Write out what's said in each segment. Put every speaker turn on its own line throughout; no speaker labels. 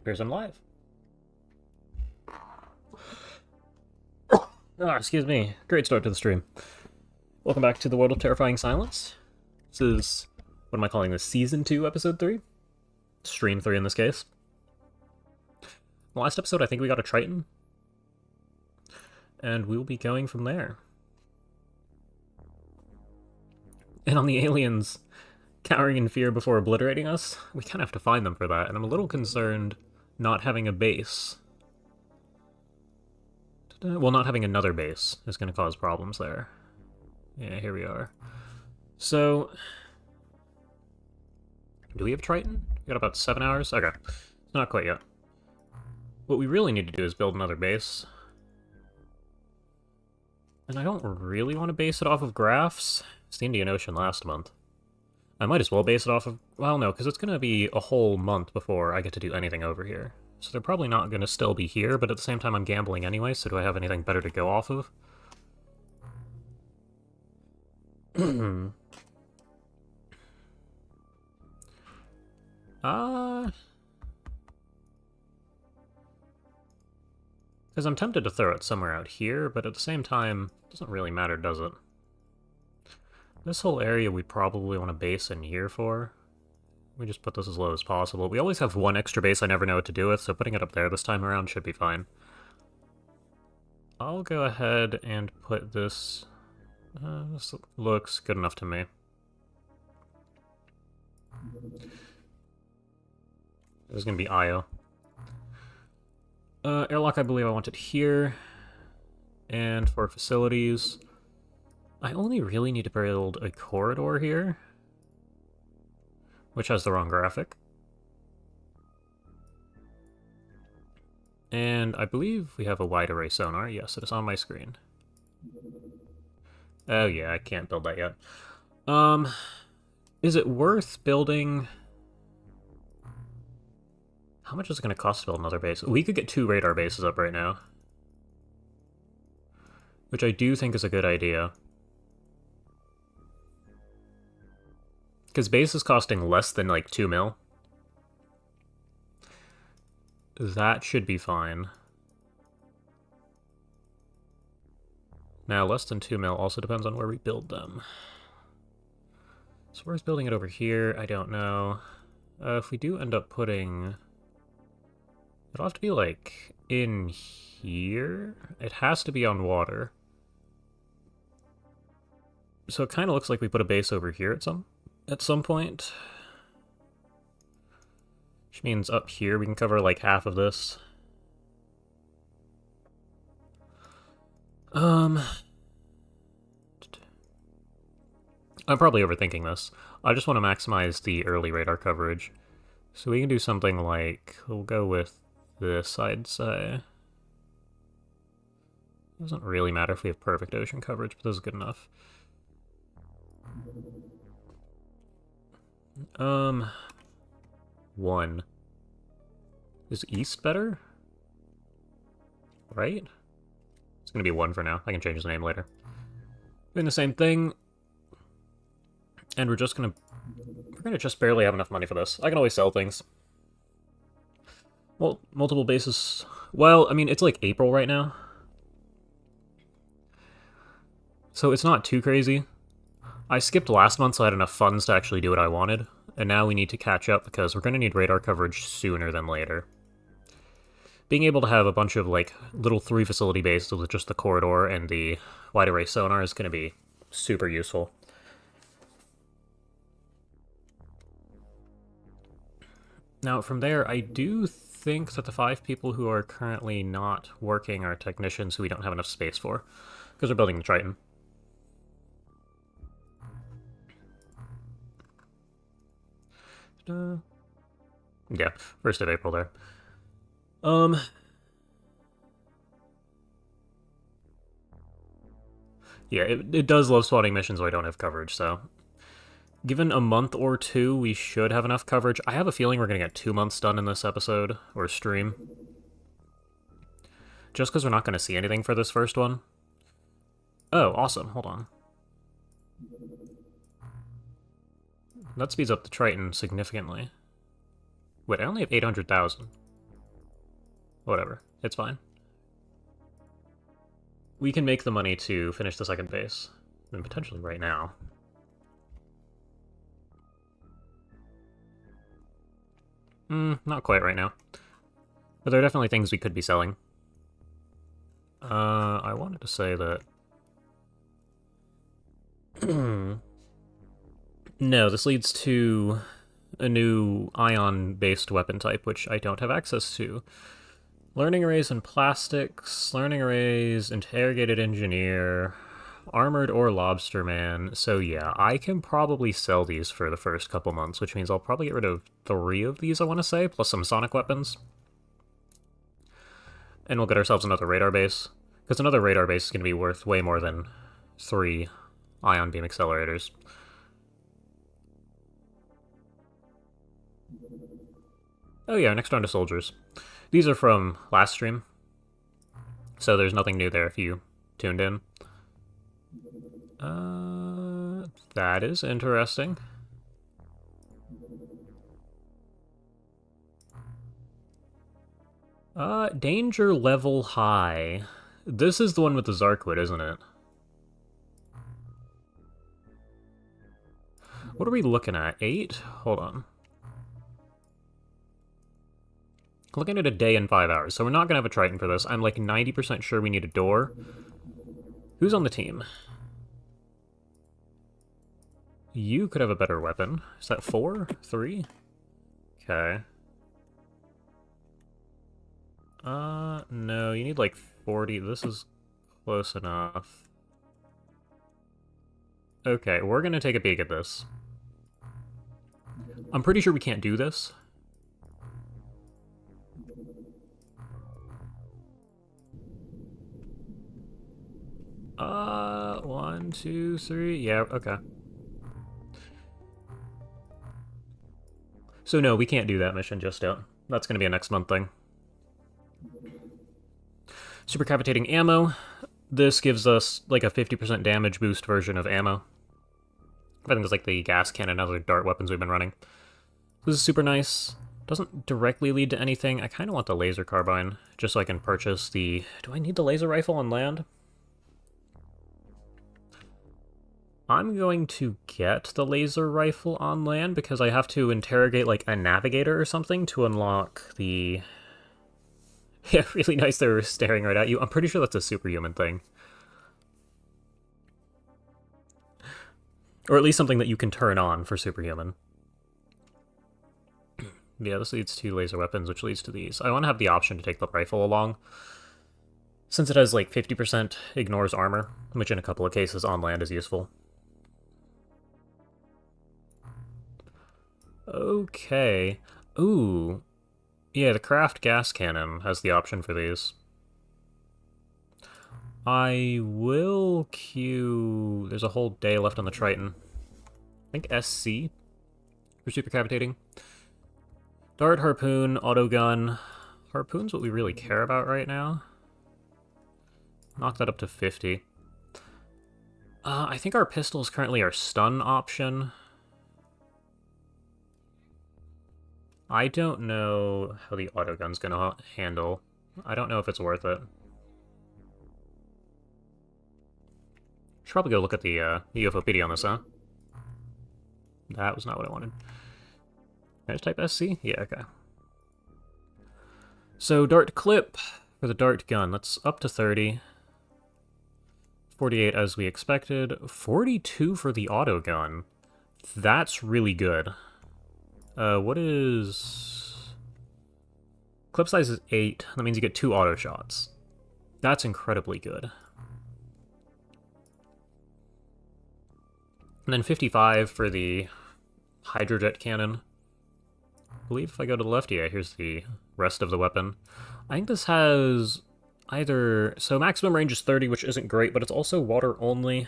Appears I'm live. Oh, excuse me. Great start to the stream. Welcome back to the World of Terrifying Silence. This is, what am I calling this? Season 2, Episode 3? Stream 3 in this case. The last episode, I think we got a Triton. And we'll be going from there. And on the aliens cowering in fear before obliterating us, we kind of have to find them for that, and I'm a little concerned not having a base. Well, not having another base is going to cause problems there. Yeah, here we are. So, do we have Triton? We got about 7 hours? Okay, not quite yet. What we really need to do is build another base. And I don't really want to base it off of graphs. It's the Indian Ocean last month. I might as well base it off of... Well, no, because it's going to be a whole month before I get to do anything over here. So they're probably not going to still be here, but at the same time I'm gambling anyway, so do I have anything better to go off of? Because I'm tempted to throw it somewhere out here, but at the same time, it doesn't really matter, does it? This whole area we probably want to base in here for. We just put this as low as possible. We always have one extra base I never know what to do with, so putting it up there this time around should be fine. I'll go ahead and put this... this looks good enough to me. This is going to be IO. Airlock, I believe I want it here. And for facilities, I only really need to build a corridor here, which has the wrong graphic. And I believe we have a wide array sonar. Yes, it is on my screen. Oh yeah, I can't build that yet. Is it worth building... How much is it going to cost to build another base? We could get 2 radar bases up right now, which I do think is a good idea. Because base is costing less than, like, 2 mil. That should be fine. Now, less than 2 mil also depends on where we build them. So where's building it over here? I don't know. If we do end up putting... It'll have to be, like, in here? It has to be on water. So it kind of looks like we put a base over here at some point. Which means up here we can cover, like, half of this. I'm probably overthinking this. I just want to maximize the early radar coverage. So we can do something like... We'll go with this, I'd say. Doesn't really matter if we have perfect ocean coverage, but this is good enough. One. Is east better? Right? It's gonna be 1 for now. I can change the name later. Doing the same thing. And we're gonna just barely have enough money for this. I can always sell things. Well, multiple bases... Well, I mean, it's like April right now. So it's not too crazy. I skipped last month, so I had enough funds to actually do what I wanted. And now we need to catch up, because we're going to need radar coverage sooner than later. Being able to have a bunch of, like, little 3-facility bases with just the corridor and the wide array sonar is going to be super useful. Now, from there, I do think that the 5 people who are currently not working are technicians who we don't have enough space for, because we're building the Triton. Yeah, 1st of April there. Yeah, it does love spawning missions where I don't have coverage, so... Given a month or 2, we should have enough coverage. I have a feeling we're going to get 2 months done in this episode, or stream. Just because we're not going to see anything for this first one. Oh, awesome. Hold on. That speeds up the Triton significantly. Wait, I only have 800,000. Whatever. It's fine. We can make the money to finish the second base. And potentially right now. Not quite right now. But there are definitely things we could be selling. I wanted to say that... No, this leads to a new ion-based weapon type, which I don't have access to. Learning arrays and plastics, learning arrays, interrogated engineer, armored or lobsterman. So yeah, I can probably sell these for the first couple months, which means I'll probably get rid of 3 of these, I want to say, plus some sonic weapons. And we'll get ourselves another radar base, because another radar base is going to be worth way more than 3 ion beam accelerators. Oh yeah, next round of soldiers. These are from last stream, so there's nothing new there if you tuned in. That is interesting. Danger level high. This is the one with the Zarkwood, isn't it? What are we looking at? 8? Hold on. Looking at a day and 5 hours, so we're not going to have a Triton for this. I'm like 90% sure we need a door. Who's on the team? You could have a better weapon. Is that 4? 3? Okay. No, you need like 40. This is close enough. Okay, we're gonna take a peek at this. I'm pretty sure we can't do this. One, 2, 3. Yeah, okay. So no, we can't do that mission just yet. That's gonna be a next month thing. Supercavitating ammo. This gives us like a 50% damage boost version of ammo. I think it's like the gas cannon and other dart weapons we've been running. This is super nice. Doesn't directly lead to anything. I kind of want the laser carbine, just so I can purchase the... Do I need the laser rifle on land? I'm going to get the laser rifle on land because I have to interrogate like a navigator or something to unlock the... Yeah, really nice they're staring right at you. I'm pretty sure that's a superhuman thing. Or at least something that you can turn on for superhuman. Yeah, this leads to laser weapons, which leads to these. I want to have the option to take the rifle along, since it has like 50% ignores armor, which in a couple of cases on land is useful. Okay. Ooh. Yeah, the craft gas cannon has the option for these. I will queue... There's a whole day left on the Triton. I think SC for supercavitating. Dart, harpoon, autogun. Harpoon's what we really care about right now. Knock that up to 50. I think our pistol is currently our stun option. I don't know how the autogun's gonna handle. I don't know if it's worth it. Should probably go look at the UFOpedia on this, huh? That was not what I wanted. Can I just type SC? Yeah, okay. So, dart clip for the dart gun. That's up to 30. 48 as we expected. 42 for the auto gun. That's really good. What is... Clip size is 8. That means you get 2 auto shots. That's incredibly good. And then 55 for the hydrojet cannon. I believe if I go to the left, yeah, here's the rest of the weapon. I think this has either... So maximum range is 30, which isn't great, but it's also water only.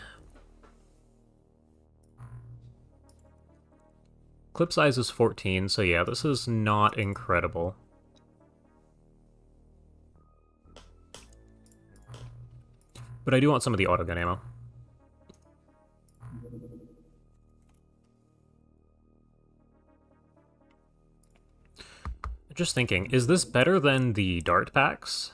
Clip size is 14, so yeah, this is not incredible. But I do want some of the autogun ammo. Just thinking, is this better than the dart packs?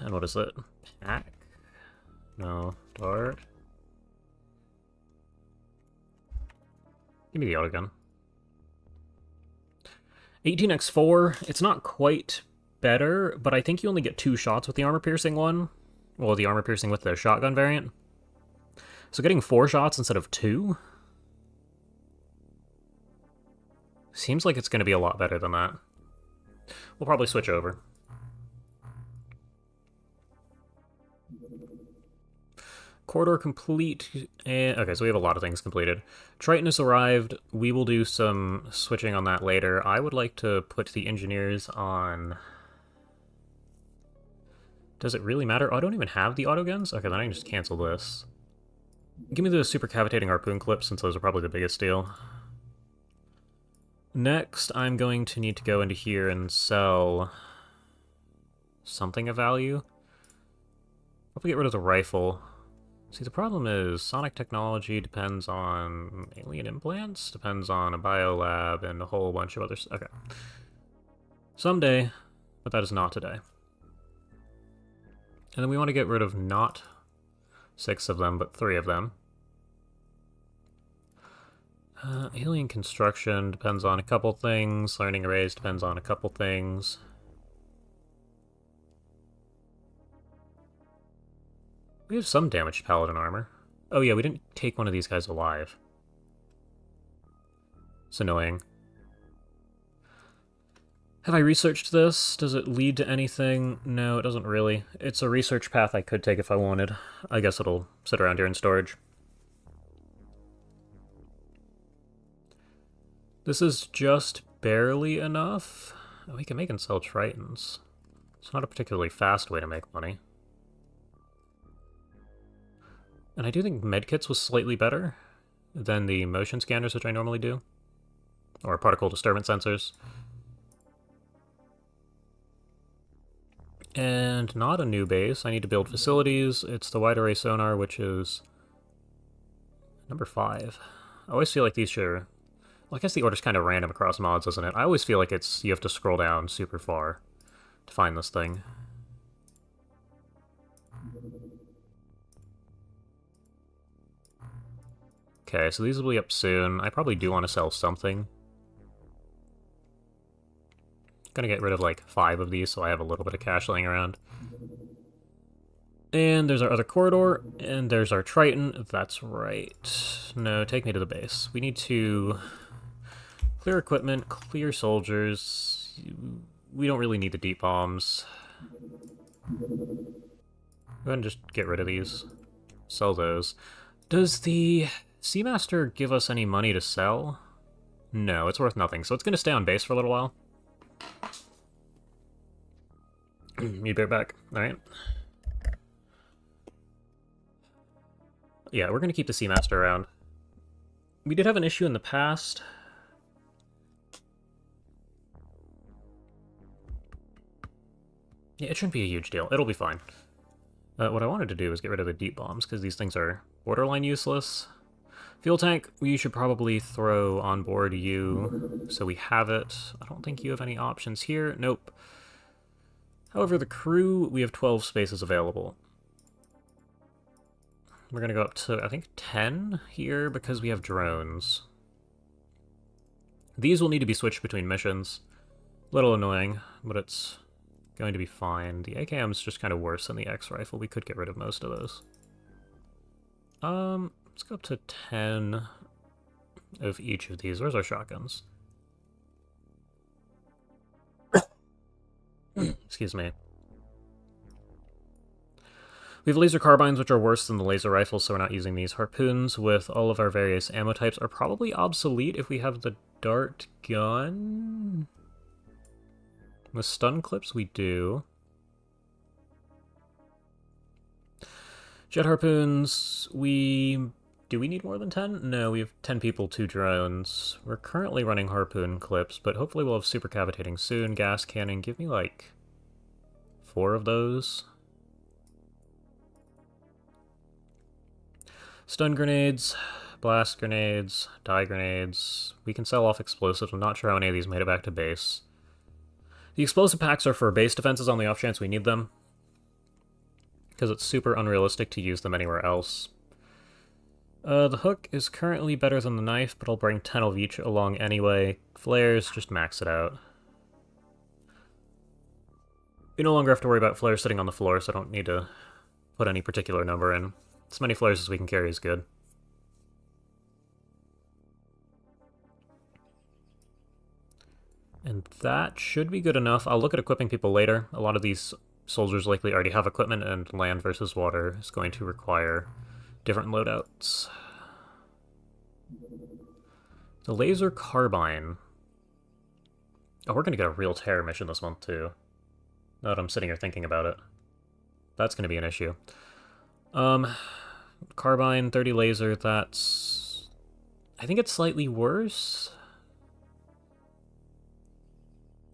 And what is it? Pack? No. Dart? Give me the autogun. 18x4, it's not quite better, but I think you only get 2 shots with the armor-piercing one. Well, the armor-piercing with the shotgun variant. So getting 4 shots instead of 2? Seems like it's going to be a lot better than that. We'll probably switch over. Corridor complete. Okay, so we have a lot of things completed. Triton has arrived. We will do some switching on that later. I would like to put the engineers on... Does it really matter? Oh, I don't even have the autoguns? Okay, then I can just cancel this. Give me the super cavitating harpoon clips, since those are probably the biggest deal. Next, I'm going to need to go into here and sell something of value. Probably get rid of the rifle. See, the problem is sonic technology depends on alien implants, depends on a biolab, and a whole bunch of others. Okay. Someday, but that is not today. And then we want to get rid of not 6 of them, but 3 of them. Alien construction depends on a couple things. Learning arrays depends on a couple things. We have some damaged paladin armor. Oh yeah, we didn't take one of these guys alive. It's annoying. Have I researched this? Does it lead to anything? No, it doesn't really. It's a research path I could take if I wanted. I guess it'll sit around here in storage. This is just barely enough. Oh, we can make and sell Tritons. It's not a particularly fast way to make money. And I do think medkits was slightly better than the motion scanners, which I normally do. Or particle disturbance sensors. And not a new base. I need to build facilities. It's the wide array sonar, which is number 5. I always feel like these should... Well, I guess the order's kind of random across mods, isn't it? I always feel like it's you have to scroll down super far to find this thing. Okay, so these will be up soon. I probably do want to sell something. Gonna get rid of like 5 of these so I have a little bit of cash laying around. And there's our other corridor, and there's our Triton. That's right. No, take me to the base. We need to clear equipment, clear soldiers. We don't really need the deep bombs. Go ahead and just get rid of these. Sell those. Does the Seamaster give us any money to sell? No, it's worth nothing, so it's going to stay on base for a little while. You bear back. Alright. Yeah, we're going to keep the Seamaster around. We did have an issue in the past. Yeah, it shouldn't be a huge deal. It'll be fine. What I wanted to do is get rid of the deep bombs, because these things are borderline useless. Fuel tank, we should probably throw on board you, so we have it. I don't think you have any options here. Nope. However, the crew, we have 12 spaces available. We're going to go up to, I think, 10 here, because we have drones. These will need to be switched between missions. A little annoying, but it's going to be fine. The AKM's just kind of worse than the X-Rifle. We could get rid of most of those. Let's go up to 10 of each of these. Where's our shotguns? Excuse me. We have laser carbines, which are worse than the laser rifles, so we're not using these. Harpoons with all of our various ammo types are probably obsolete if we have the dart gun. The stun clips we do. Jet harpoons, do we need more than 10? No, we have 10 people, 2 drones. We're currently running harpoon clips, but hopefully we'll have super cavitating soon. Gas cannon, give me like 4 of those. Stun grenades, blast grenades, dye grenades. We can sell off explosives. I'm not sure how any of these made it back to base. The explosive packs are for base defenses on the off chance we need them, because it's super unrealistic to use them anywhere else. The hook is currently better than the knife, but I'll bring 10 of each along anyway. Flares, just max it out. We no longer have to worry about flares sitting on the floor, so I don't need to put any particular number in. As many flares as we can carry is good. And that should be good enough. I'll look at equipping people later. A lot of these soldiers likely already have equipment, and land versus water is going to require different loadouts. The laser carbine. Oh, we're going to get a real terror mission this month, too. Now that I'm sitting here thinking about it. That's going to be an issue. Carbine, 30 laser, that's... I think it's slightly worse.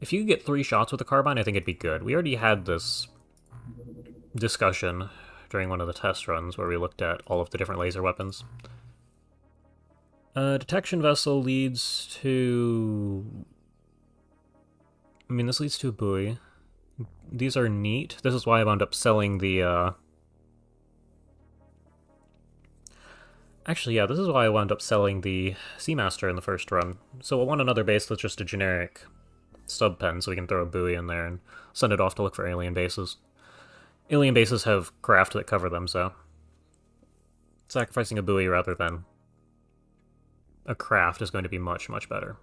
If you could get 3 shots with a carbine, I think it'd be good. We already had this discussion during one of the test runs where we looked at all of the different laser weapons. Detection vessel leads to... I mean, this leads to a buoy. These are neat. This is why I wound up selling the, Actually, yeah, this is why I wound up selling the Seamaster in the first run. So I want another base that's just a generic sub pen, so we can throw a buoy in there and send it off to look for alien bases. Alien bases have craft that cover them, so sacrificing a buoy rather than a craft is going to be much, much better.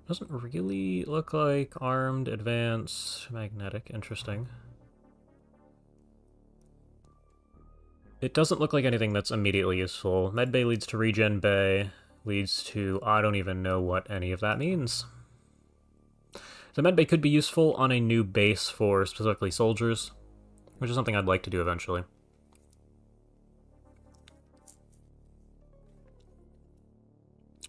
Doesn't really look like armed, advanced, magnetic. Interesting. It doesn't look like anything that's immediately useful. Medbay leads to regen bay, leads to... I don't even know what any of that means. The medbay could be useful on a new base for specifically soldiers, which is something I'd like to do eventually.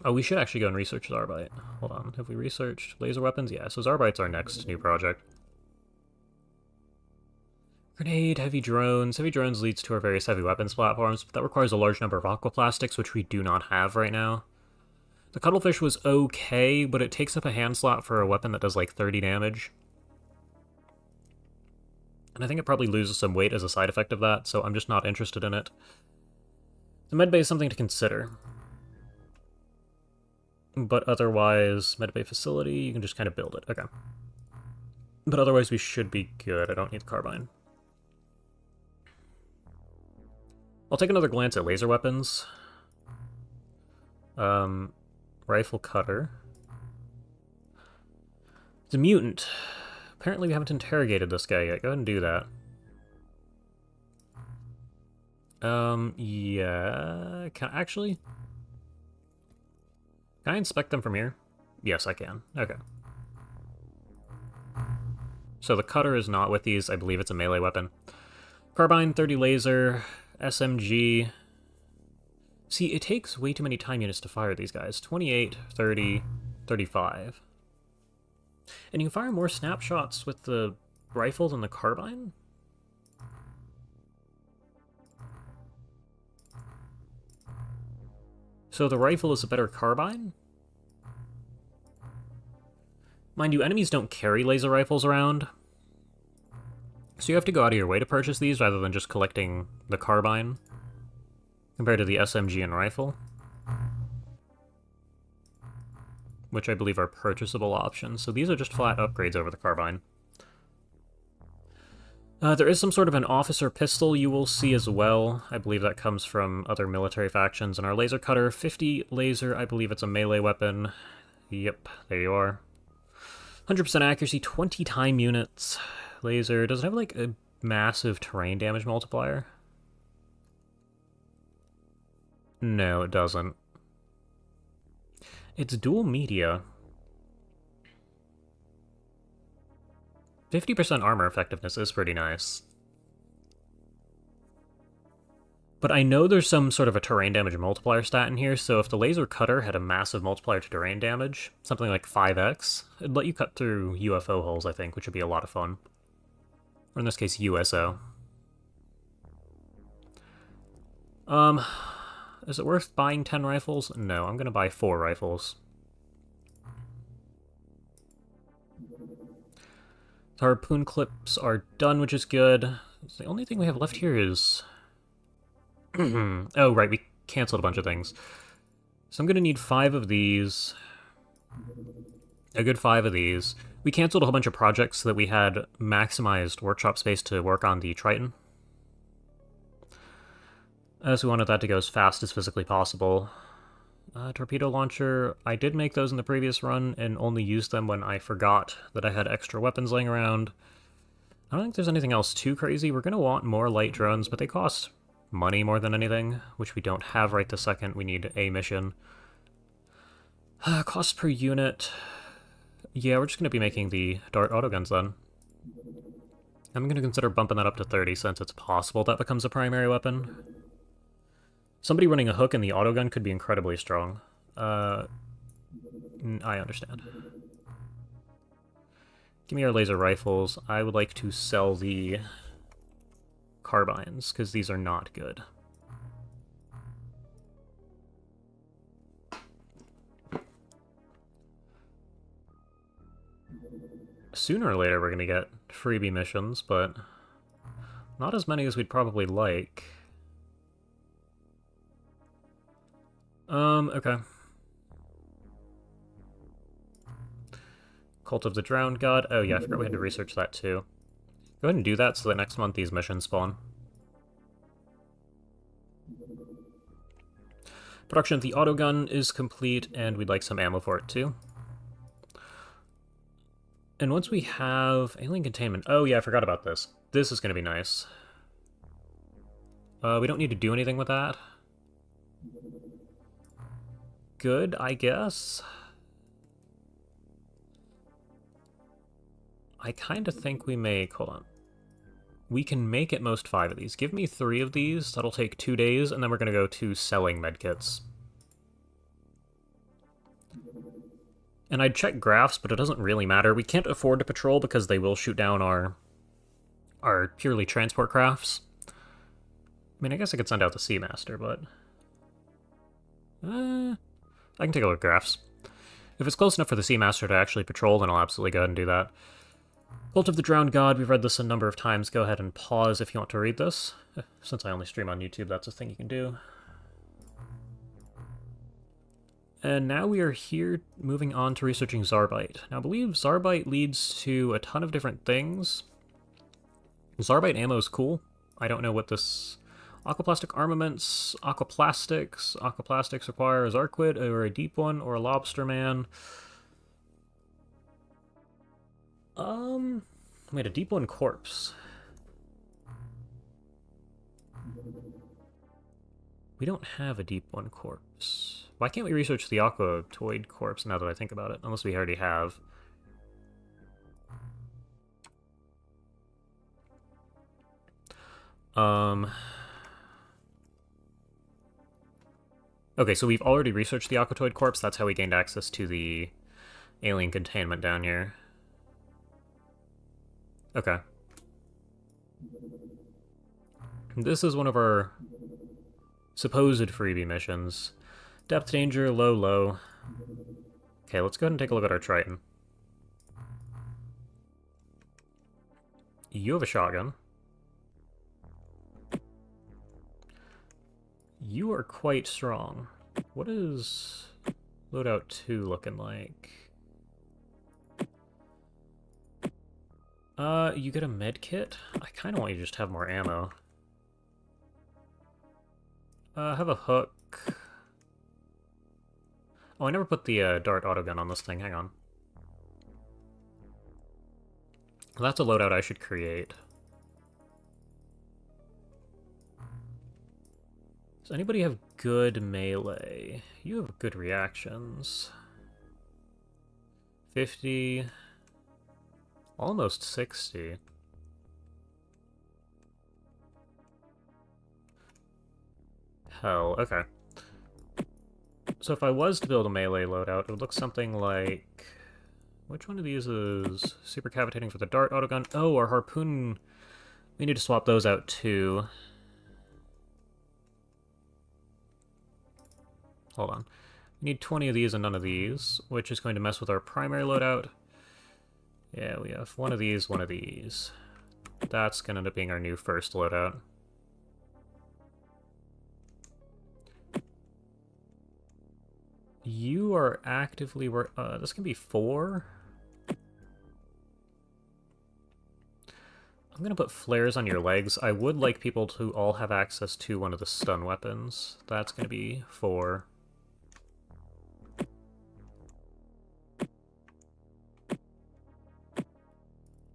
Oh, we should actually go and research Zarbite. Hold on, have we researched laser weapons? Yeah, so Zarbite's our next new project. Grenade, heavy drones. Heavy drones leads to our various heavy weapons platforms, but that requires a large number of aquaplastics, which we do not have right now. The cuttlefish was okay, but it takes up a hand slot for a weapon that does like 30 damage. And I think it probably loses some weight as a side effect of that, so I'm just not interested in it. The medbay is something to consider. But otherwise, medbay facility, you can just kind of build it. Okay. But otherwise, we should be good. I don't need the carbine. I'll take another glance at laser weapons. Rifle cutter. It's a mutant. Apparently we haven't interrogated this guy yet. Go ahead and do that. Yeah... Can I inspect them from here? Yes, I can. Okay. So the cutter is not with these. I believe it's a melee weapon. Carbine, 30 laser, SMG. See, it takes way too many time units to fire these guys. 28, 30, 35. And you can fire more snapshots with the rifle than the carbine? So the rifle is a better carbine? Mind you, enemies don't carry laser rifles around, so you have to go out of your way to purchase these rather than just collecting the carbine, compared to the SMG and rifle, which I believe are purchasable options. So these are just flat upgrades over the carbine. There is some sort of an officer pistol you will see as well. I believe that comes from other military factions. And our laser cutter, 50 laser, I believe it's a melee weapon. Yep, there you are. 100% accuracy, 20 time units. Laser, does it have like a massive terrain damage multiplier? No, it doesn't. It's dual media. 50% armor effectiveness is pretty nice. But I know there's some sort of a terrain damage multiplier stat in here, so if the laser cutter had a massive multiplier to terrain damage, something like 5x, it'd let you cut through UFO holes, I think, which would be a lot of fun. Or in this case, USO. Um, is it worth buying 10 rifles? No, I'm gonna buy 4 rifles. The harpoon clips are done, which is good. The only thing we have left here is... oh, right, we canceled a bunch of things. So I'm gonna need 5 of these. A good 5 of these. We canceled a whole bunch of projects so that we had maximized workshop space to work on the Triton. As we wanted that to go as fast as physically possible. Torpedo launcher, I did make those in the previous run and only used them when I forgot that I had extra weapons laying around. I don't think there's anything else too crazy. We're going to want more light drones, but they cost money more than anything, which we don't have right this second. We need a mission. Cost per unit. Yeah, we're just going to be making the dart autoguns then. I'm going to consider bumping that up to 30 since it's possible that becomes a primary weapon. Somebody running a hook in the autogun could be incredibly strong. I understand. Give me our laser rifles. I would like to sell the carbines, because these are not good. Sooner or later we're going to get freebie missions, but not as many as we'd probably like. Okay. Cult of the Drowned God. Oh yeah, I forgot we had to research that too. Go ahead and do that so that next month these missions spawn. Production of the autogun is complete, and we'd like some ammo for it too. And once we have alien containment... Oh yeah, I forgot about this. This is going to be nice. We don't need to do anything with that. Good, I guess. I kind of think we make... Hold on. We can make at most 5 of these. Give me 3 of these. That'll take 2 days, and then we're going to go to selling medkits. And I'd check graphs, but it doesn't really matter. We can't afford to patrol because they will shoot down our purely transport crafts. I mean, I guess I could send out the Seamaster, but... I can take a look at graphs. If it's close enough for the Seamaster to actually patrol, then I'll absolutely go ahead and do that. Cult of the Drowned God, we've read this a number of times. Go ahead and pause if you want to read this. Since I only stream on YouTube, that's a thing you can do. And now we are here moving on to researching Zarbite. Now, I believe Zarbite leads to a ton of different things. Zarbite ammo is cool. I don't know what this... Aquaplastic armaments, aquaplastics. Aquaplastics require a Zarquid, or a deep one, or a lobster man. Wait, a deep one corpse. We don't have a deep one corpse. Why can't we research the aquatoid corpse now that I think about it? Unless we already have. Okay, so we've already researched the aquatoid corpse. That's how we gained access to the alien containment down here. Okay. This is one of our supposed freebie missions. Depth danger, low, low. Okay, let's go ahead and take a look at our Triton. You have a shotgun. You are quite strong. What is loadout 2 looking like? You get a med kit? I kind of want you to just have more ammo. Have a hook. Oh, I never put the dart autogun on this thing. Hang on. Well, that's a loadout I should create. Does anybody have good melee? You have good reactions. 50... Almost 60. Hell, okay. So if I was to build a melee loadout, it would look something like... Which one of these is super cavitating for the dart autogun? Oh, our harpoon... We need to swap those out too. hold on. We need 20 of these and none of these, which is going to mess with our primary loadout. Yeah, we have one of these, one of these. That's going to end up being our new first loadout. You are actively this can be 4. I'm going to put flares on your legs. I would like people to all have access to one of the stun weapons. That's going to be 4.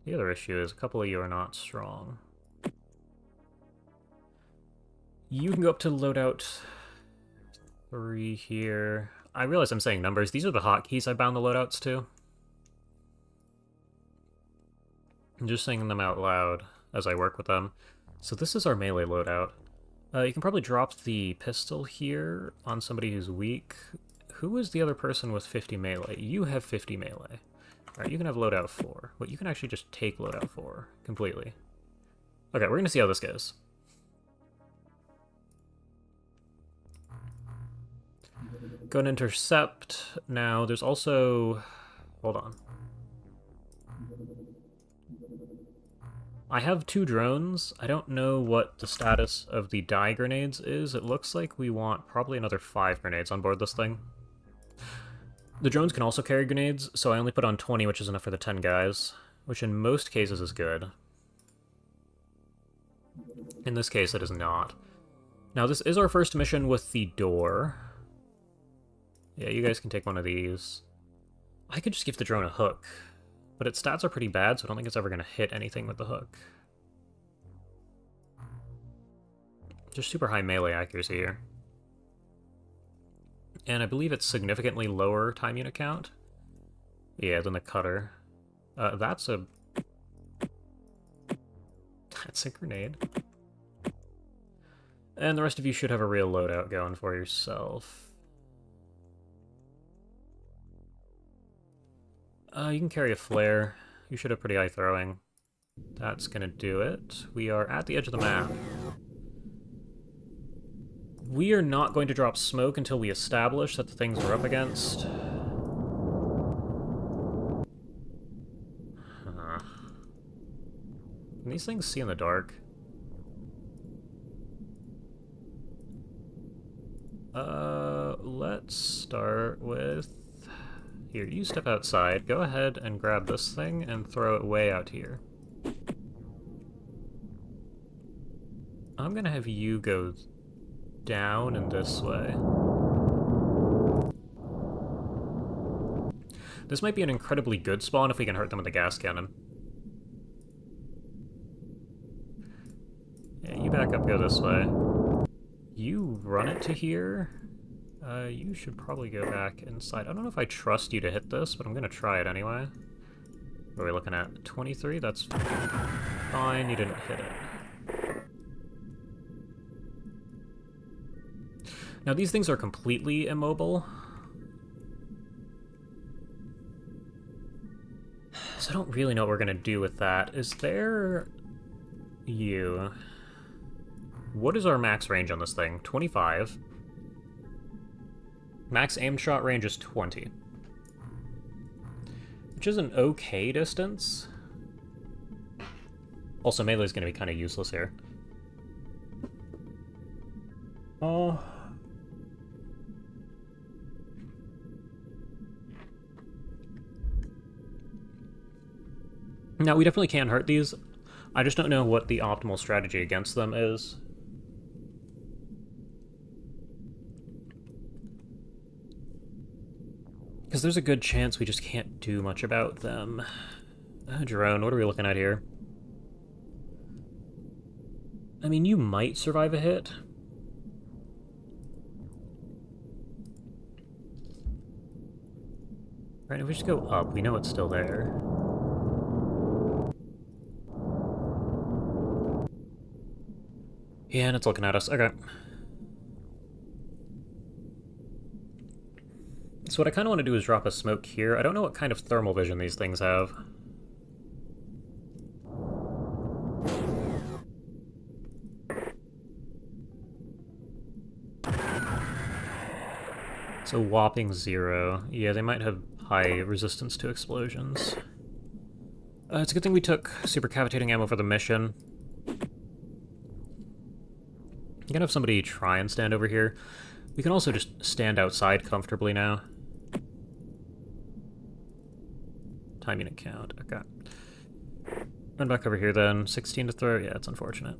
The other issue is a couple of you are not strong. You can go up to loadout 3 here. I realize I'm saying numbers. These are the hotkeys I bound the loadouts to. I'm just saying them out loud as I work with them. So this is our melee loadout. You can probably drop the pistol here on somebody who's weak. Who is the other person with 50 melee? You have 50 melee. Alright, you can have loadout 4. But you can actually just take loadout 4 completely. Okay, we're gonna see how this goes. Go and intercept. Now, there's also... Hold on. I have 2 drones. I don't know what the status of the dye grenades is. It looks like we want probably another 5 grenades on board this thing. The drones can also carry grenades, so I only put on 20, which is enough for the 10 guys, which in most cases is good. In this case, it is not. Now, this is our first mission with the door. Yeah, you guys can take one of these. I could just give the drone a hook, but its stats are pretty bad, so I don't think it's ever going to hit anything with the hook. Just super high melee accuracy here. And I believe it's significantly lower time unit count. Yeah, than the cutter. That's a grenade. And the rest of you should have a real loadout going for yourself. You can carry a flare. You should have pretty high throwing. That's gonna do it. We are at the edge of the map. We are not going to drop smoke until we establish that the things we're up against... Can these things see in the dark? Let's start with... Here, you step outside. Go ahead and grab this thing and throw it way out here. I'm gonna have you go down and this way. This might be an incredibly good spawn if we can hurt them with the gas cannon. Yeah, you back up, go this way. You run it to here. You should probably go back inside. I don't know if I trust you to hit this, but I'm gonna try it anyway. What are we looking at? 23? That's fine, you didn't hit it. Now these things are completely immobile. So I don't really know what we're gonna do with that. Is there... you... What is our max range on this thing? 25. Max aim shot range is 20. Which is an okay distance. Also, melee is going to be kind of useless here. Oh. Now, we definitely can hurt these. I just don't know what the optimal strategy against them is. Because there's a good chance we just can't do much about them. Drone, what are we looking at here? I mean, you might survive a hit. Right, if we just go up, we know it's still there. Yeah, and it's looking at us. Okay. So what I kind of want to do is drop a smoke here. I don't know what kind of thermal vision these things have. It's a whopping 0. Yeah, they might have high resistance to explosions. It's a good thing we took super cavitating ammo for the mission. I'm gonna have somebody try and stand over here. We can also just stand outside comfortably now. Time unit count, okay. Run back over here then. 16 to throw? Yeah, it's unfortunate.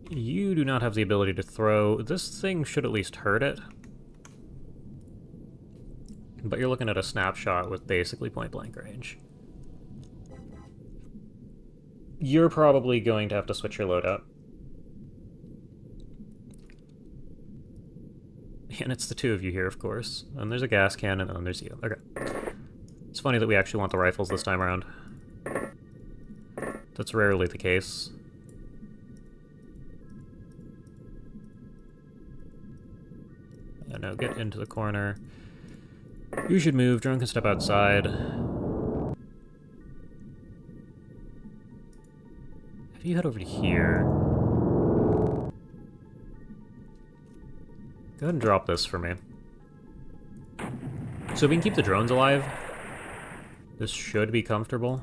You do not have the ability to throw. This thing should at least hurt it. But you're looking at a snapshot with basically point-blank range. You're probably going to have to switch your load up. And it's the two of you here, of course. And there's a gas cannon, and then there's you. Okay. It's funny that we actually want the rifles this time around. That's rarely the case. Yeah, no, get into the corner. You should move. Drone can step outside. Have you head over to here? Go ahead and drop this for me. So we can keep the drones alive. This should be comfortable.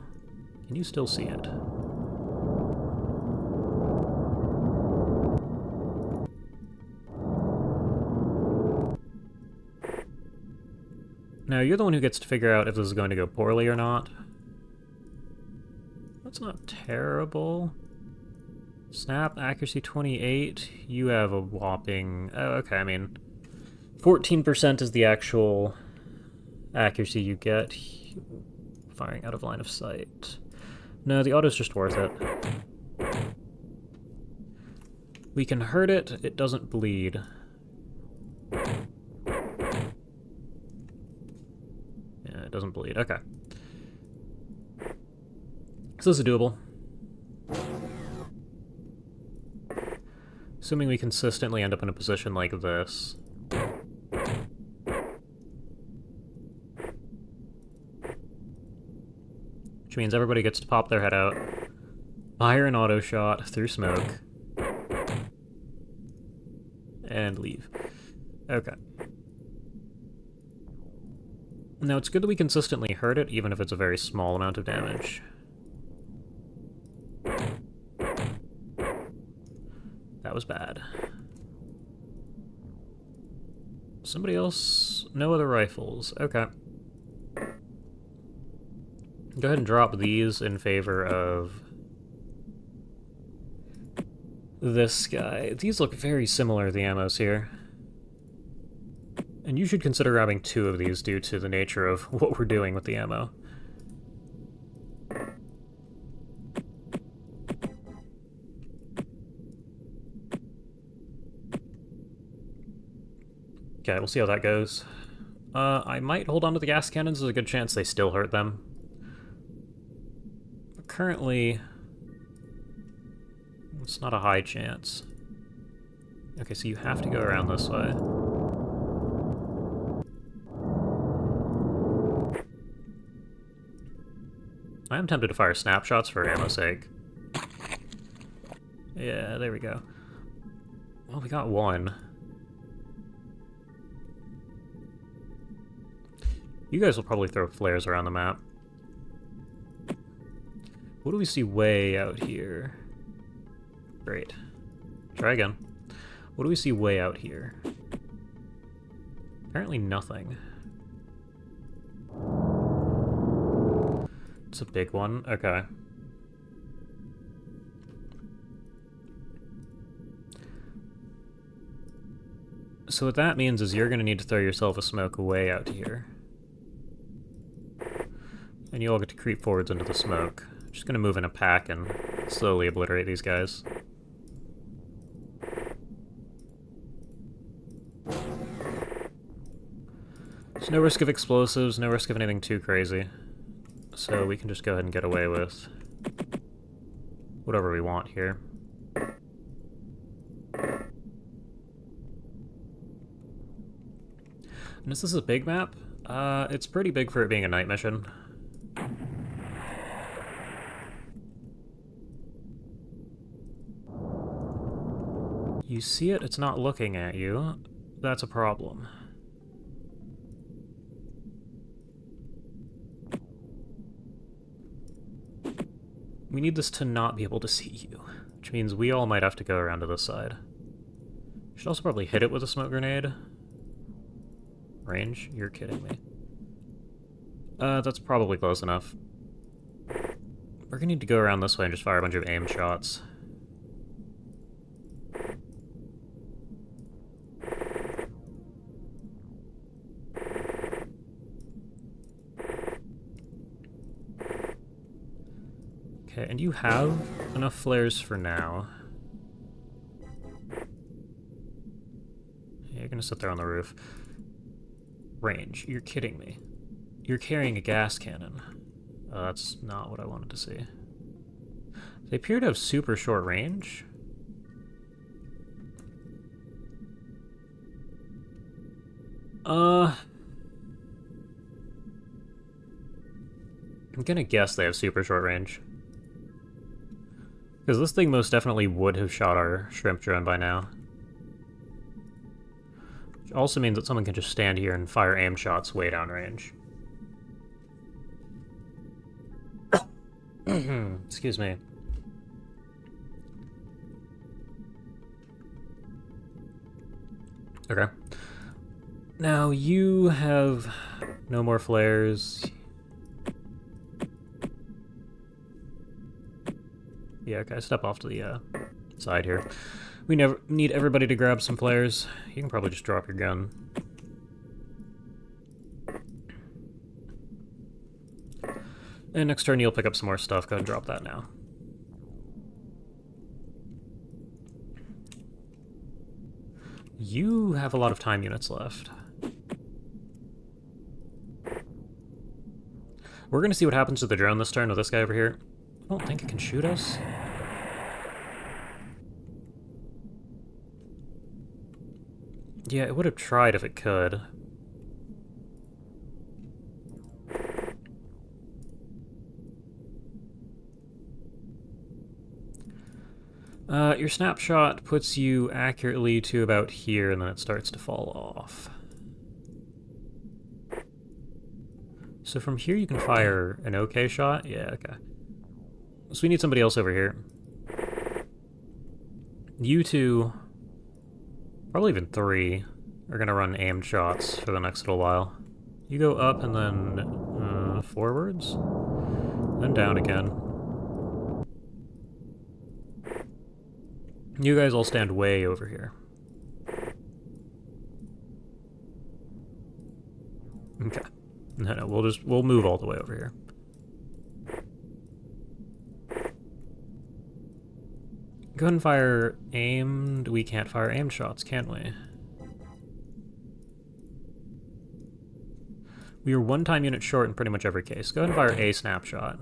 Can you still see it? Now, you're the one who gets to figure out if this is going to go poorly or not. That's not terrible. Snap, accuracy 28. You have a whopping... Oh, okay, I mean... 14% is the actual accuracy you get. Firing out of line of sight. No, the auto's just worth it. We can hurt it. It doesn't bleed. It doesn't bleed. Okay. So this is doable. Assuming we consistently end up in a position like this. Which means everybody gets to pop their head out, fire an auto shot through smoke, and leave. Okay. Now, it's good that we consistently hurt it, even if it's a very small amount of damage. That was bad. Somebody else? No other rifles. Okay. Go ahead and drop these in favor of this guy. These look very similar, the ammos here. And you should consider grabbing 2 of these due to the nature of what we're doing with the ammo. Okay, we'll see how that goes. I might hold on to the gas cannons. There's a good chance they still hurt them. But currently, it's not a high chance. Okay, so you have to go around this way. I am tempted to fire snapshots for ammo's sake. Yeah, there we go. Well, we got 1. You guys will probably throw flares around the map. What do we see way out here? Great. Try again. What do we see way out here? Apparently nothing. It's a big one. Okay. So what that means is you're going to need to throw yourself a smoke way out here. And you all get to creep forwards into the smoke. Just going to move in a pack and slowly obliterate these guys. There's no risk of explosives, no risk of anything too crazy. So we can just go ahead and get away with whatever we want here. And is this a big map? It's pretty big for it being a night mission. You see it, it's not looking at you. That's a problem. We need this to not be able to see you, which means we all might have to go around to this side. Should also probably hit it with a smoke grenade. Range? You're kidding me. That's probably close enough. We're gonna need to go around this way and just fire a bunch of aim shots. Okay, and you have enough flares for now. Yeah, you're gonna sit there on the roof. Range. You're kidding me. You're carrying a gas cannon. That's not what I wanted to see. They appear to have super short range. I'm gonna guess they have super short range. Because this thing most definitely would have shot our shrimp drone by now. Which also means that someone can just stand here and fire aim shots way downrange. Excuse me. Okay. Now you have no more flares. Yeah, okay, step off to the side here. We need everybody to grab some flares. You can probably just drop your gun. And next turn you'll pick up some more stuff. Go ahead and drop that now. You have a lot of time units left. We're gonna see what happens to the drone this turn with this guy over here. I don't think it can shoot us. Yeah, it would have tried if it could. Your snapshot puts you accurately to about here, and then it starts to fall off. So from here you can fire an okay shot? Yeah, okay. So we need somebody else over here. You two, probably even three, are gonna run aimed shots for the next little while. You go up and then forwards, then down again. You guys all stand way over here. Okay. No, we'll move all the way over here. Go ahead and fire aimed. We can't fire aimed shots, can we? We are one time unit short in pretty much every case. Go ahead and fire a snapshot.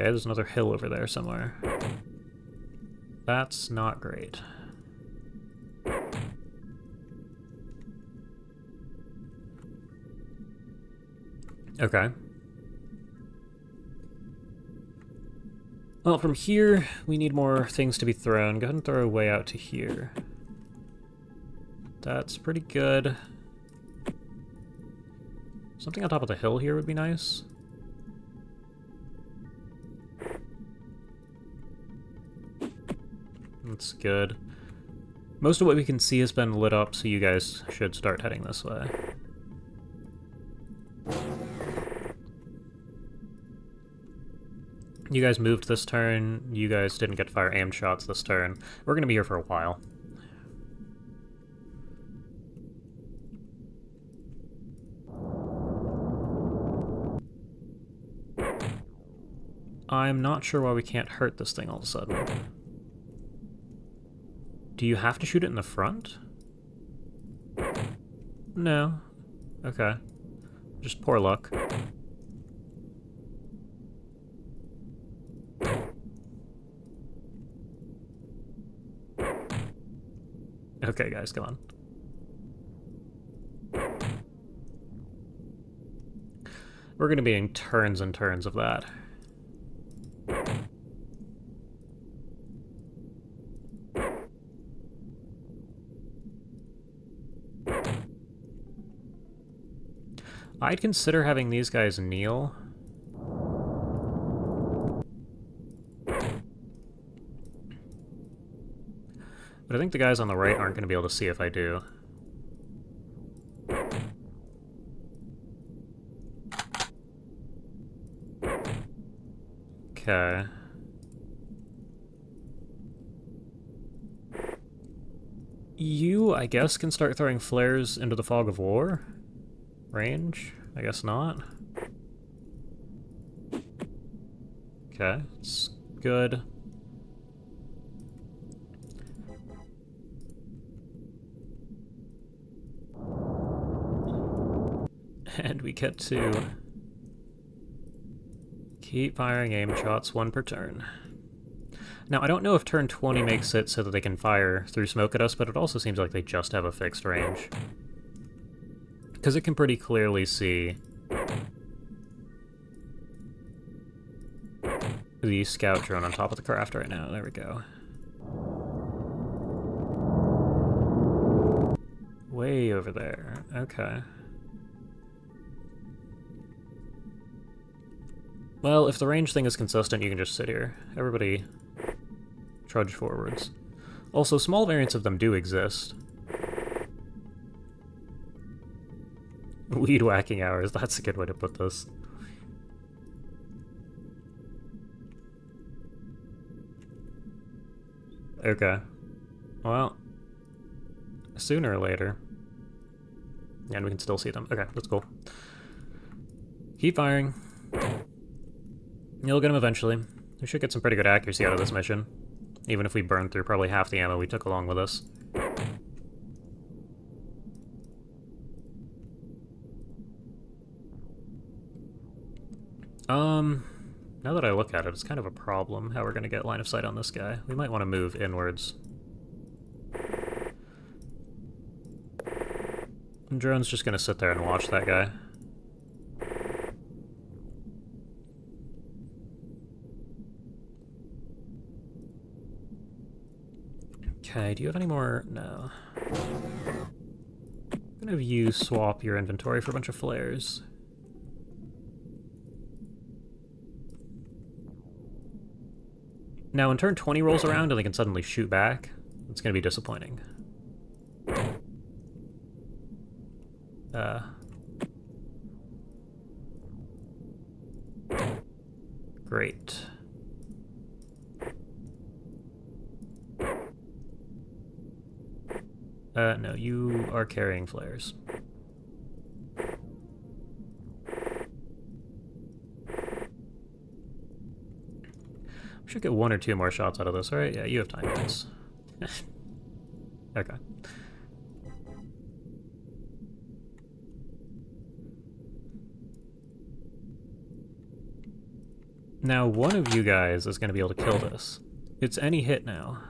Okay, there's another hill over there somewhere. That's not great. Okay. Well, from here, we need more things to be thrown. Go ahead and throw a way out to here. That's pretty good. Something on top of the hill here would be nice. That's good. Most of what we can see has been lit up, so you guys should start heading this way. You guys moved this turn. You guys didn't get to fire aimed shots this turn. We're going to be here for a while. I'm not sure why we can't hurt this thing all of a sudden. Do you have to shoot it in the front? No. Okay. Just poor luck. Okay, guys, come on. We're gonna be in turns and turns of that. I'd consider having these guys kneel. But I think the guys on the right aren't going to be able to see if I do. Okay. You, I guess, can start throwing flares into the fog of war? Range? I guess not. Okay, it's good. And we get to keep firing aim shots, 1 per turn. Now, I don't know if turn 20 makes it so that they can fire through smoke at us, but it also seems like they just have a fixed range. Because it can pretty clearly see the scout drone on top of the craft right now. There we go. Way over there. Okay. Well, if the range thing is consistent, you can just sit here. Everybody trudge forwards. Also, small variants of them do exist. Weed whacking hours, that's a good way to put this. Okay. Well, sooner or later. And we can still see them. Okay, that's cool. Keep firing. You'll get them eventually. We should get some pretty good accuracy out of this mission. Even if we burn through probably half the ammo we took along with us. Now that I look at it, it's kind of a problem how we're going to get line of sight on this guy. We might want to move inwards. And drone's just going to sit there and watch that guy. Okay, do you have any more? No. I'm gonna have you swap your inventory for a bunch of flares. Now, when turn 20 rolls around and they can suddenly shoot back, it's gonna be disappointing. Great. No, you are carrying flares. We should get 1 or 2 more shots out of this, right? Yeah, you have time units. Okay. Now, one of you guys is going to be able to kill this. It's any hit now.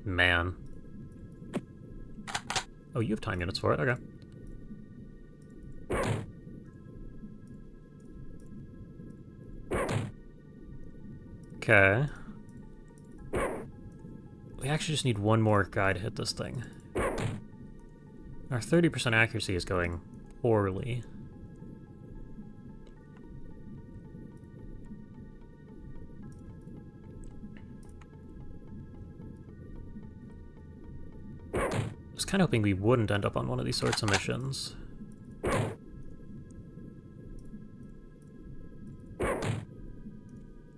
Man. Oh, you have time units for it, okay. Okay. We actually just need 1 more guy to hit this thing. Our 30% accuracy is going poorly. I was kind of hoping we wouldn't end up on one of these sorts of missions.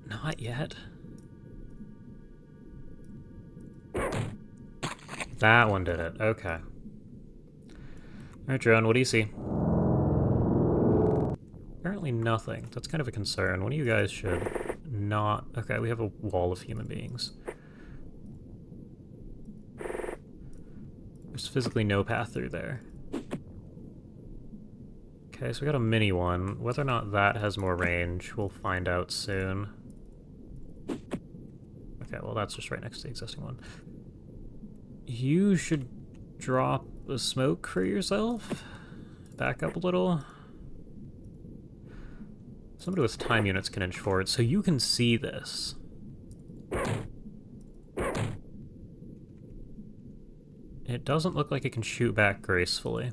Not yet. That one did it, okay. Alright, drone, what do you see? Apparently nothing. That's kind of a concern. One of you guys should not... Okay, we have a wall of human beings. There's physically no path through there. Okay, so we got a mini one. Whether or not that has more range, we'll find out soon. Okay, well that's just right next to the existing one. You should drop a smoke for yourself. Back up a little. Somebody with time units can inch forward, so you can see this. It doesn't look like it can shoot back gracefully.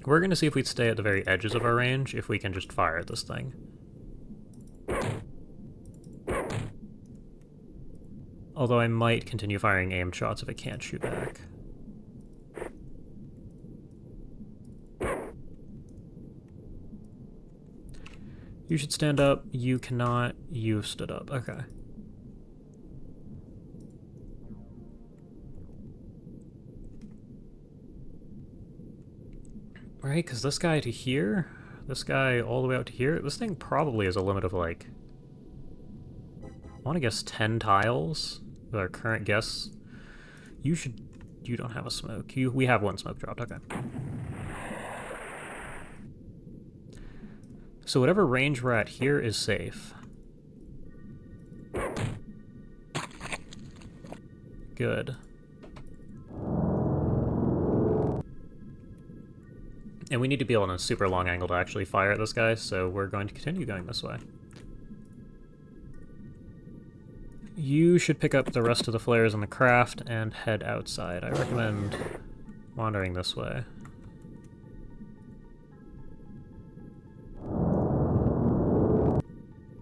We're going to see if we stay at the very edges of our range, if we can just fire at this thing. Although I might continue firing aimed shots if it can't shoot back. You should stand up. You cannot. You've stood up. Okay. Right, because this guy to here, this guy all the way out to here, this thing probably has a limit of like, I want to guess 10 tiles with our current guess. You don't have a smoke. We have one smoke dropped, okay. So whatever range we're at here is safe. Good. And we need to be on a super long angle to actually fire at this guy, so we're going to continue going this way. You should pick up the rest of the flares in the craft and head outside. I recommend wandering this way.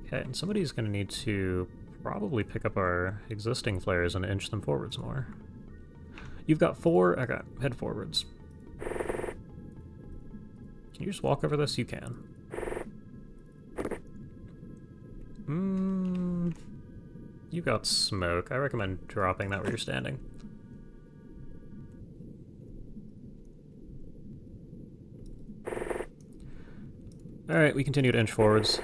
Okay, and somebody's going to need to probably pick up our existing flares and inch them forwards more. You've got 4? Okay, head forwards. Can you just walk over this? You can. You got smoke. I recommend dropping that where you're standing. Alright, we continue to inch forwards.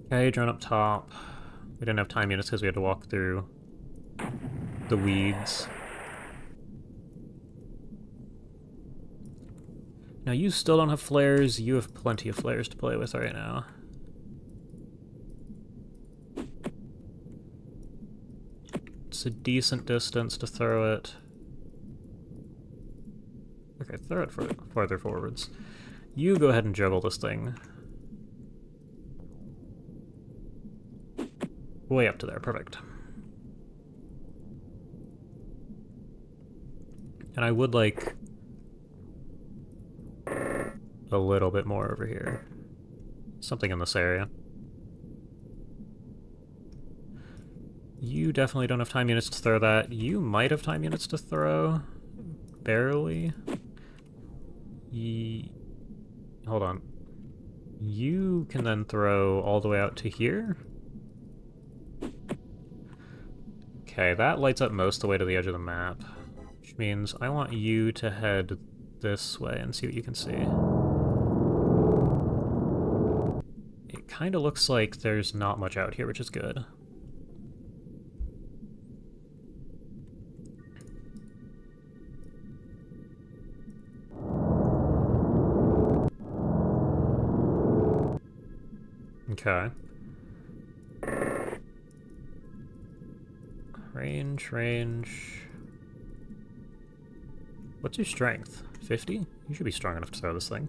Okay, drone up top. We didn't have time units because we had to walk through the weeds. Now you still don't have flares. You have plenty of flares to play with right now. It's a decent distance to throw it. Okay, throw it farther forwards. You go ahead and juggle this thing. Way up to there, perfect. And I would like a little bit more over here. Something in this area. You definitely don't have time units to throw that. You might have time units to throw. Barely. Hold on. You can then throw all the way out to here. Okay, that lights up most of the way to the edge of the map, which means I want you to head this way and see what you can see. It kind of looks like there's not much out here, which is good. Okay. Range. What's your strength? 50? You should be strong enough to throw this thing.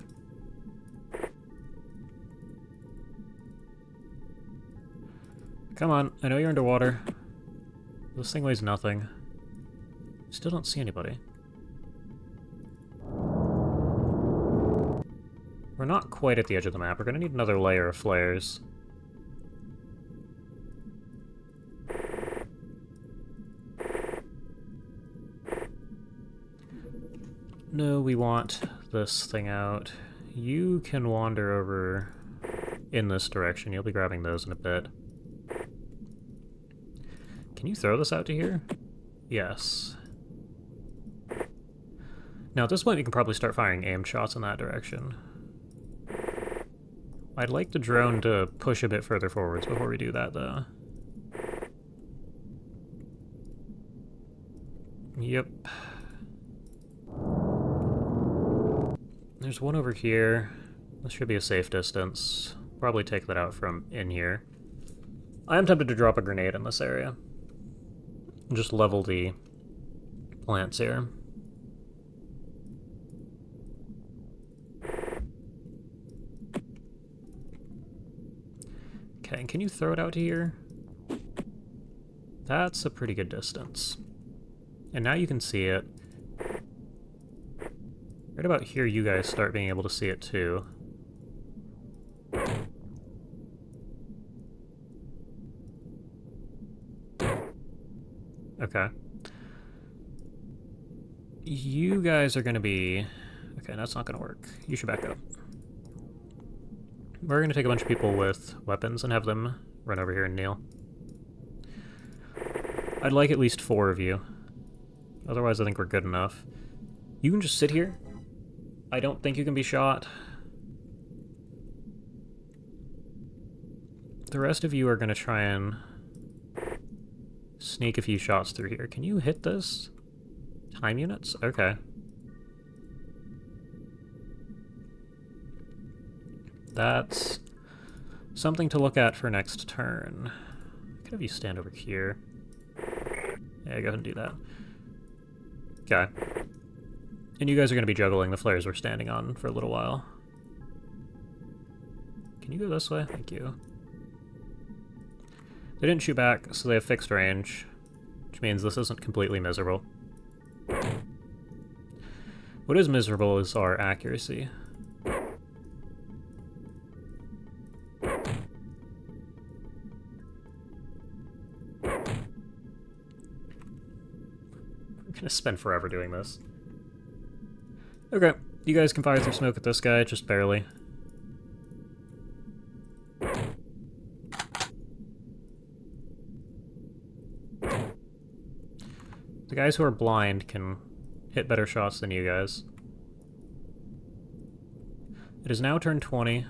Come on, I know you're underwater. This thing weighs nothing. Still don't see anybody. We're not quite at the edge of the map. We're gonna need another layer of flares. No, we want this thing out. You can wander over in this direction. You'll be grabbing those in a bit. Can you throw this out to here? Yes. Now at this point we can probably start firing aimed shots in that direction. I'd like the drone to push a bit further forwards before we do that though. Yep. There's one over here. This should be a safe distance. Probably take that out from in here. I am tempted to drop a grenade in this area. Just level the plants here. Okay, and can you throw it out to here? That's a pretty good distance. And now you can see it. Right about here, you guys start being able to see it too. Okay. You guys are going to be... Okay, that's not going to work. You should back up. We're going to take a bunch of people with weapons and have them run over here and kneel. I'd like at least 4 of you. Otherwise, I think we're good enough. You can just sit here. I don't think you can be shot. The rest of you are going to try and sneak a few shots through here. Can you hit this? Time units? Okay. That's something to look at for next turn. Could have you stand over here. Yeah, go ahead and do that. Okay. And you guys are going to be juggling the flares we're standing on for a little while. Can you go this way? Thank you. They didn't shoot back, so they have fixed range, which means this isn't completely miserable. What is miserable is our accuracy. I'm gonna spend forever doing this. Okay, you guys can fire through smoke at this guy, just barely. The guys who are blind can hit better shots than you guys. It is now turn 20.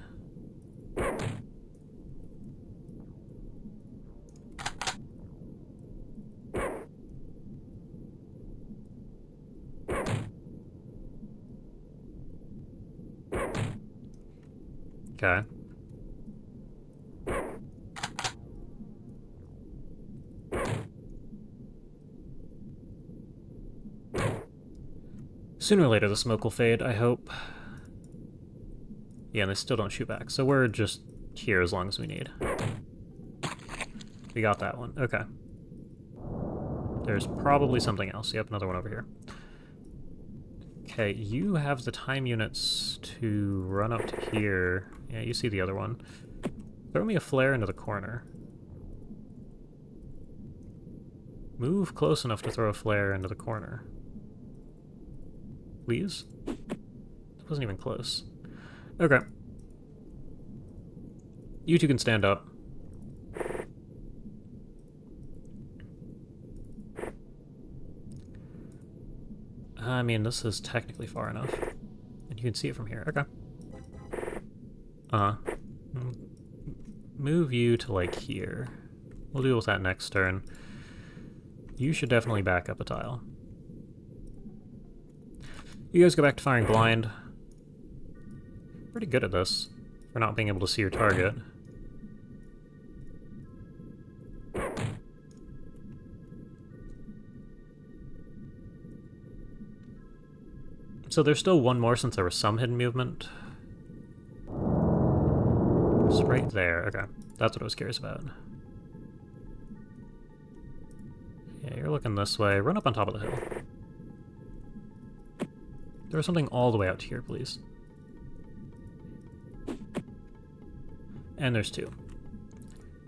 Okay. Sooner or later the smoke will fade, I hope. Yeah, and they still don't shoot back, so we're just here as long as we need. We got that one. Okay. There's probably something else. Yep, another one over here. Okay, you have the time units to run up to here. Yeah, you see the other one. Throw me a flare into the corner. Move close enough to throw a flare into the corner. Please? That wasn't even close. Okay. You two can stand up. I mean, this is technically far enough. And you can see it from here. Okay. Move you to, like, here. We'll deal with that next turn. You should definitely back up a tile. You guys go back to firing blind. Pretty good at this, for not being able to see your target. So there's still one more since there was some hidden movement. It's right there. Okay, that's what I was curious about. Yeah, you're looking this way. Run up on top of the hill. There's something all the way out here, please. And there's 2.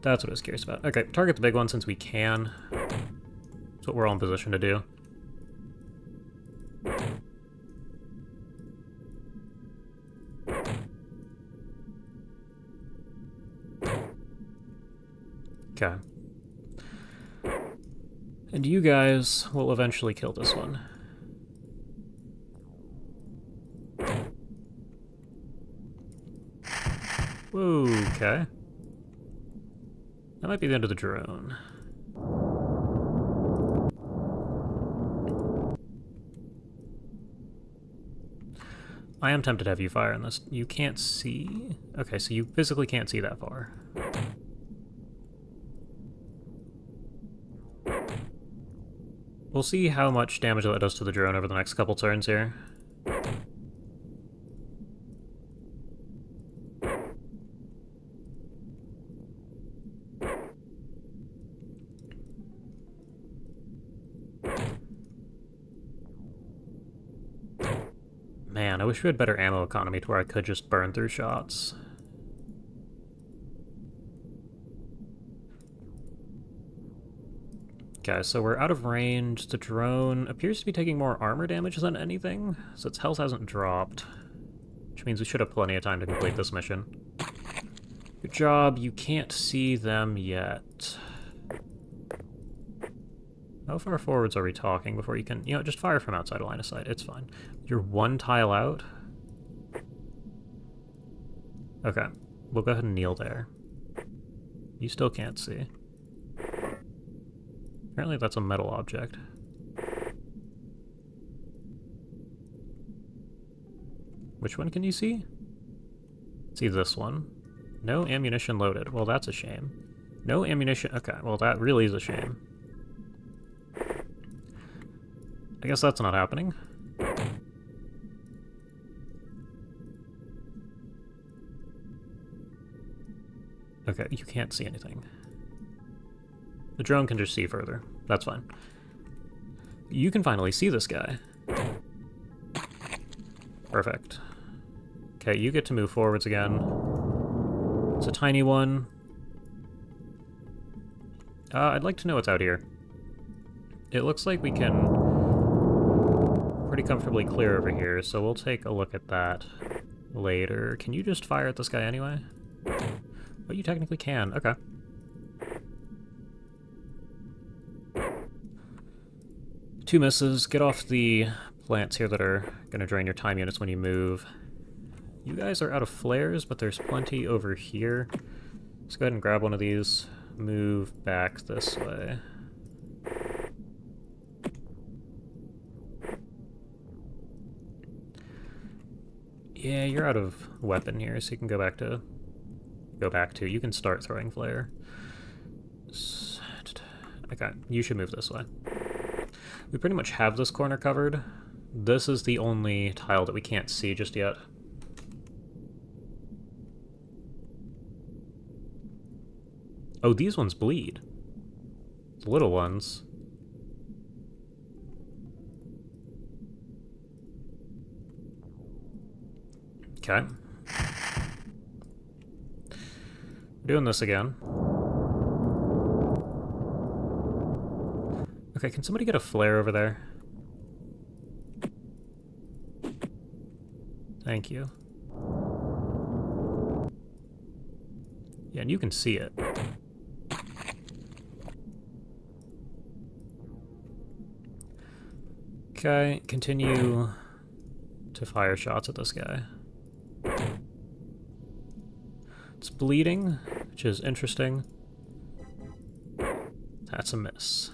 That's what I was curious about. Okay, target the big one since we can. That's what we're all in position to do. Okay. And you guys will eventually kill this one. Whoa, okay. That might be the end of the drone. I am tempted to have you fire on this. You can't see... Okay, so you physically can't see that far. We'll see how much damage that does to the drone over the next couple turns here. Man, I wish we had better ammo economy to where I could just burn through shots. Okay, so we're out of range. The drone appears to be taking more armor damage than anything, so its health hasn't dropped, which means we should have plenty of time to complete this mission. Good job, you can't see them yet. How far forwards are we talking before you can... You know, just fire from outside of line of sight, it's fine. You're one tile out? Okay, we'll go ahead and kneel there. You still can't see. Apparently that's a metal object. Which one can you see? See this one. No ammunition loaded. Well, that's a shame. No ammunition... Okay, well that really is a shame. I guess that's not happening. Okay, you can't see anything. The drone can just see further. That's fine. You can finally see this guy. Perfect. Okay, you get to move forwards again. It's a tiny one. I'd like to know what's out here. It looks like we can pretty comfortably clear over here, so we'll take a look at that later. Can you just fire at this guy anyway? Oh, you technically can. Okay. Two misses. Get off the plants here that are going to drain your time units when you move. You guys are out of flares, but there's plenty over here. Let's go ahead and grab one of these. Move back this way. Yeah, you're out of weapon here, so you can go back to... You can start throwing flare. Okay, you should move this way. We pretty much have this corner covered. This is the only tile that we can't see just yet. Oh, these ones bleed. The little ones. Okay. We're doing this again. Okay, can somebody get a flare over there? Thank you. Yeah, and you can see it. Okay, continue to fire shots at this guy. It's bleeding, which is interesting. That's a miss.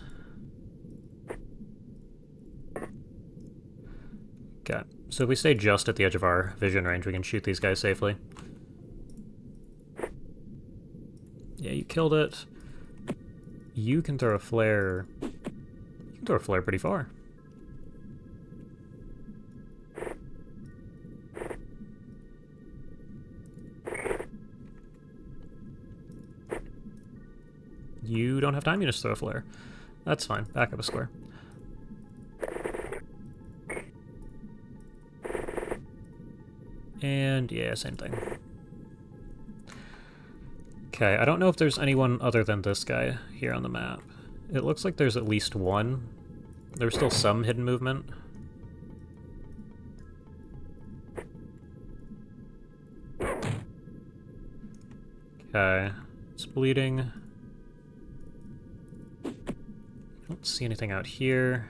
Okay, so if we stay just at the edge of our vision range, we can shoot these guys safely. Yeah, you killed it. You can throw a flare... You can throw a flare pretty far. You don't have time, you just throw a flare. That's fine, back up a square. And yeah, same thing. Okay, I don't know if there's anyone other than this guy here on the map. It looks like there's at least one. There's still some hidden movement. Okay, it's bleeding. Don't see anything out here.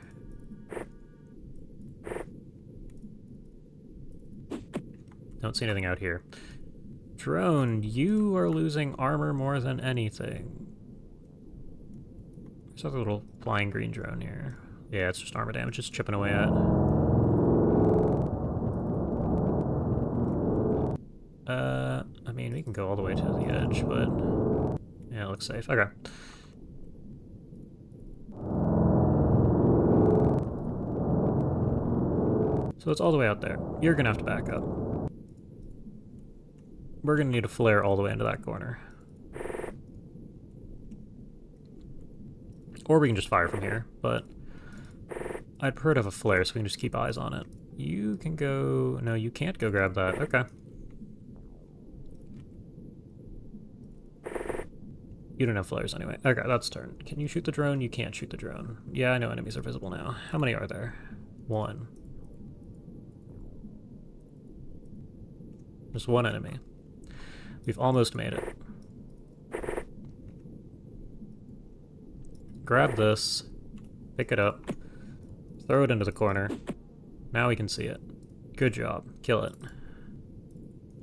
Don't see anything out here. Drone, you are losing armor more than anything. There's a little flying green drone here. Yeah, it's just armor damage it's chipping away at. I mean, we can go all the way to the edge, but... Yeah, it looks safe. Okay. So it's all the way out there. You're gonna have to back up. We're gonna need a flare all the way into that corner. Or we can just fire from here, but I'd prefer to have a flare so we can just keep eyes on it. You can go... No, you can't go grab that. Okay. You don't have flares anyway. Okay, that's turn. Can you shoot the drone? You can't shoot the drone. Yeah, I know enemies are visible now. How many are there? One. Just one enemy. We've almost made it. Grab this. Pick it up. Throw it into the corner. Now we can see it. Good job. Kill it.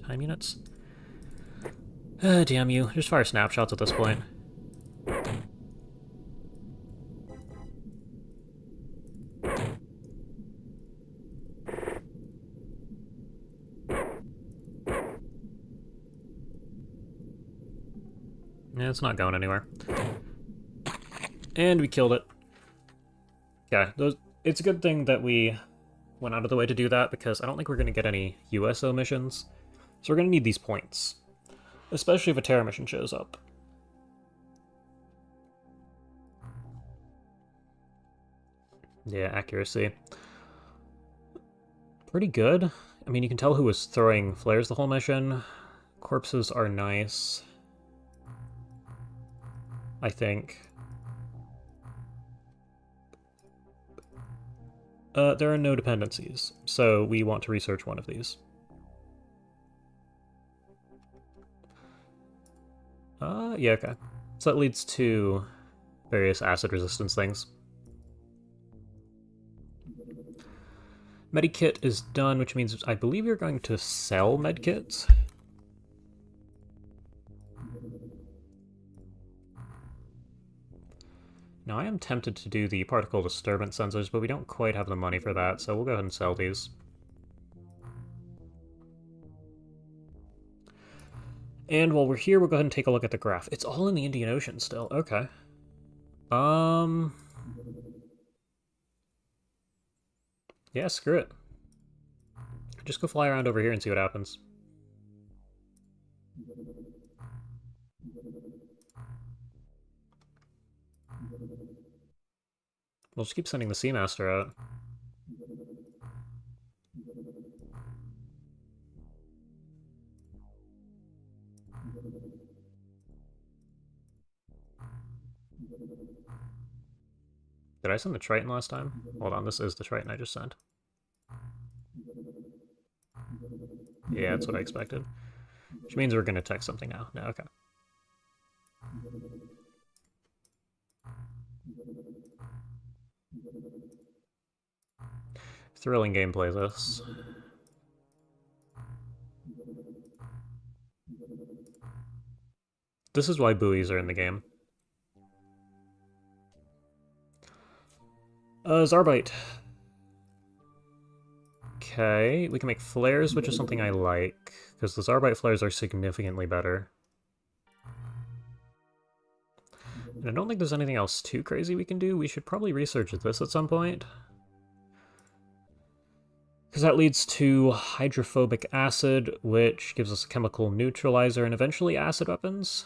Time units? Damn you. Just fire snapshots at this point. Yeah, it's not going anywhere. And we killed it. Yeah, it's a good thing that we went out of the way to do that, because I don't think we're going to get any USO missions. So we're going to need these points. Especially if a Terra mission shows up. Yeah, accuracy. Pretty good. I mean, you can tell who was throwing flares the whole mission. Corpses are nice. I think. There are no dependencies, so we want to research one of these. Yeah, okay. So that leads to various acid resistance things. Medikit is done, which means I believe you're going to sell medkits. Now, I am tempted to do the particle disturbance sensors, but we don't quite have the money for that, so we'll go ahead and sell these. And while we're here, we'll go ahead and take a look at the graph. It's all in the Indian Ocean still. Okay. Yeah, screw it. Just go fly around over here and see what happens. We'll just keep sending the Seamaster out. Did I send the Triton last time? Hold on, this is the Triton I just sent. Yeah, that's what I expected. Which means we're going to text something now. No, okay. Thrilling gameplay, this. This is why buoys are in the game. Zarbite. Okay, we can make flares, which is something I like, because the Zarbite flares are significantly better. And I don't think there's anything else too crazy we can do. We should probably research this at some point. Because that leads to hydrophobic acid, which gives us a chemical neutralizer and eventually acid weapons.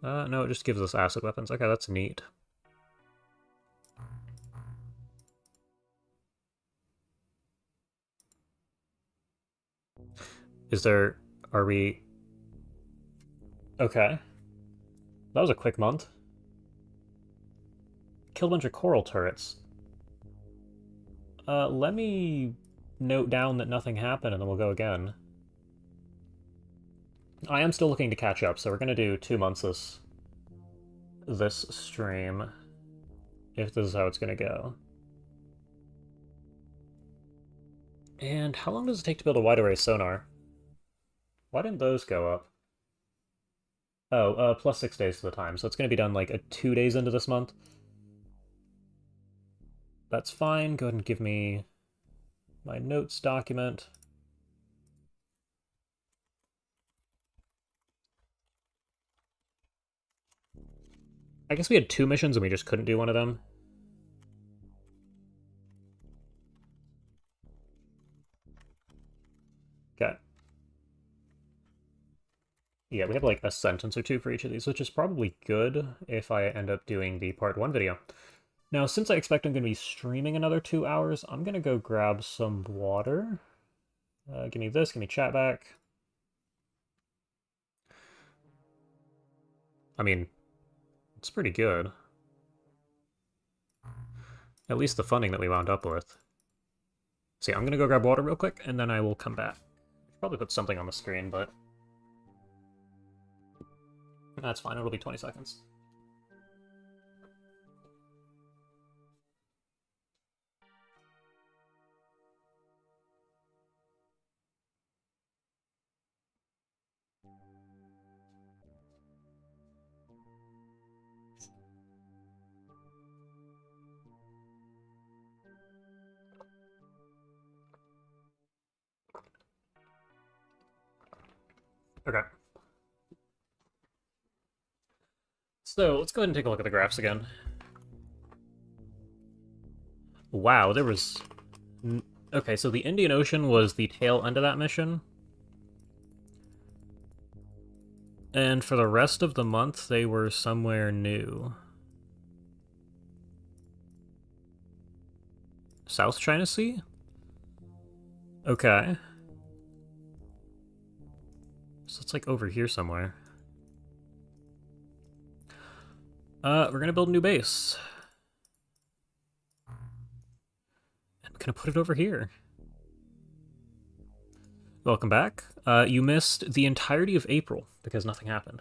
No, it just gives us acid weapons. Okay, that's neat. Are we... Okay. That was a quick month. Killed a bunch of coral turrets. Let me note down that nothing happened and then we'll go again. I am still looking to catch up, so we're gonna do 2 months this stream, if this is how it's gonna go. And how long does it take to build a wide array sonar? Why didn't those go up? Oh, plus 6 days to the time, so it's gonna be done like 2 days into this month. That's fine. Go ahead and give me my notes document. I guess we had 2 missions and we just couldn't do one of them. Okay. Yeah, we have like a sentence or two for each of these, which is probably good if I end up doing the part 1 video. Now, since I expect I'm going to be streaming another 2 hours, I'm going to go grab some water. Give me this, give me chat back. I mean, it's pretty good. At least the funding that we wound up with. See, I'm going to go grab water real quick, and then I will come back. Probably put something on the screen, but that's fine. It'll be 20 seconds. Okay. So, let's go ahead and take a look at the graphs again. Wow, there was... Okay, so the Indian Ocean was the tail end of that mission. And for the rest of the month, they were somewhere new. South China Sea? Okay. So it's like over here somewhere. We're gonna build a new base. And we're gonna put it over here. Welcome back. You missed the entirety of April because nothing happened.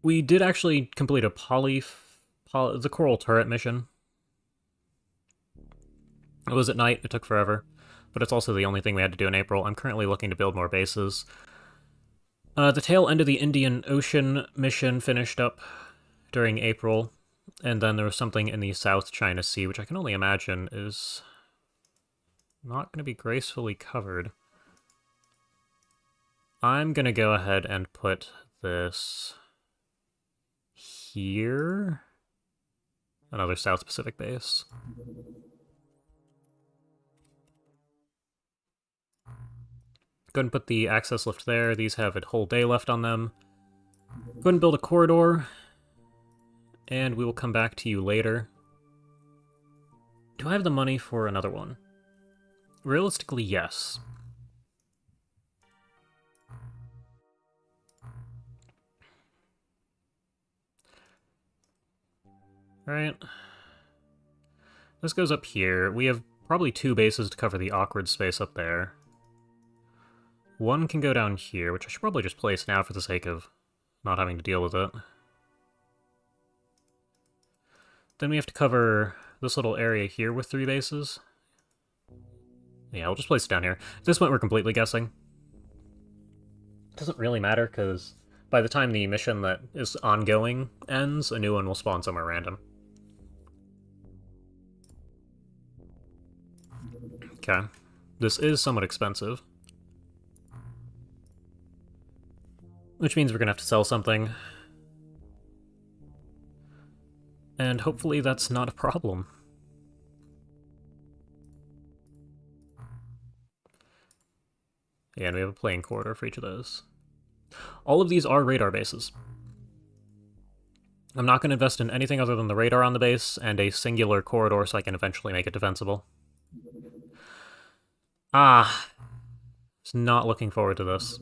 We did actually complete a the coral turret mission. It was at night, it took forever, but it's also the only thing we had to do in April. I'm currently looking to build more bases. The tail end of the Indian Ocean mission finished up during April, and then there was something in the South China Sea, which I can only imagine is not going to be gracefully covered. I'm going to go ahead and put this here. Another South Pacific base. Go ahead and put the access lift there. These have a whole day left on them. Go ahead and build a corridor. And we will come back to you later. Do I have the money for another one? Realistically, yes. Alright. This goes up here. We have probably 2 bases to cover the awkward space up there. One can go down here, which I should probably just place now for the sake of not having to deal with it. Then we have to cover this little area here with 3 bases. Yeah, we'll just place it down here. At this point, we're completely guessing. It doesn't really matter, because by the time the mission that is ongoing ends, a new one will spawn somewhere random. Okay. This is somewhat expensive. Which means we're going to have to sell something. And hopefully that's not a problem. Yeah, and we have a playing corridor for each of those. All of these are radar bases. I'm not going to invest in anything other than the radar on the base and a singular corridor so I can eventually make it defensible. Ah. Just not looking forward to this.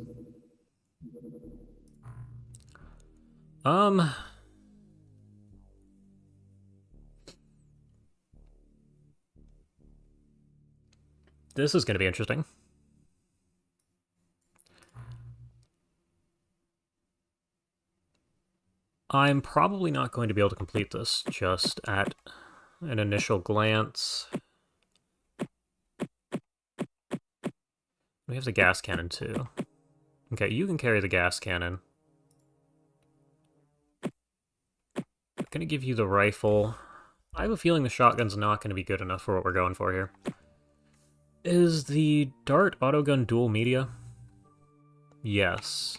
This is going to be interesting. I'm probably not going to be able to complete this just at an initial glance. We have the gas cannon too. Okay, you can carry the gas cannon. I'm gonna give you the rifle. I have a feeling the shotgun's not gonna be good enough for what we're going for here. Is the dart autogun dual media? Yes.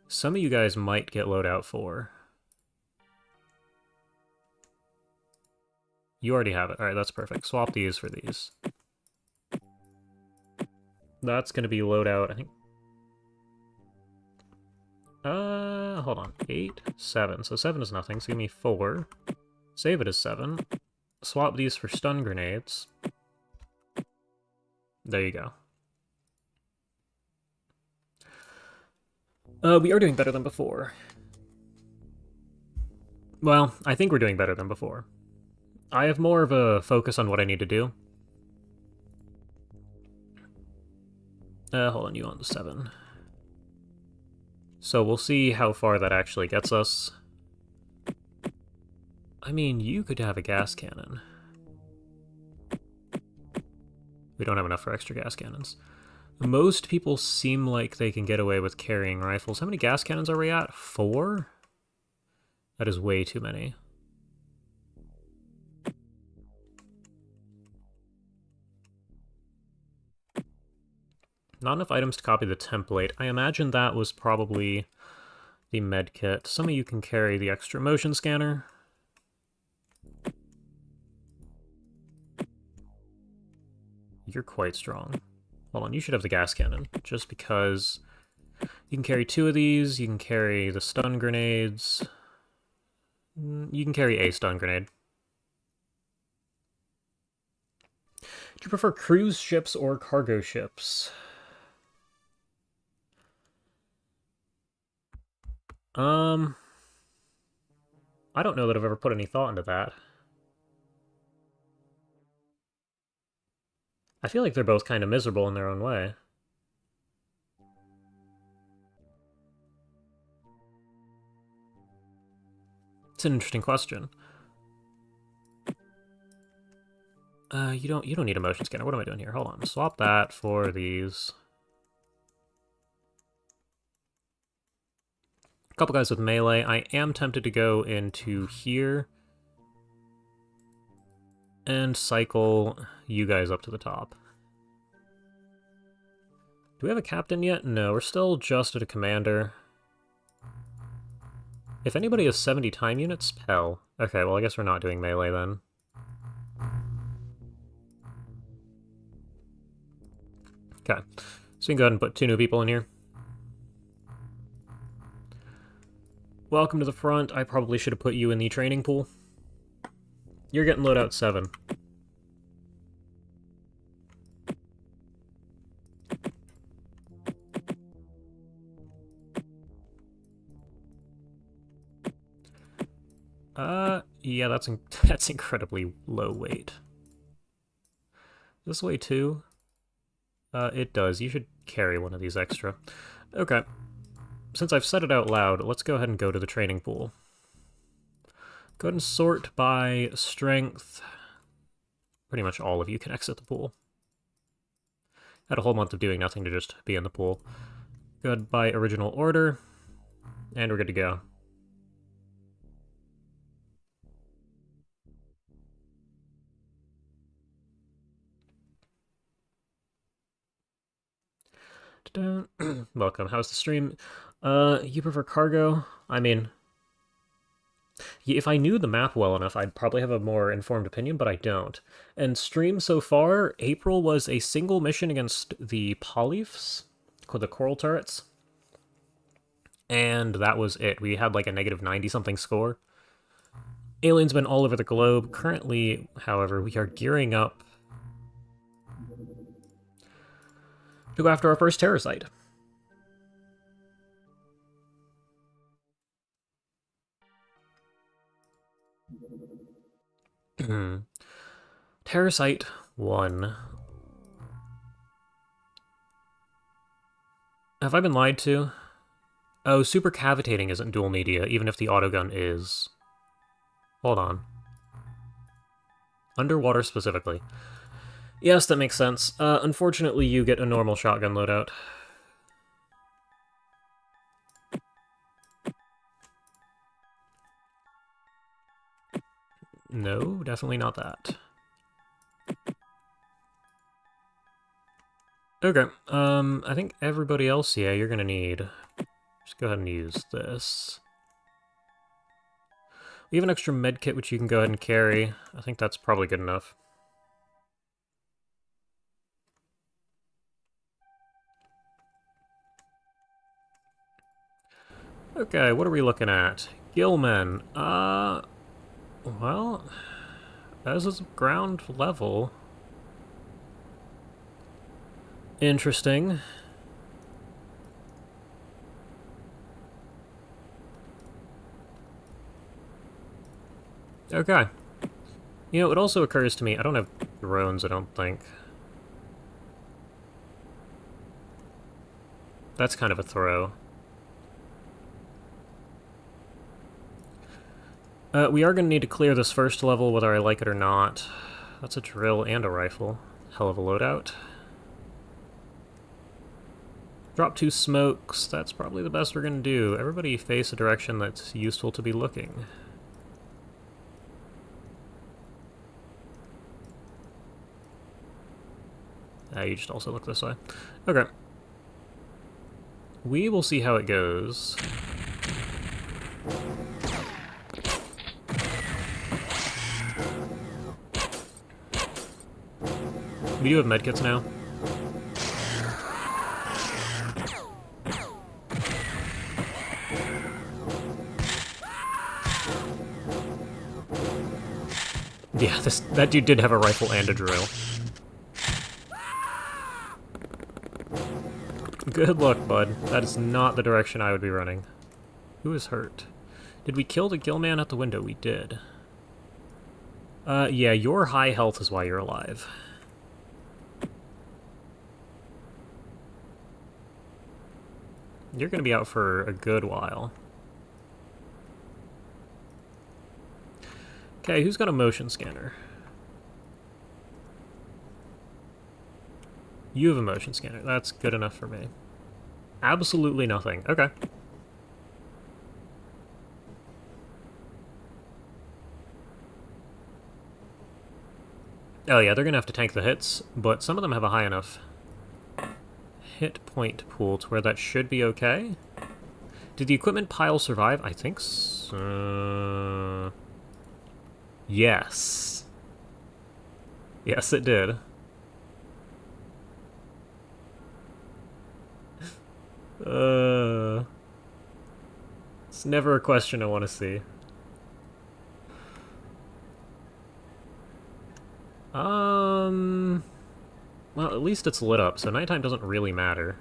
Some of you guys might get loadout for. You already have it. Alright, that's perfect. Swap these for these. That's going to be loadout, I think. Hold on. 8, 7. So 7 is nothing, so give me 4. Save it as 7. Swap these for stun grenades. There you go. We are doing better than before. Well, I think we're doing better than before. I have more of a focus on what I need to do. Hold on, you on the 7. So we'll see how far that actually gets us. I mean, you could have a gas cannon. We don't have enough for extra gas cannons. Most people seem like they can get away with carrying rifles. How many gas cannons are we at? 4? That is way too many. Not enough items to copy the template. I imagine that was probably the medkit. Some of you can carry the extra motion scanner. You're quite strong. Hold on, you should have the gas cannon, just because you can carry 2 of these, you can carry the stun grenades. You can carry a stun grenade. Do you prefer cruise ships or cargo ships? I don't know that I've ever put any thought into that. I feel like they're both kind of miserable in their own way. It's an interesting question. You don't need a motion scanner. What am I doing here? Hold on. Swap that for these. A couple guys with melee. I am tempted to go into here and cycle you guys up to the top. Do we have a captain yet? No, we're still just at a commander. If anybody has 70 time units, hell. Okay, well I guess we're not doing melee then. Okay, so we can go ahead and put 2 new people in here. Welcome to the front. I probably should have put you in the training pool. You're getting loadout 7. Yeah, that's incredibly low weight. Does this weigh 2? It does. You should carry one of these extra. Okay. Since I've said it out loud, let's go ahead and go to the training pool. Go ahead and sort by strength. Pretty much all of you can exit the pool. Had a whole month of doing nothing to just be in the pool. Go ahead by original order, and we're good to go. Welcome. How's the stream? You prefer cargo? I mean, if I knew the map well enough, I'd probably have a more informed opinion, but I don't. And stream so far, April was a single mission against the Polyphs, the coral turrets. And that was it. We had like a negative 90-something score. Aliens been all over the globe. Currently, however, we are gearing up to go after our first terror site. Terror site 1. Have I been lied to? Oh, super cavitating isn't dual media, even if the autogun is. Hold on. Underwater specifically. Yes, that makes sense. Unfortunately, you get a normal shotgun loadout. No, definitely not that. Okay, I think everybody else, yeah, you're gonna need... Just go ahead and use this. We have an extra med kit which you can go ahead and carry. I think that's probably good enough. Okay, what are we looking at? Gillman. Well, as is ground level. Interesting. Okay. You know, it also occurs to me, I don't have drones, I don't think. That's kind of a throw. We are going to need to clear this first level, whether I like it or not. That's a drill and a rifle. Hell of a loadout. Drop 2 smokes. That's probably the best we're going to do. Everybody face a direction that's useful to be looking. You just also look this way. Okay. We will see how it goes. We do have medkits now. Yeah, that dude did have a rifle and a drill. Good luck, bud. That is not the direction I would be running. Who is hurt? Did we kill the Gillman at the window? We did. Yeah, your high health is why you're alive. You're gonna be out for a good while. Okay, who's got a motion scanner? You have a motion scanner. That's good enough for me. Absolutely nothing. Okay. Oh yeah, they're gonna have to tank the hits, but some of them have a high enough hit point pool to where that should be okay. Did the equipment pile survive? I think so. Yes. Yes, it did. It's never a question I want to see. Well, at least it's lit up, so nighttime doesn't really matter.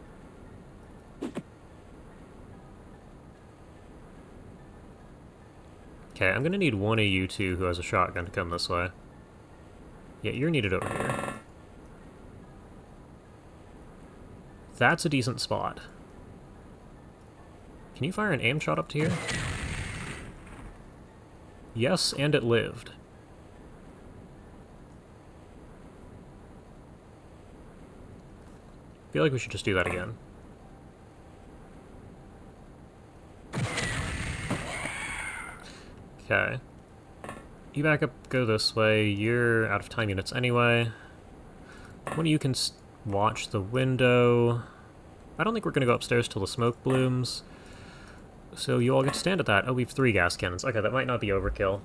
Okay, I'm gonna need one of you two who has a shotgun to come this way. Yeah, you're needed over here. That's a decent spot. Can you fire an aim shot up to here? Yes, and it lived. I feel like we should just do that again. Okay. You back up, go this way. You're out of time units anyway. One of you can watch the window. I don't think we're going to go upstairs till the smoke blooms. So you all get to stand at that. Oh, we have 3 gas cannons. Okay, that might not be overkill.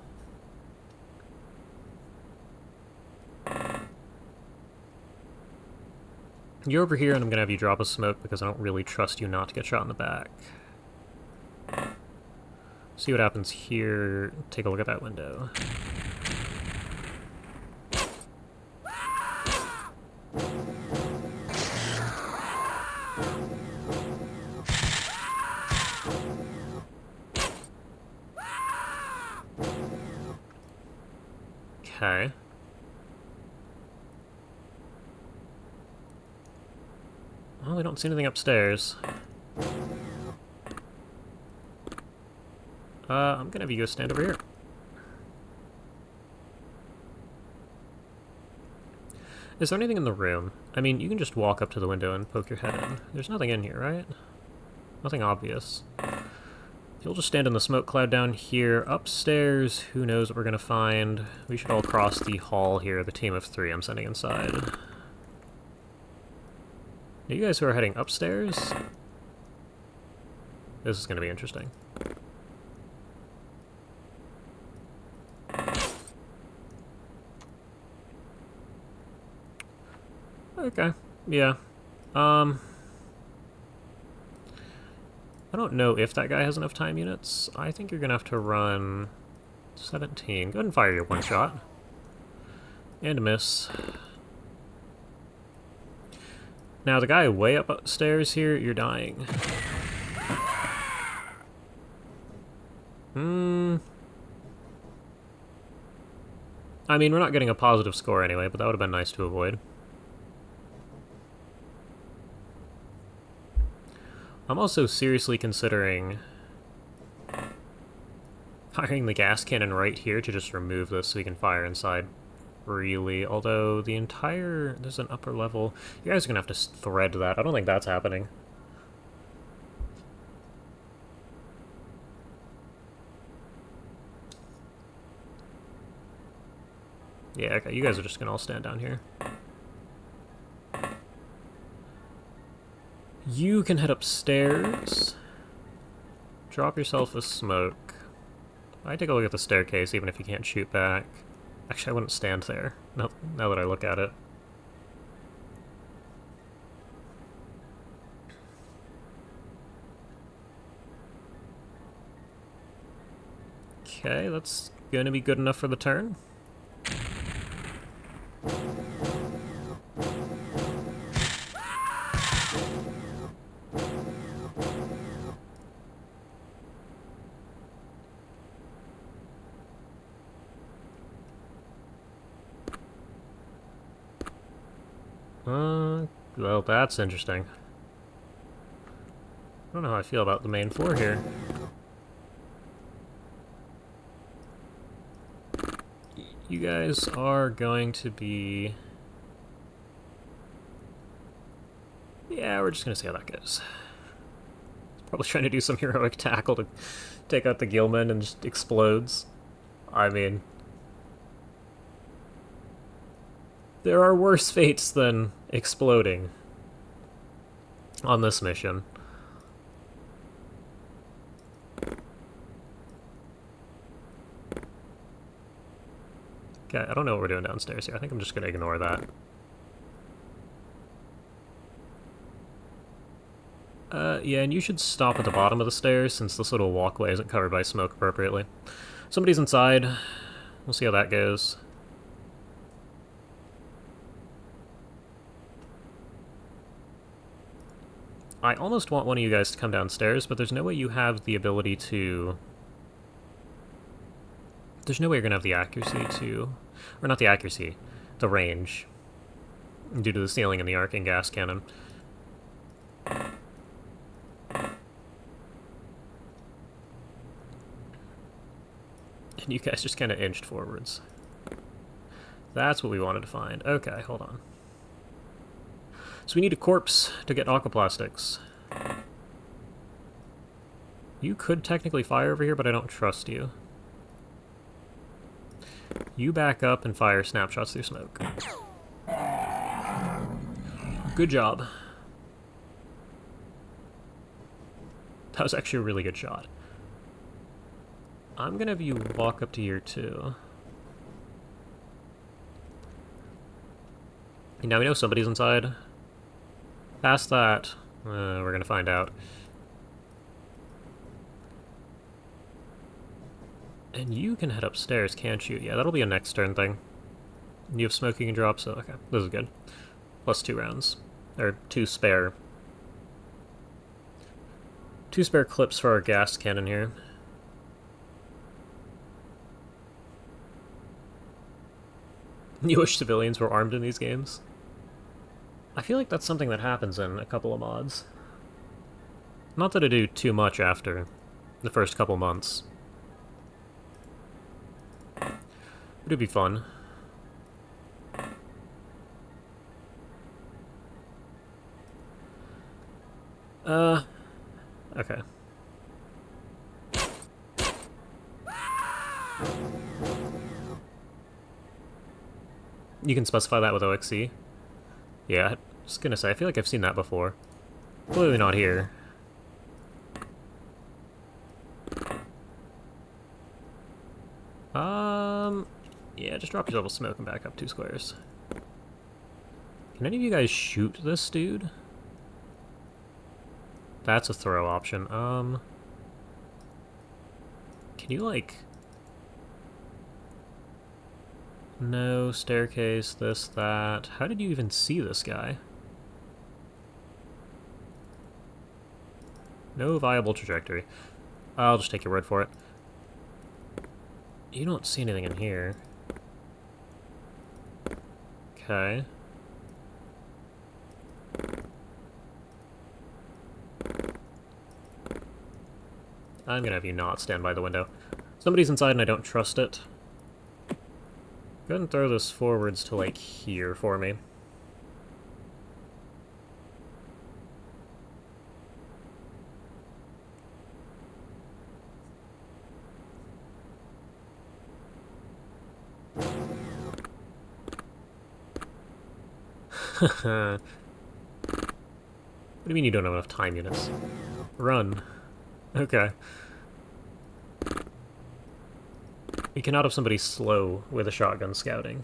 You're over here, and I'm going to have you drop a smoke because I don't really trust you not to get shot in the back. See what happens here. Take a look at that window. Okay. Well, we don't see anything upstairs. I'm gonna have you go stand over here. Is there anything in the room? I mean, you can just walk up to the window and poke your head in. There's nothing in here, right? Nothing obvious. You'll just stand in the smoke cloud down here. Upstairs, who knows what we're gonna find. We should all cross the hall here, the team of 3 I'm sending inside. You guys who are heading upstairs? This is gonna be interesting. Okay, yeah. I don't know if that guy has enough time units. I think you're gonna have to run 17. Go ahead and fire your one shot. And a miss. Now, the guy way up upstairs here, you're dying. I mean, we're not getting a positive score anyway, but that would have been nice to avoid. I'm also seriously considering firing the gas cannon right here to just remove this so we can fire inside freely. Although the entire... there's an upper level. You guys are going to have to thread that. I don't think that's happening. Yeah, okay, you guys are just going to all stand down here. You can head upstairs. Drop yourself a smoke. I take a look at the staircase, even if you can't shoot back. Actually, I wouldn't stand there, now that I look at it. Okay, that's gonna be good enough for the turn. Well, that's interesting. I don't know how I feel about the main floor here. You guys are going to be... yeah, we're just gonna see how that goes. Probably trying to do some heroic tackle to take out the Gillman and just explodes. I mean... there are worse fates than exploding on this mission. Okay, I don't know what we're doing downstairs here. I think I'm just gonna ignore that. Yeah, and you should stop at the bottom of the stairs since this little walkway isn't covered by smoke appropriately. Somebody's inside. We'll see how that goes. I almost want one of you guys to come downstairs, but there's no way you have the ability to... there's no way you're going to have the accuracy to... or not the accuracy, the range, due to the ceiling and the arcing gas cannon. And you guys just kind of inched forwards. That's what we wanted to find. Okay, hold on. So we need a corpse to get aquaplastics. You could technically fire over here, but I don't trust you. You back up and fire snapshots through smoke. Good job. That was actually a really good shot. I'm gonna have you walk up to year 2. Now we know somebody's inside. Past that, we're gonna find out. And you can head upstairs, can't you? Yeah, that'll be a next turn thing. You have smoke you can drop, so okay, this is good. Plus 2 rounds. Or 2 spare. 2 spare clips for our gas cannon here. You wish civilians were armed in these games? I feel like that's something that happens in a couple of mods. Not that I do too much after the first couple months. But it'd be fun. Okay. You can specify that with OXC. Yeah, I was gonna say, I feel like I've seen that before. Clearly not here. Yeah, just drop yourself a smoke and back up 2 squares. Can any of you guys shoot this dude? That's a throw option. Can you, like... No, staircase, this, that. How did you even see this guy? No viable trajectory. I'll just take your word for it. You don't see anything in here. Okay. I'm gonna have you not stand by the window. Somebody's inside and I don't trust it. Go ahead and throw this forwards to, like, here for me. What do you mean you don't have enough time units? Run. Okay. You cannot have somebody slow with a shotgun scouting.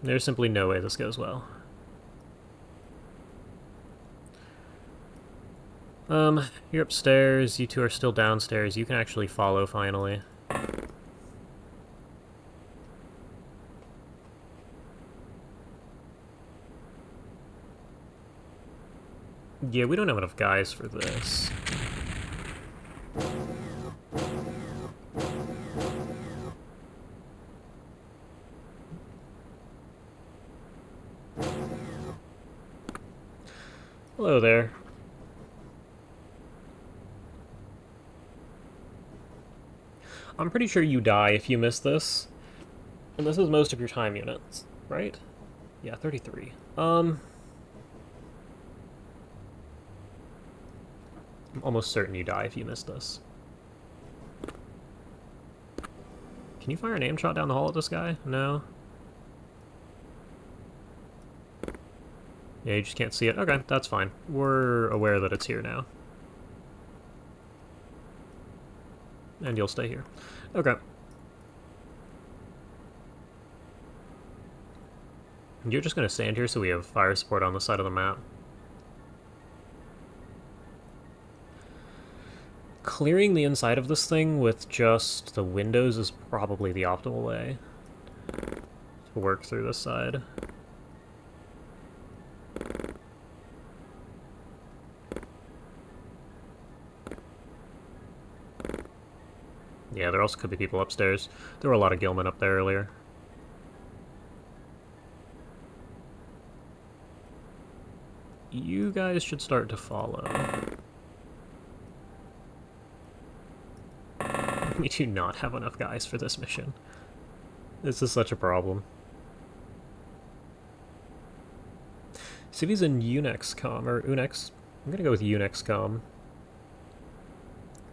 There's simply no way this goes well. You're upstairs, you two are still downstairs, you can actually follow finally. Yeah, we don't have enough guys for this. Hello there. I'm pretty sure you die if you miss this. And this is most of your time units, right? Yeah, 33. I'm almost certain you die if you miss this. Can you fire an aim shot down the hall at this guy? No? Yeah, you just can't see it. Okay, that's fine. We're aware that it's here now. And you'll stay here. Okay. You're just gonna stand here so we have fire support on the side of the map. Clearing the inside of this thing with just the windows is probably the optimal way to work through this side. Yeah, there also could be people upstairs. There were a lot of Gilman up there earlier. You guys should start to follow. We do not have enough guys for this mission. This is such a problem. Civi's in Unix.com, or Unix. I'm gonna go with Unix.com.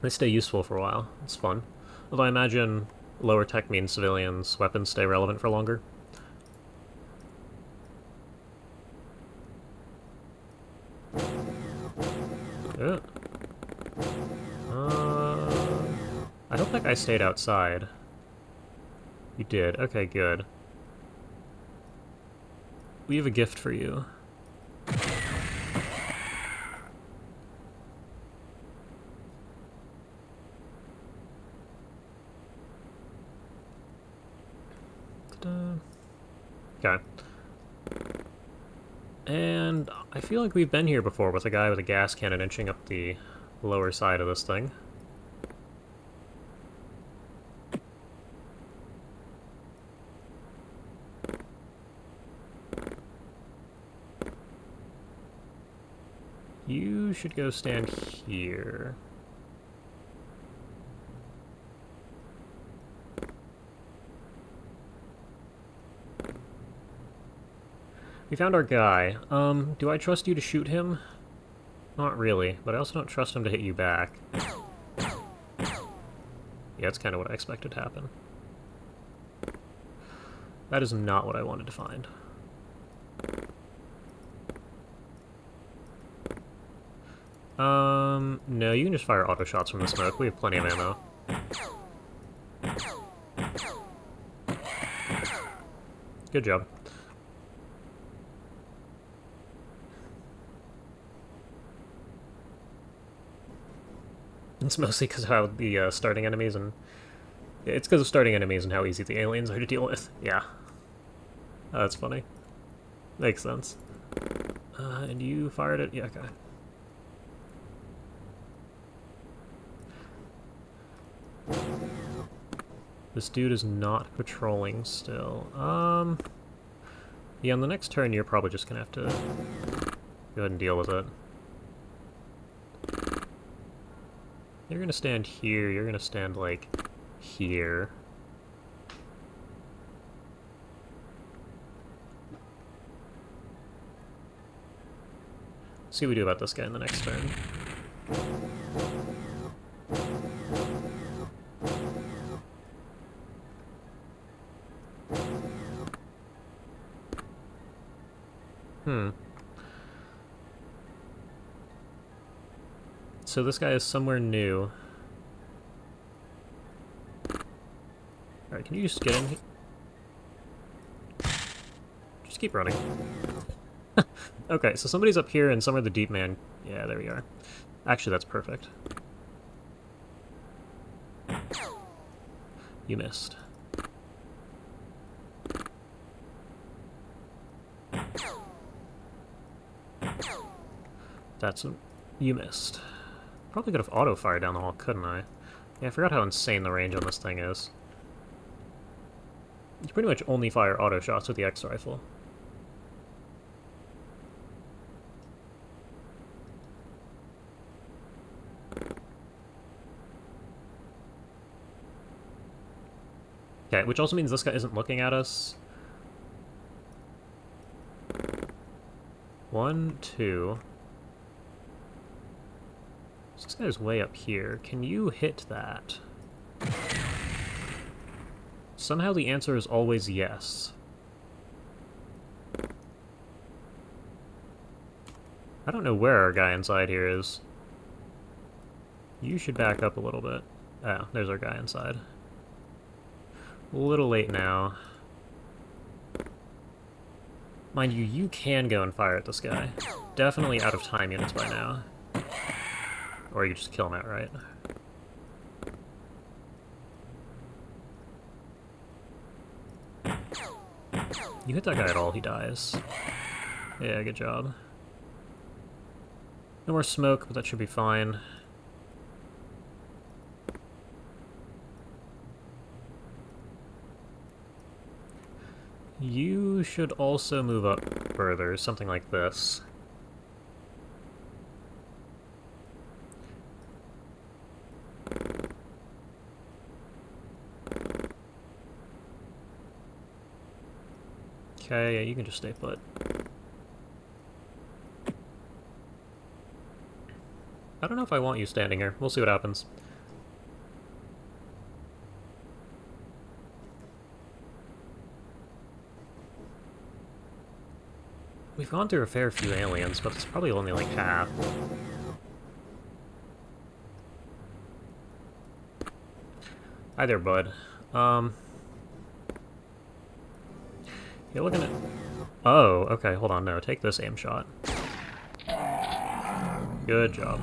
They stay useful for a while. It's fun. Although I imagine lower tech means civilians' weapons stay relevant for longer. Yeah. I hope that guy stayed outside. You did. Okay, good. We have a gift for you. Okay. And I feel like we've been here before with a guy with a gas cannon inching up the lower side of this thing. You should go stand here. We found our guy. Do I trust you to shoot him? Not really, but I also don't trust him to hit you back. Yeah, that's kind of what I expected to happen. That is not what I wanted to find. No, you can just fire auto shots from the smoke. We have plenty of ammo. Good job. It's mostly because of how the starting enemies and... It's because of starting enemies and how easy the aliens are to deal with. Yeah. That's funny. Makes sense. And you fired it? Yeah, okay. This dude is not patrolling still. Yeah, on the next turn you're probably just gonna have to go ahead and deal with it. You're gonna stand here, you're gonna stand, like, here. See what we do about this guy in the next turn. So this guy is somewhere new. Alright, can you just get in here? Just keep running. Okay, so somebody's up here and somewhere the deep man... Yeah, there we are. Actually, that's perfect. You missed. That's... You missed. Probably could have auto-fired down the hall, couldn't I? Yeah, I forgot how insane the range on this thing is. You pretty much only fire auto shots with the X-Rifle. Okay, which also means this guy isn't looking at us. 1, 2... This guy's way up here. Can you hit that? Somehow the answer is always yes. I don't know where our guy inside here is. You should back up a little bit. Oh, there's our guy inside. A little late now. Mind you, you can go and fire at this guy. Definitely out of time units by now. Or you just kill him outright. You hit that guy at all, he dies. Yeah, good job. No more smoke, but that should be fine. You should also move up further, something like this. Okay, yeah, you can just stay put. I don't know if I want you standing here. We'll see what happens. We've gone through a fair few aliens, but it's probably only like half. Hi there, bud. You're looking at... Oh, okay, hold on, no, take this aim shot. Good job.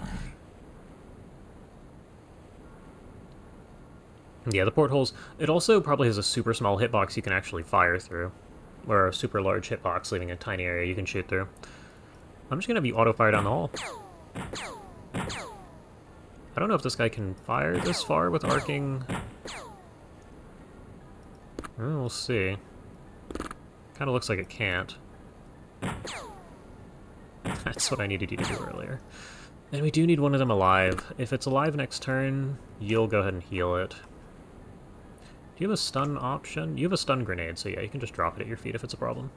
Yeah, the portholes... It also probably has a super small hitbox you can actually fire through. Or a super large hitbox, leaving a tiny area you can shoot through. I'm just gonna have you auto-fire down the hall. I don't know if this guy can fire this far with arcing... We'll see. Kinda looks like it can't. That's what I needed you to do earlier. And we do need one of them alive. If it's alive next turn, you'll go ahead and heal it. Do you have a stun option? You have a stun grenade, so yeah, you can just drop it at your feet if it's a problem.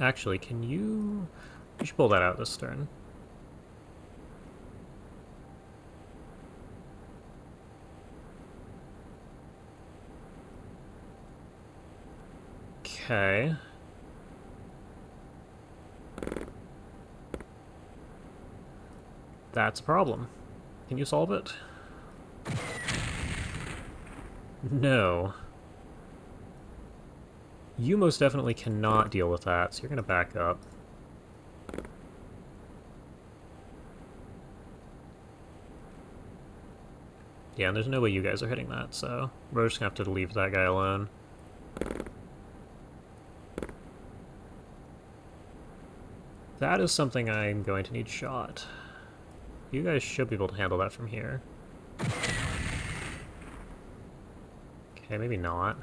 Actually, can you... You should pull that out this turn. Okay. That's a problem. Can you solve it? No. You most definitely cannot deal with that, so you're gonna back up. Yeah, and there's no way you guys are hitting that, so we're just gonna have to leave that guy alone. That is something I'm going to need shot. You guys should be able to handle that from here. Okay, maybe not.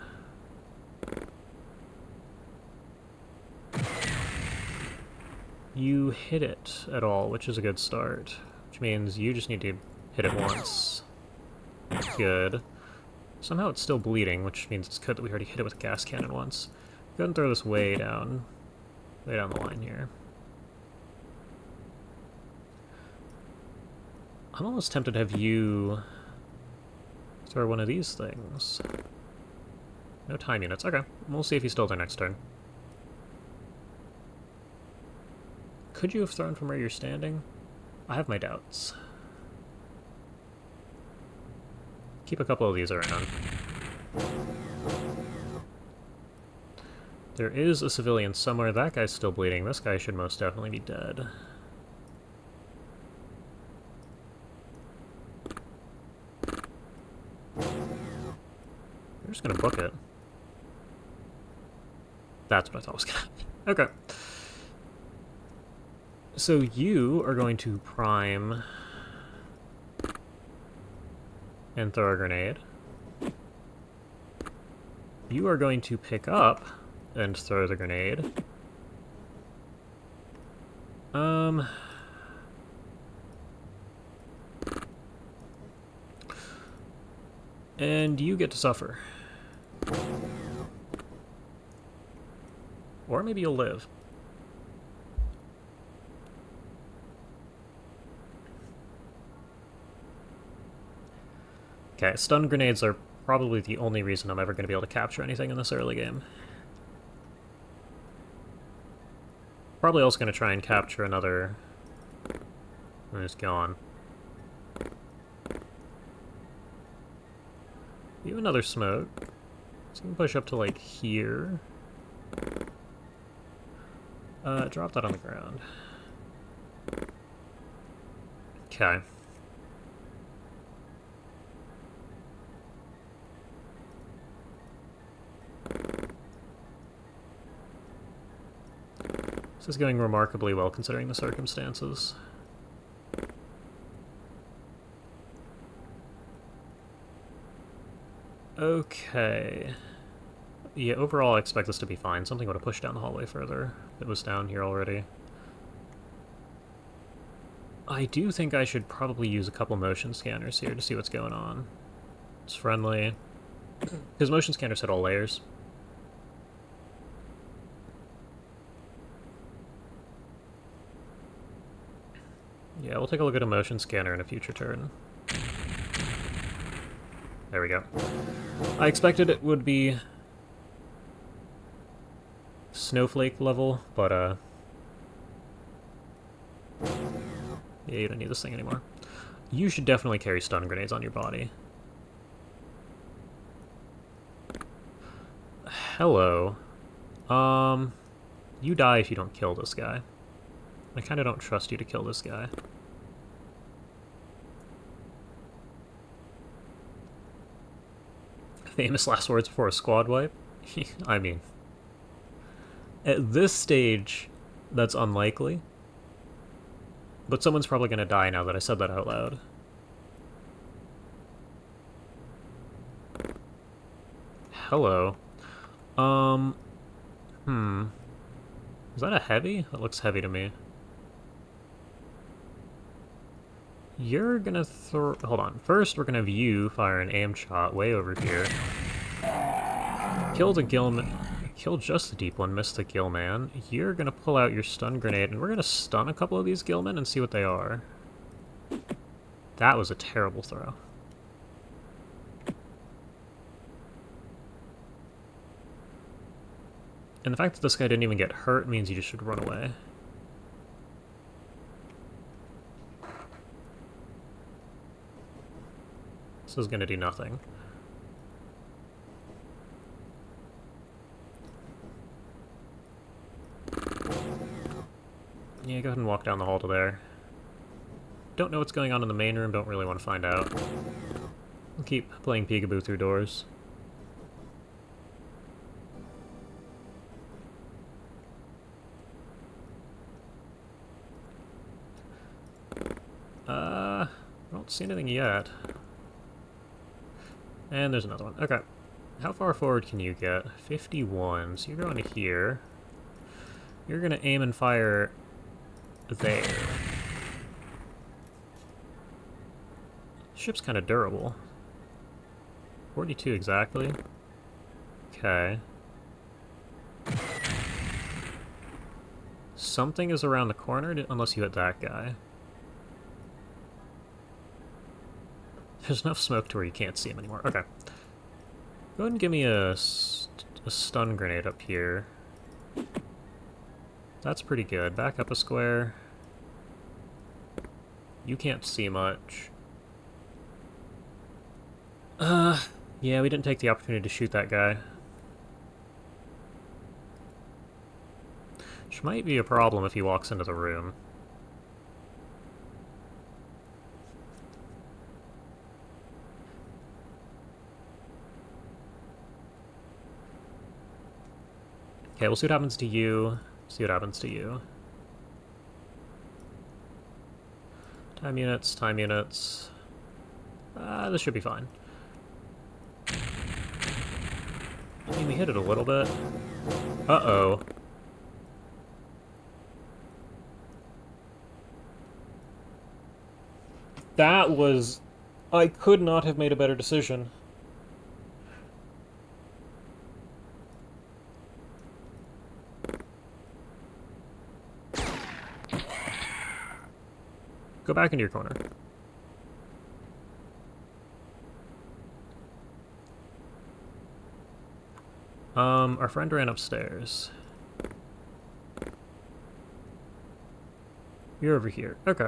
You hit it at all, which is a good start. Which means you just need to hit it once. Good. Somehow it's still bleeding, which means it's good that we already hit it with a gas cannon once. Go ahead and throw this way down the line here. I'm almost tempted to have you throw one of these things. No time units. Okay, we'll see if he's still there next turn. Could you have thrown from where you're standing? I have my doubts. Keep a couple of these around. There is a civilian somewhere. That guy's still bleeding. This guy should most definitely be dead. We're just gonna book it. That's what I thought was gonna happen. Okay. So you are going to prime and throw a grenade. You are going to pick up and throw the grenade. And you get to suffer. Or maybe you'll live. Okay, stun grenades are probably the only reason I'm ever going to be able to capture anything in this early game. Probably also going to try and capture another... And it's gone. You have another smoke. So you can push up to, like, here. Drop that on the ground. Okay. This is going remarkably well considering the circumstances. Okay. Yeah, overall I expect this to be fine. Something would have pushed down the hallway further if it was down here already. I do think I should probably use a couple motion scanners here to see what's going on. It's friendly. Because motion scanners hit all layers. Yeah, we'll take a look at a motion scanner in a future turn. There we go. I expected it would be snowflake level, but yeah, you don't need this thing anymore. You should definitely carry stun grenades on your body. Hello. You die if you don't kill this guy. I kinda don't trust you to kill this guy. Famous last words before a squad wipe? I mean... At this stage, that's unlikely. But someone's probably gonna die now that I said that out loud. Hello. Is that a heavy? That looks heavy to me. You're gonna throw... Hold on. First, we're gonna have you fire an aim shot way over here. Kill the Gillman... Kill just the deep one, miss the Gillman. You're gonna pull out your stun grenade, and we're gonna stun a couple of these Gillmen and see what they are. That was a terrible throw. And the fact that this guy didn't even get hurt means you just should run away. This is gonna do nothing. Yeah, go ahead and walk down the hall to there. Don't know what's going on in the main room, don't really want to find out. I'll keep playing peekaboo through doors. I don't see anything yet. And there's another one. Okay. How far forward can you get? 51. So you're going to here. You're going to aim and fire there. Ship's kind of durable. 42 exactly. Okay. Something is around the corner, unless you hit that guy. There's enough smoke to where you can't see him anymore. Okay. Go ahead and give me a stun grenade up here. That's pretty good. Back up a square. You can't see much. Yeah, we didn't take the opportunity to shoot that guy. Which might be a problem if he walks into the room. Okay, we'll see what happens to you. See what happens to you. Time units, time units. This should be fine. I mean, we hit it a little bit. Uh-oh. That was... I could not have made a better decision. Go back into your corner. Our friend ran upstairs. You're over here. Okay.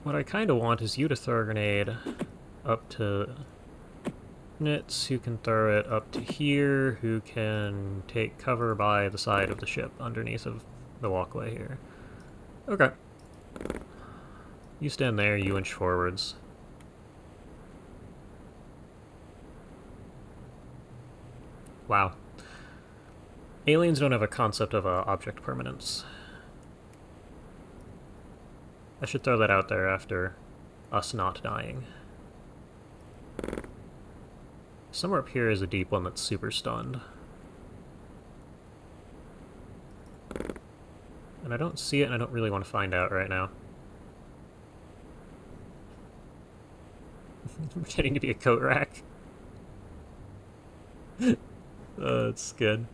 What I kind of want is you to throw a grenade up to Nits, who can throw it up to here, who can take cover by the side of the ship underneath of the walkway here. Okay. You stand there, you inch forwards. Wow. Aliens don't have a concept of object permanence. I should throw that out there after us not dying. Somewhere up here is a deep one that's super stunned. And I don't see it, and I don't really want to find out right now. Pretending to be a coat rack. That's good.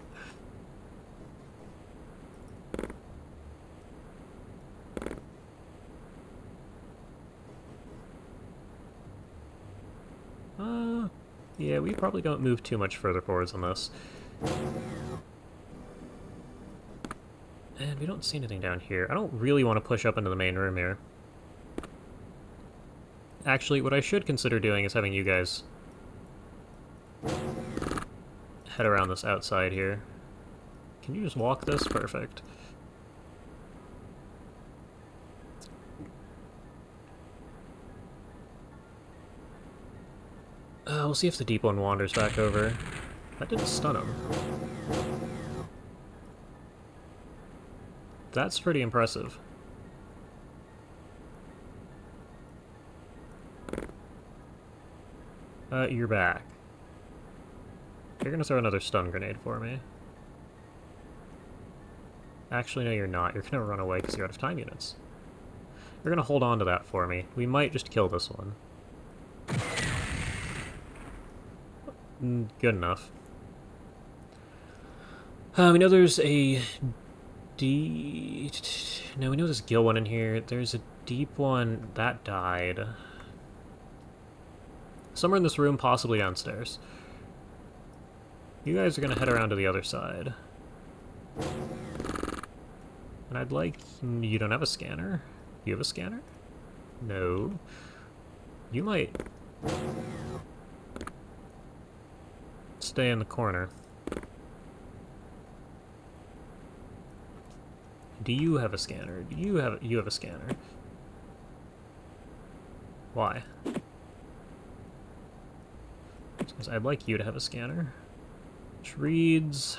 Yeah, we probably don't move too much further forwards on this. And we don't see anything down here. I don't really want to push up into the main room here. Actually, what I should consider doing is having you guys head around this outside here. Can you just walk this? Perfect. We'll see if the deep one wanders back over. That didn't stun him. That's pretty impressive. You're back. You're gonna throw another stun grenade for me. Actually, no, you're not. You're gonna run away because you're out of time units. You're gonna hold on to that for me. We might just kill this one. Good enough. We know there's a No, we know there's a gill one in here. There's a deep one. That died. Somewhere in this room, possibly downstairs. You guys are gonna head around to the other side. And I'd like... You don't have a scanner? You have a scanner? No. You might... stay in the corner. Do you have a scanner? You have a scanner. Why? Because I'd like you to have a scanner. Which reads...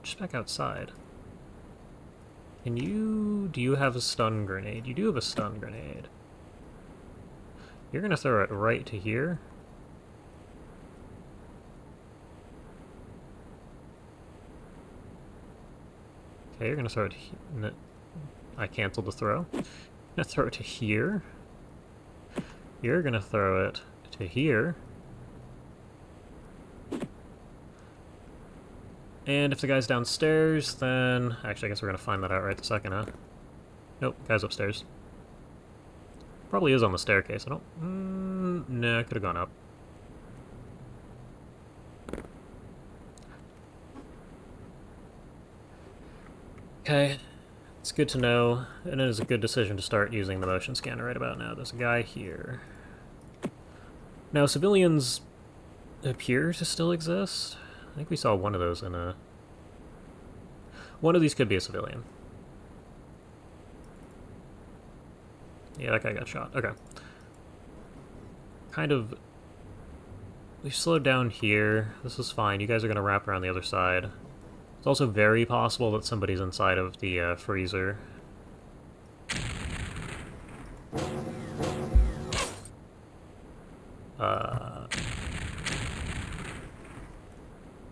just back outside. Can you... do you have a stun grenade? You do have a stun grenade. You're gonna throw it right to here? Okay, you're gonna throw it... I canceled the throw. You're gonna throw it to here. You're gonna throw it to here. And if the guy's downstairs, then... actually, I guess we're gonna find that out right this second, huh? Nope, guy's upstairs. Probably is on the staircase. I don't... nah, could have gone up. Okay, it's good to know, and it is a good decision to start using the motion scanner right about now. There's a guy here. Now, civilians appear to still exist. I think we saw one of those in a... one of these could be a civilian. Yeah, that guy got shot. Okay. Kind of... we've slowed down here. This is fine. You guys are going to wrap around the other side. It's also very possible that somebody's inside of the freezer.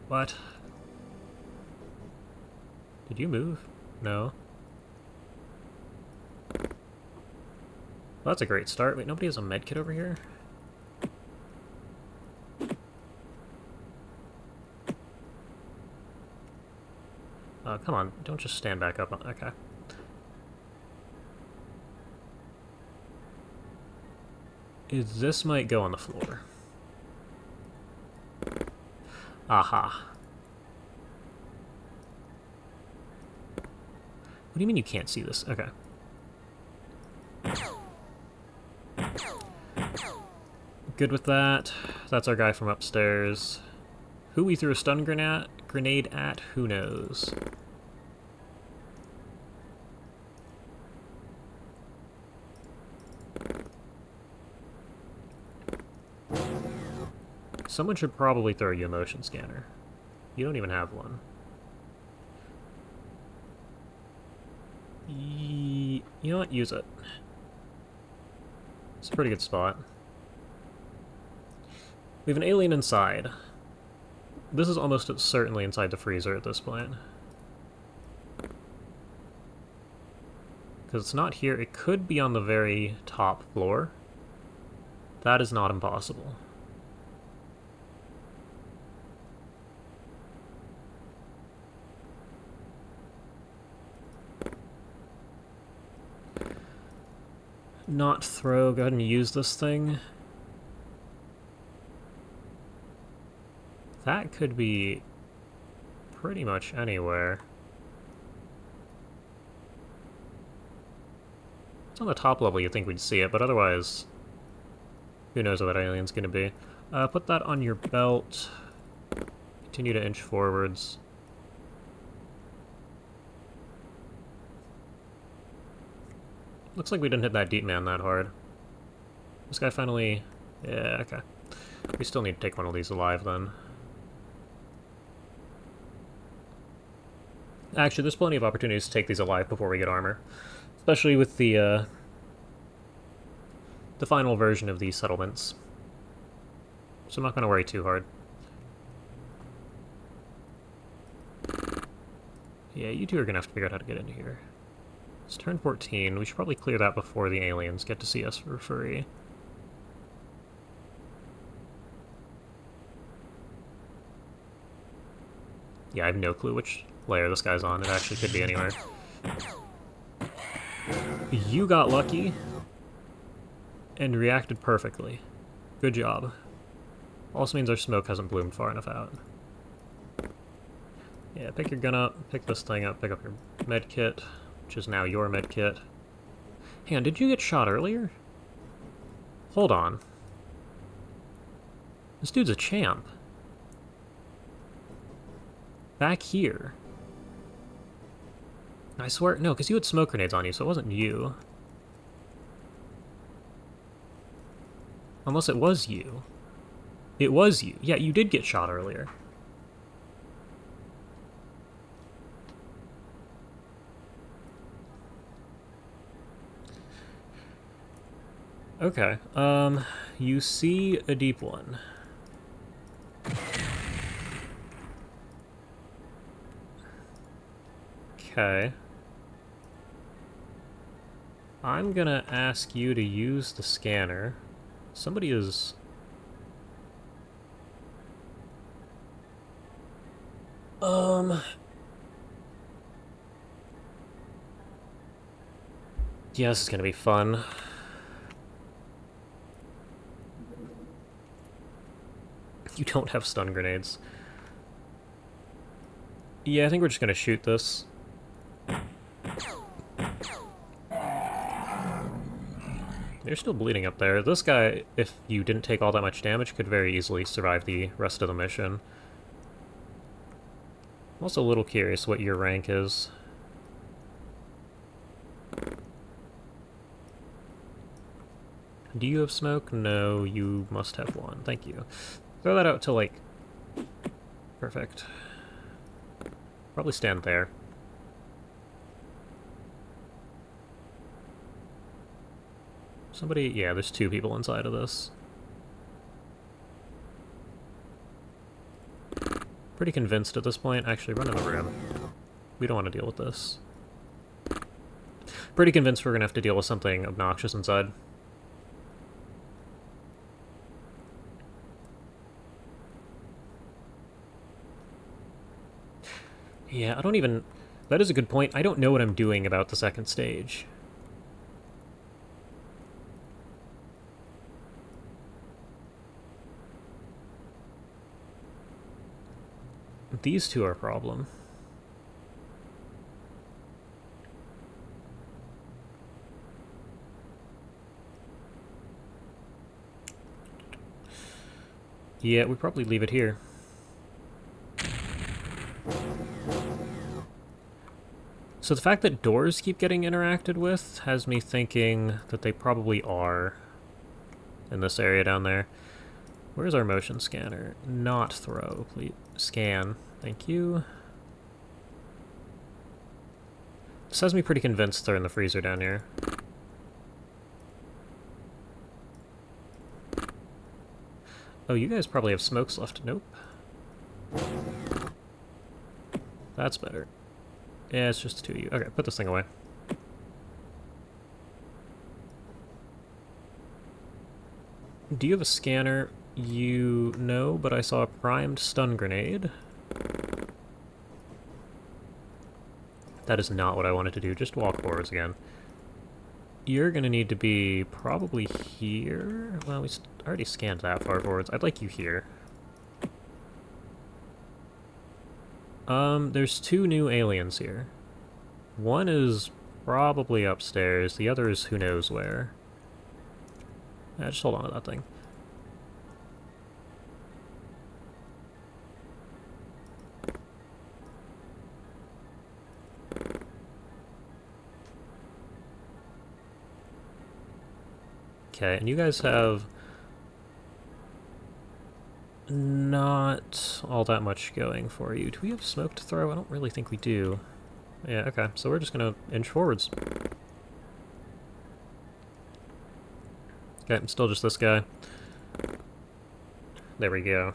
What? Did you move? No. Well, that's a great start. Wait, nobody has a medkit over here? Come on, don't just stand back up. Okay. This might go on the floor. Aha. What do you mean you can't see this? Okay. Good with that. That's our guy from upstairs. Who we threw a stun grenade at, who knows? Someone should probably throw you a motion scanner. You don't even have one. You know what? Use it. It's a pretty good spot. We have an alien inside. This is almost certainly inside the freezer at this point. Because it's not here. It could be on the very top floor. That is not impossible. Not throw, go ahead and use this thing. That could be pretty much anywhere. It's on the top level, you'd think we'd see it, but otherwise, who knows what that alien's gonna be. Put that on your belt. Continue to inch forwards. Looks like we didn't hit that deep man that hard. This guy finally... yeah, okay. We still need to take one of these alive, then. Actually, there's plenty of opportunities to take these alive before we get armor. Especially with the final version of these settlements. So I'm not going to worry too hard. Yeah, you two are going to have to figure out how to get into here. It's turn 14. We should probably clear that before the aliens get to see us for free. Yeah, I have no clue which layer this guy's on. It actually could be anywhere. You got lucky and reacted perfectly. Good job. Also means our smoke hasn't bloomed far enough out. Yeah, pick your gun up, pick this thing up, pick up your med kit, which is now your med kit. Hang on, did you get shot earlier? Hold on. This dude's a champ. Back here. I swear, no, because you had smoke grenades on you, so it wasn't you. Unless it was you. It was you. Yeah, you did get shot earlier. Okay, you see a deep one. Okay. I'm gonna ask you to use the scanner. Somebody is... Yeah, this is gonna be fun. You don't have stun grenades. Yeah, I think we're just gonna shoot this. You're still bleeding up there. This guy, if you didn't take all that much damage, could very easily survive the rest of the mission. I'm also a little curious what your rank is. Do you have smoke? No, you must have one. Thank you. Throw that out to, like... Perfect. Probably stand there. Somebody... Yeah, there's 2 people inside of this. Pretty convinced at this point. Actually, run in the room. We don't want to deal with this. Pretty convinced we're going to have to deal with something obnoxious inside. Yeah, I don't even... That is a good point. I don't know what I'm doing about the second stage. These 2 are a problem. Yeah, we probably leave it here. So the fact that doors keep getting interacted with has me thinking that they probably are in this area down there. Where's our motion scanner? Not throw, please. Scan. Thank you. This has me pretty convinced they're in the freezer down here. Oh, you guys probably have smokes left. Nope. That's better. Yeah, it's just 2 of you. Okay, put this thing away. Do you have a scanner? You know, but I saw a primed stun grenade. That is not what I wanted to do. Just walk forwards again. You're gonna need to be probably here. Well, we already scanned that far forwards. I'd like you here. There's 2 new aliens here. One is probably upstairs. The other is who knows where. Yeah, just hold on to that thing. Okay, and you guys have not all that much going for you. Do we have smoke to throw? I don't really think we do. Yeah, okay, so we're just gonna inch forwards. Okay, still just this guy. There we go.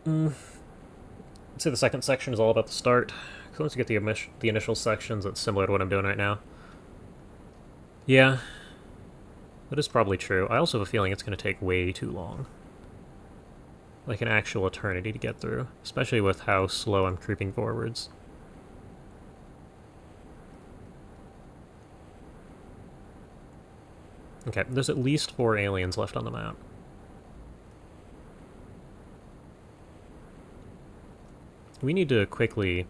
I'd say the second section is all about the start. Because once you get the initial sections, it's similar to what I'm doing right now. Yeah, that is probably true. I also have a feeling it's going to take way too long. Like an actual eternity to get through. Especially with how slow I'm creeping forwards. Okay, there's at least 4 aliens left on the map. We need to quickly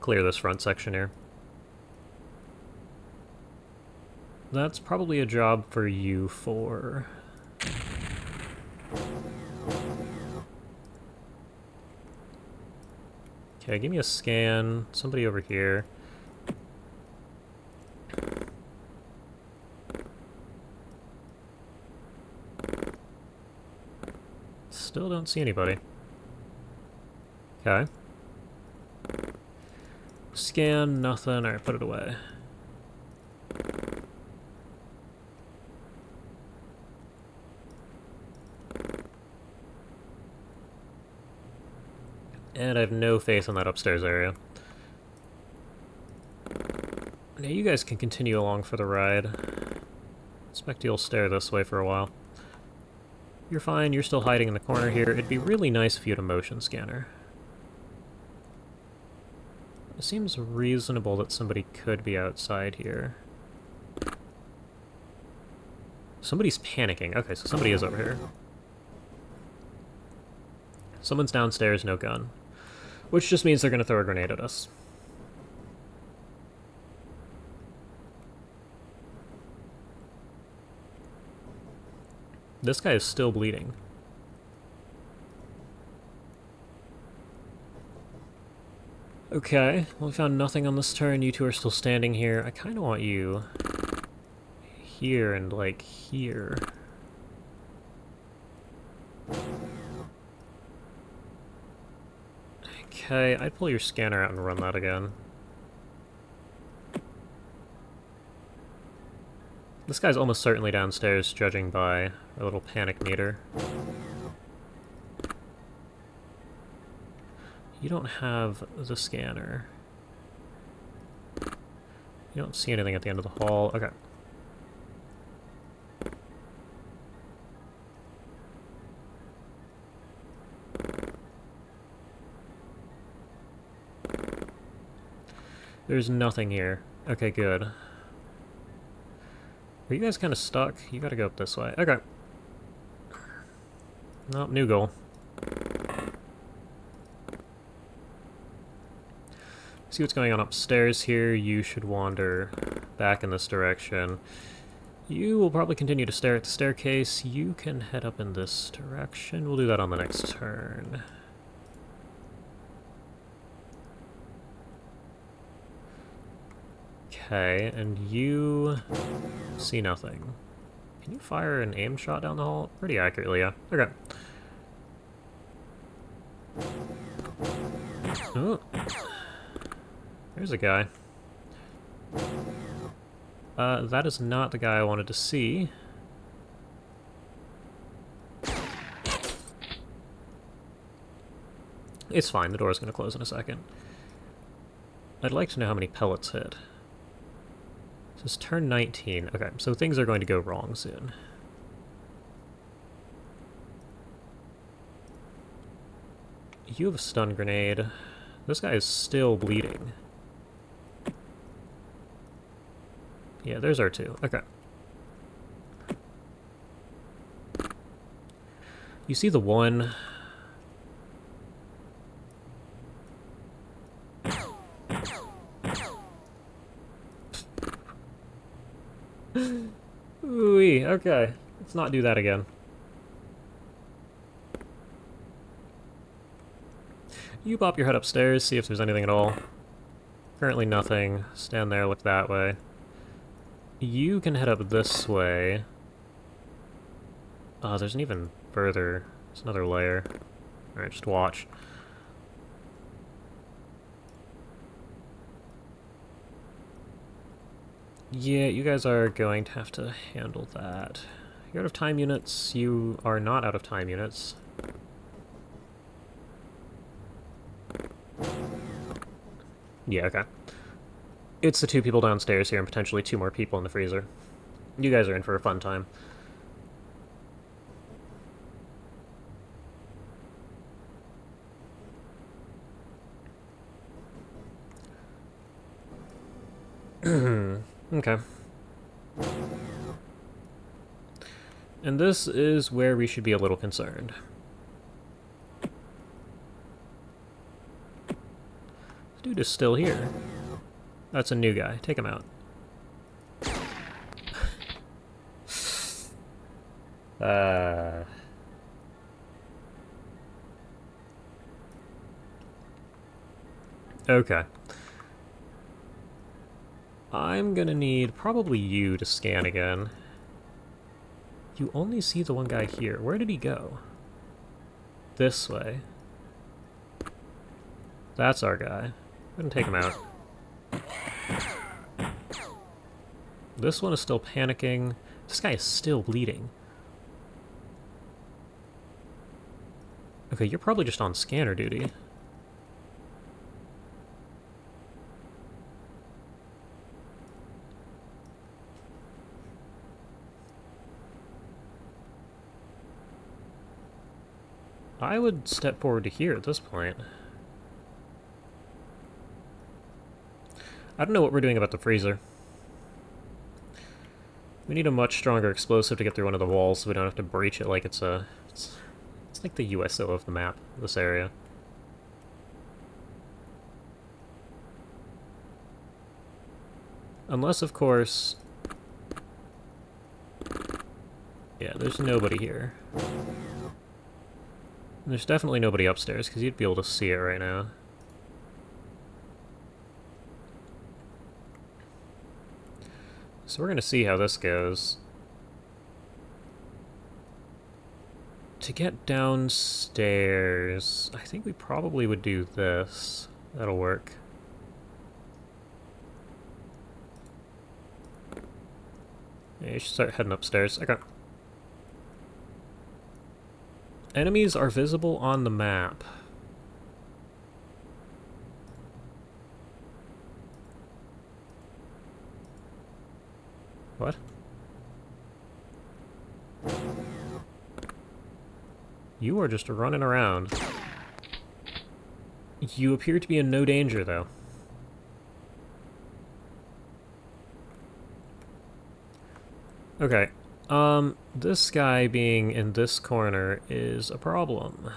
clear this front section here. That's probably a job for you for... Okay, give me a scan. Somebody over here. Still don't see anybody. Okay. Scan, nothing. Alright, put it away. And I have no faith in that upstairs area. Now you guys can continue along for the ride. Expect you'll stare this way for a while. You're fine, you're still hiding in the corner here. It'd be really nice if you had a motion scanner. It seems reasonable that somebody could be outside here. Somebody's panicking. Okay, so somebody is over here. Someone's downstairs, no gun. Which just means they're going to throw a grenade at us. This guy is still bleeding. Okay, well, we found nothing on this turn. You two are still standing here. I kind of want you here and, like, here. Okay, I'd pull your scanner out and run that again. This guy's almost certainly downstairs, judging by a little panic meter. You don't have the scanner. You don't see anything at the end of the hall. Okay. There's nothing here. Okay, good. Are you guys kind of stuck? You gotta go up this way. Okay. Nope, new goal. See what's going on upstairs here. You should wander back in this direction. You will probably continue to stare at the staircase. You can head up in this direction. We'll do that on the next turn. Okay, and you see nothing. Can you fire an aim shot down the hall? Pretty accurately, yeah. Okay. Oh. There's a guy. That is not the guy I wanted to see. It's fine, the door's gonna close in a second. I'd like to know how many pellets hit. This is turn 19. Okay, so things are going to go wrong soon. You have a stun grenade. This guy is still bleeding. Yeah, there's R2. Okay. You see the one... Ooh-wee, okay. Let's not do that again. You pop your head upstairs, see if there's anything at all. Currently nothing. Stand there, look that way. You can head up this way. Oh, there's an even further... There's another layer. Alright, just watch. Yeah, you guys are going to have to handle that. You're out of time units. You are not out of time units. Yeah, okay. It's the two people downstairs here and potentially two more people in the freezer. You guys are in for a fun time. Okay. And this is where we should be a little concerned. This dude is still here. That's a new guy. Take him out. Uh... Okay. I'm gonna need probably you to scan again. You only see the one guy here. Where did he go? This way. That's our guy. I'm gonna take him out. This one is still panicking. This guy is still bleeding. Okay, you're probably just on scanner duty. I would step forward to here at this point. I don't know what we're doing about the freezer. We need a much stronger explosive to get through one of the walls so we don't have to breach it like it's a... It's like the USO of the map, this area. Unless, of course... Yeah, there's nobody here. There's definitely nobody upstairs, because you'd be able to see it right now. So we're going to see how this goes. To get downstairs, I think we probably would do this. That'll work. Yeah, you should start heading upstairs. Okay. Enemies are visible on the map. What? You are just running around. You appear to be in no danger, though. Okay. This guy being in this corner is a problem.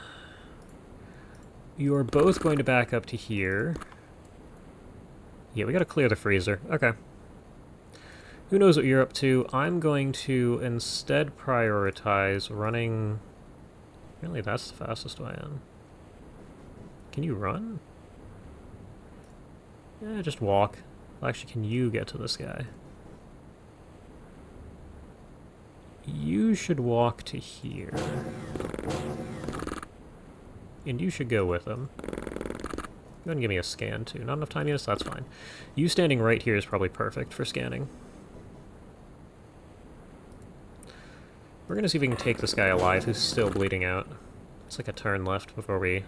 You are both going to back up to here. Yeah, we gotta clear the freezer. Okay. Who knows what you're up to? I'm going to instead prioritize running... Really, that's the fastest way in. Can you run? Yeah, just walk. Well, actually, can you get to this guy? You should walk to here. And you should go with him. Go ahead and give me a scan, too. Not enough time yet, so that's fine. You standing right here is probably perfect for scanning. We're gonna see if we can take this guy alive who's still bleeding out. It's like a turn left before we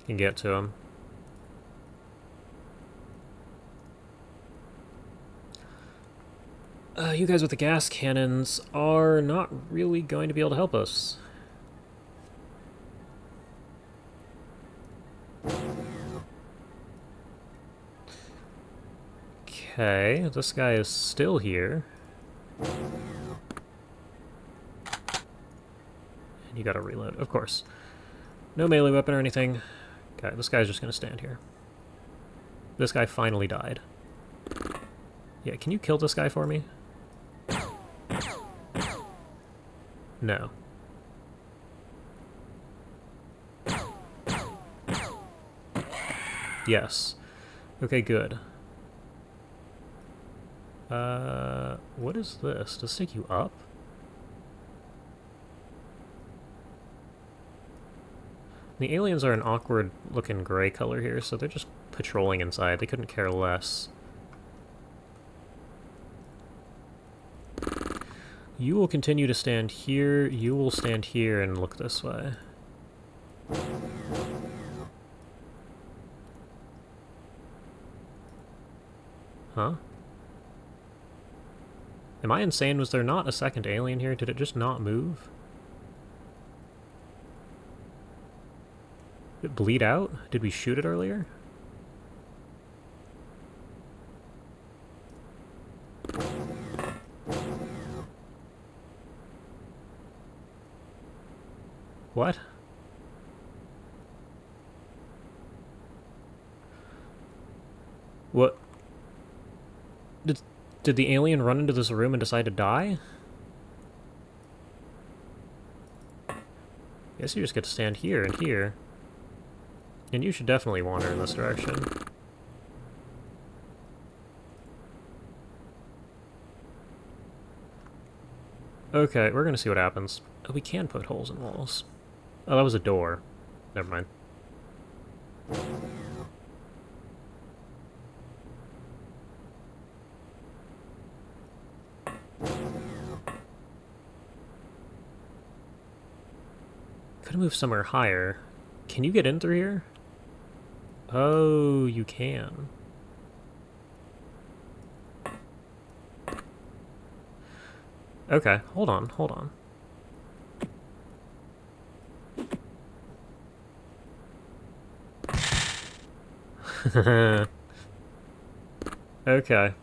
can get to him. You guys with the gas cannons are not really going to be able to help us. Okay, this guy is still here. You gotta reload, of course. No melee weapon or anything. Okay, this guy's just gonna stand here. This guy finally died. Yeah, can you kill this guy for me? No. Yes. Okay, good. What is this? Does it take you up? The aliens are an awkward-looking gray color here, so they're just patrolling inside. They couldn't care less. You will continue to stand here, you will stand here and look this way. Huh? Am I insane? Was there not a second alien here? Did it just not move? Did it bleed out? Did we shoot it earlier? What? What? Did the alien run into this room and decide to die? Guess you just get to stand here and here. And you should definitely wander in this direction. Okay, we're gonna see what happens. Oh, we can put holes in walls. Oh, that was a door. Never mind. Could move somewhere higher. Can you get in through here? Oh, you can. Okay, hold on, hold on. Okay.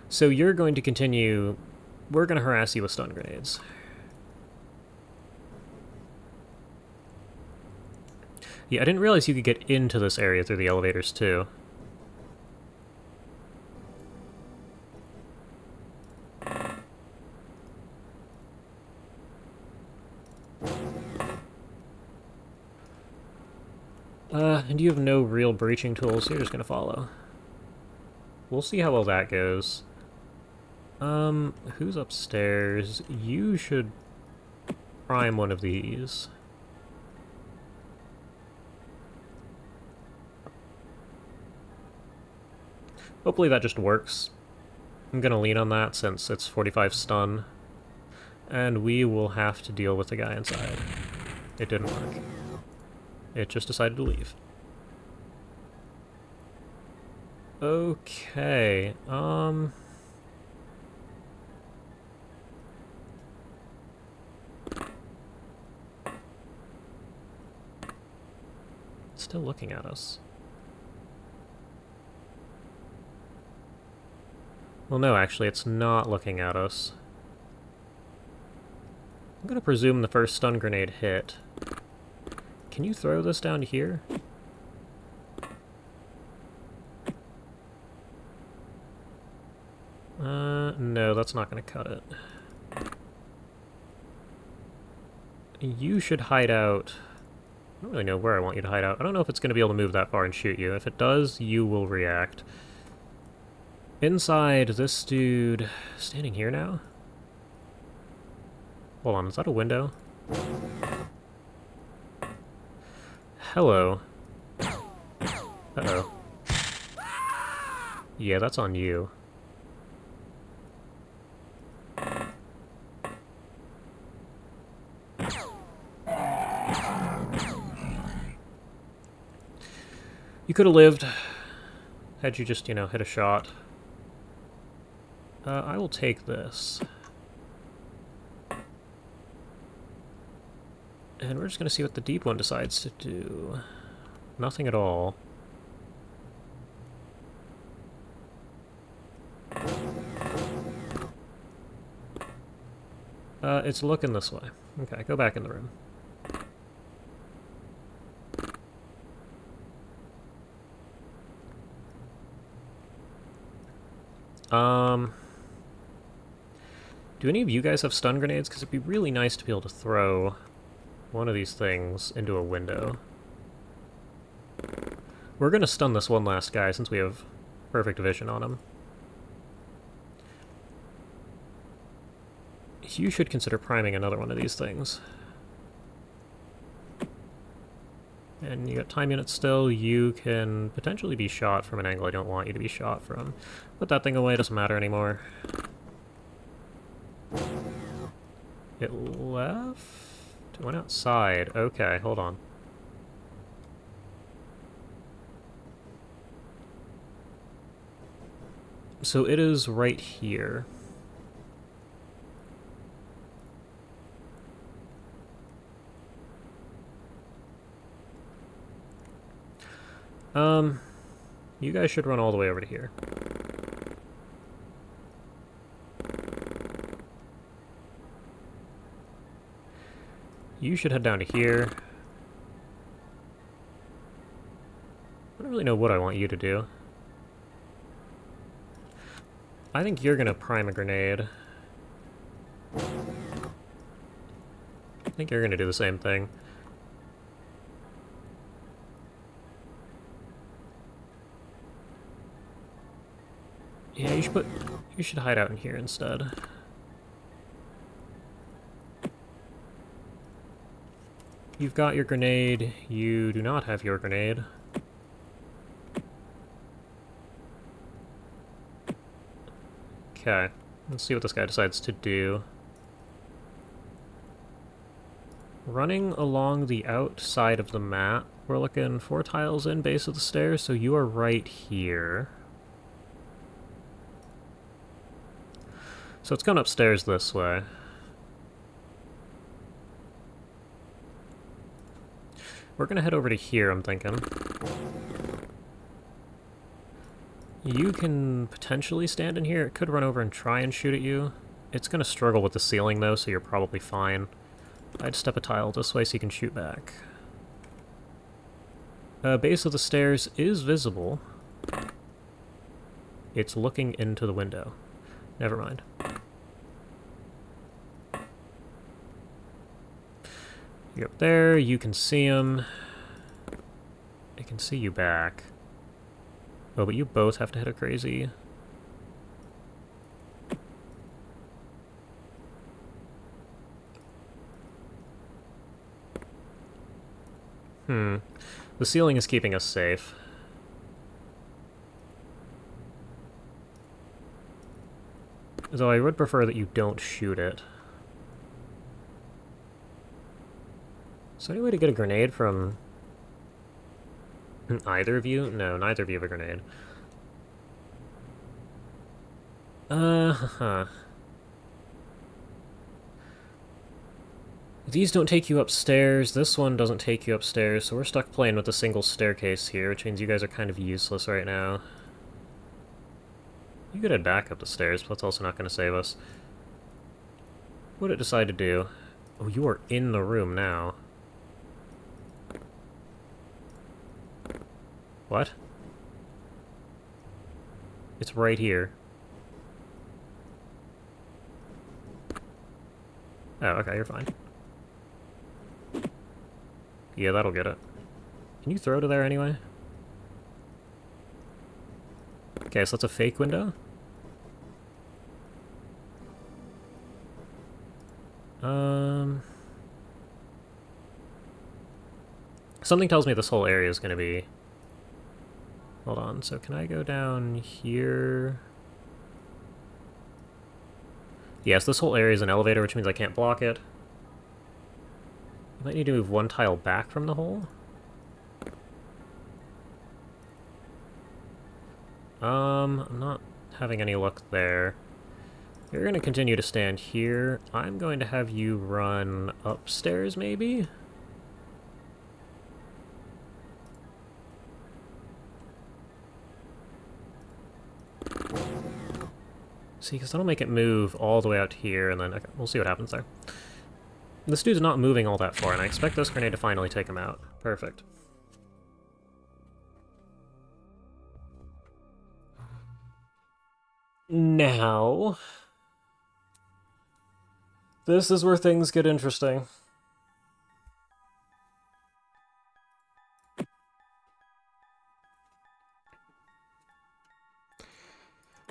So you're going to continue... We're going to harass you with stun grenades. Yeah, I didn't realize you could get into this area through the elevators, too. And you have no real breaching tools, so you're just gonna follow. We'll see how well that goes. Who's upstairs? You should prime one of these. Hopefully that just works. I'm gonna lean on that since it's 45 stun. And we will have to deal with the guy inside. It didn't work. It just decided to leave. Okay, It's still looking at us. Well, no, actually, it's not looking at us. I'm gonna presume the first stun grenade hit. Can you throw this down here? No, that's not gonna cut it. You should hide out... I don't really know where I want you to hide out. I don't know if it's gonna be able to move that far and shoot you. If it does, you will react. Inside, this dude... Standing here now? Hold on, is that a window? Hello. Uh-oh. Yeah, that's on you. You could have lived had you just, you know, hit a shot. I will take this. And we're just going to see what the deep one decides to do. Nothing at all. It's looking this way. Okay, go back in the room. Do any of you guys have stun grenades? Because it'd be really nice to be able to throw one of these things into a window. We're gonna stun this one last guy since we have perfect vision on him. You should consider priming another one of these things. And you got time units still. You can potentially be shot from an angle I don't want you to be shot from. Put that thing away, doesn't matter anymore. It left? It went outside. Okay, hold on. So it is right here. You guys should run all the way over to here. You should head down to here. I don't really know what I want you to do. I think you're gonna prime a grenade. think you're gonna do the same thing. Yeah, you should hide out in here instead. You've got your grenade. You do not have your grenade. Okay, let's see what this guy decides to do. Running along the outside of the map, we're looking 4 tiles in base of the stairs, so you are right here. So it's going upstairs this way. We're gonna head over to here, I'm thinking. You can potentially stand in here. It could run over and try and shoot at you. It's gonna struggle with the ceiling though, so you're probably fine. I'd step a tile this way so you can shoot back. Base of the stairs is visible. It's looking into the window. Never mind. You're up there, you can see him. I can see you back. Oh, but you both have to hit a crazy. The ceiling is keeping us safe. Though I would prefer that you don't shoot it. Is there any way to get a grenade from either of you? No, neither of you have a grenade. These don't take you upstairs, this one doesn't take you upstairs, so we're stuck playing with a single staircase here, which means you guys are kind of useless right now. You could head back up the stairs, but that's also not going to save us. What did it decide to do? Oh, you are in the room now. What? It's right here. Oh, okay, you're fine. Yeah, that'll get it. Can you throw to there anyway? Okay, so that's a fake window? Something tells me this whole area is going to be... Hold on, so can I go down here? Yes, this whole area is an elevator, which means I can't block it. I might need to move one tile back from the hole. I'm not having any luck there. You're going to continue to stand here. I'm going to have you run upstairs, maybe? See, because that'll make it move all the way out here, and then okay, we'll see what happens there. This dude's not moving all that far, and I expect this grenade to finally take him out. Perfect. Now... this is where things get interesting.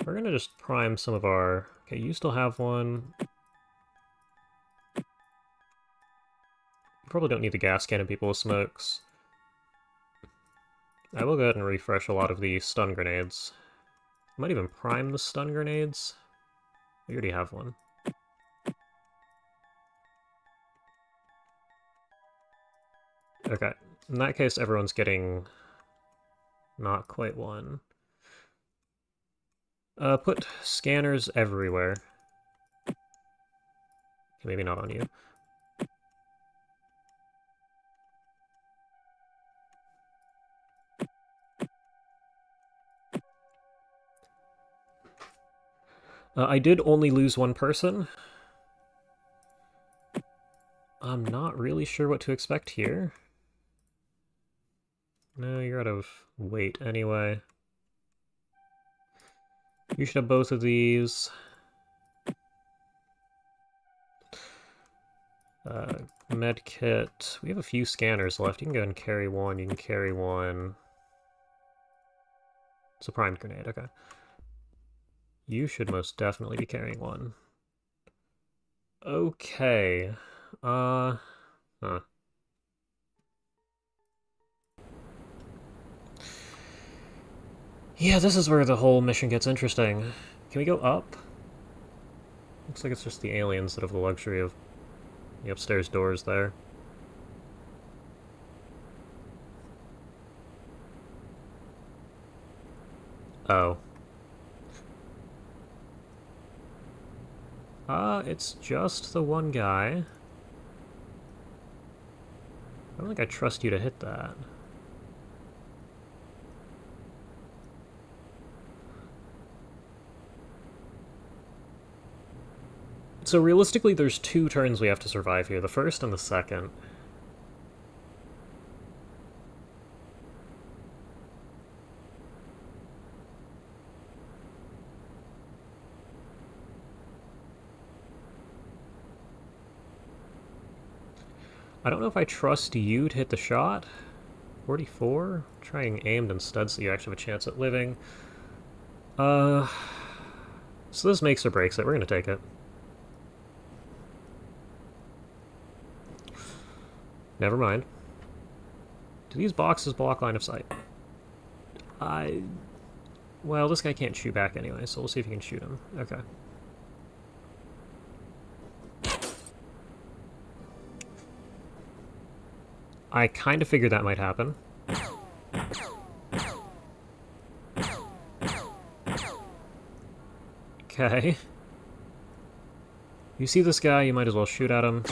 We're gonna just prime some of our... Okay, you still have one. You probably don't need the gas cannon people with smokes. I will go ahead and refresh a lot of the stun grenades. I might even prime the stun grenades. I already have one. Okay, in that case everyone's getting... not quite one. Put scanners everywhere. Okay, maybe not on you. I did only lose one person. I'm not really sure what to expect here. No, you're out of weight anyway. You should have both of these. Med kit. We have a few scanners left. You can go and carry one. You can carry one. It's a primed grenade, okay. You should most definitely be carrying one. Okay. Huh. Yeah, this is where the whole mission gets interesting. Can we go up? Looks like it's just the aliens that have the luxury of the upstairs doors there. Oh. It's just the one guy. I don't think I trust you to hit that. So realistically, there's two turns we have to survive here, the first and the second. I don't know if I trust you to hit the shot. 44? Trying aimed instead so you actually have a chance at living. So this makes or breaks it. We're gonna take it. Never mind. Do these boxes block line of sight? Well, this guy can't shoot back anyway, so we'll see if you can shoot him. Okay. I kind of figured that might happen. Okay. You see this guy, you might as well shoot at him.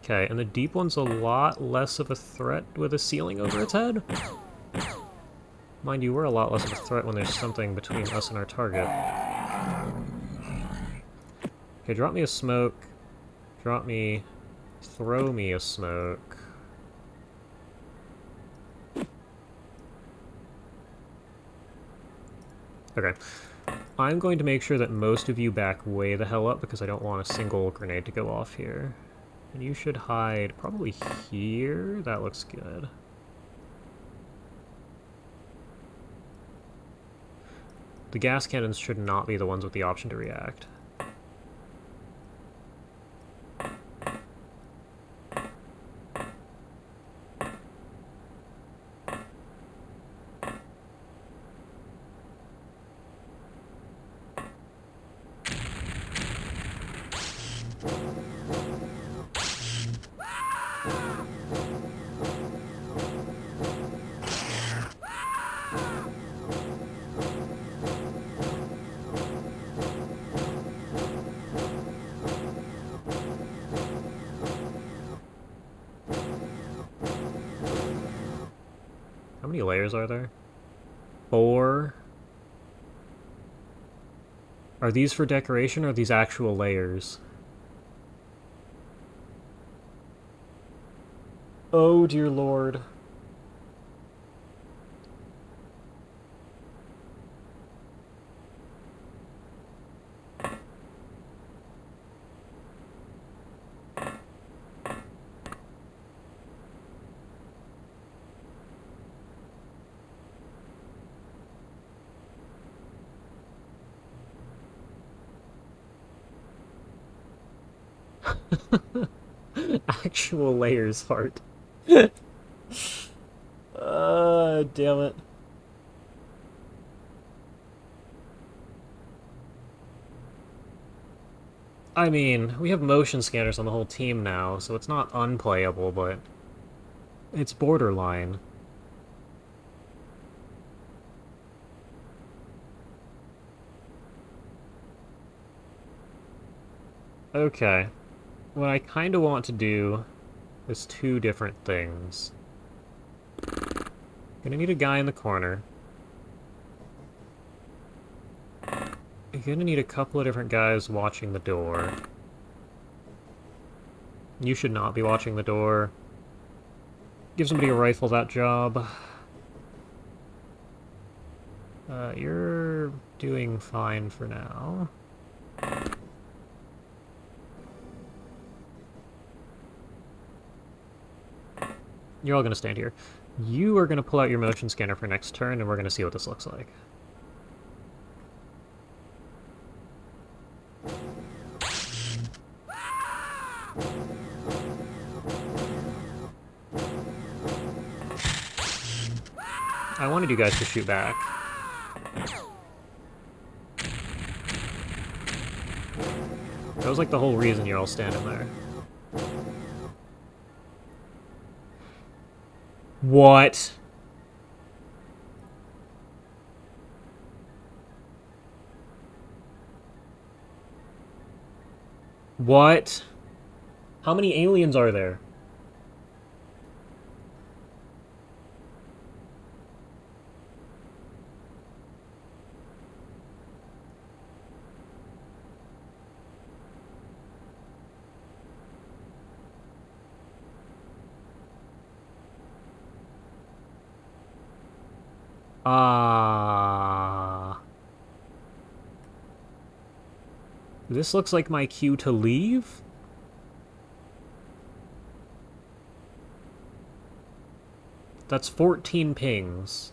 Okay, and the deep one's a lot less of a threat with a ceiling over its head. Mind you, we're a lot less of a threat when there's something between us and our target. Okay, drop me a smoke. Throw me a smoke. Okay. I'm going to make sure that most of you back way the hell up because I don't want a single grenade to go off here. And you should hide probably here. That looks good. The gas cannons should not be the ones with the option to react. How many layers are there? 4. Are these for decoration or are these actual layers? Oh dear lord. Actual layers, heart. Damn it. I mean, we have motion scanners on the whole team now, so it's not unplayable, but it's borderline. Okay. What I kind of want to do is 2 different things. Gonna need a guy in the corner. You're gonna need a couple of different guys watching the door. You should not be watching the door. Give somebody a rifle that job. You're doing fine for now. You're all gonna stand here. You are gonna pull out your motion scanner for next turn, and we're gonna see what this looks like. I wanted you guys to shoot back. That was like the whole reason you're all standing there. What? What? How many aliens are there? Ah. This looks like my cue to leave? That's 14 pings.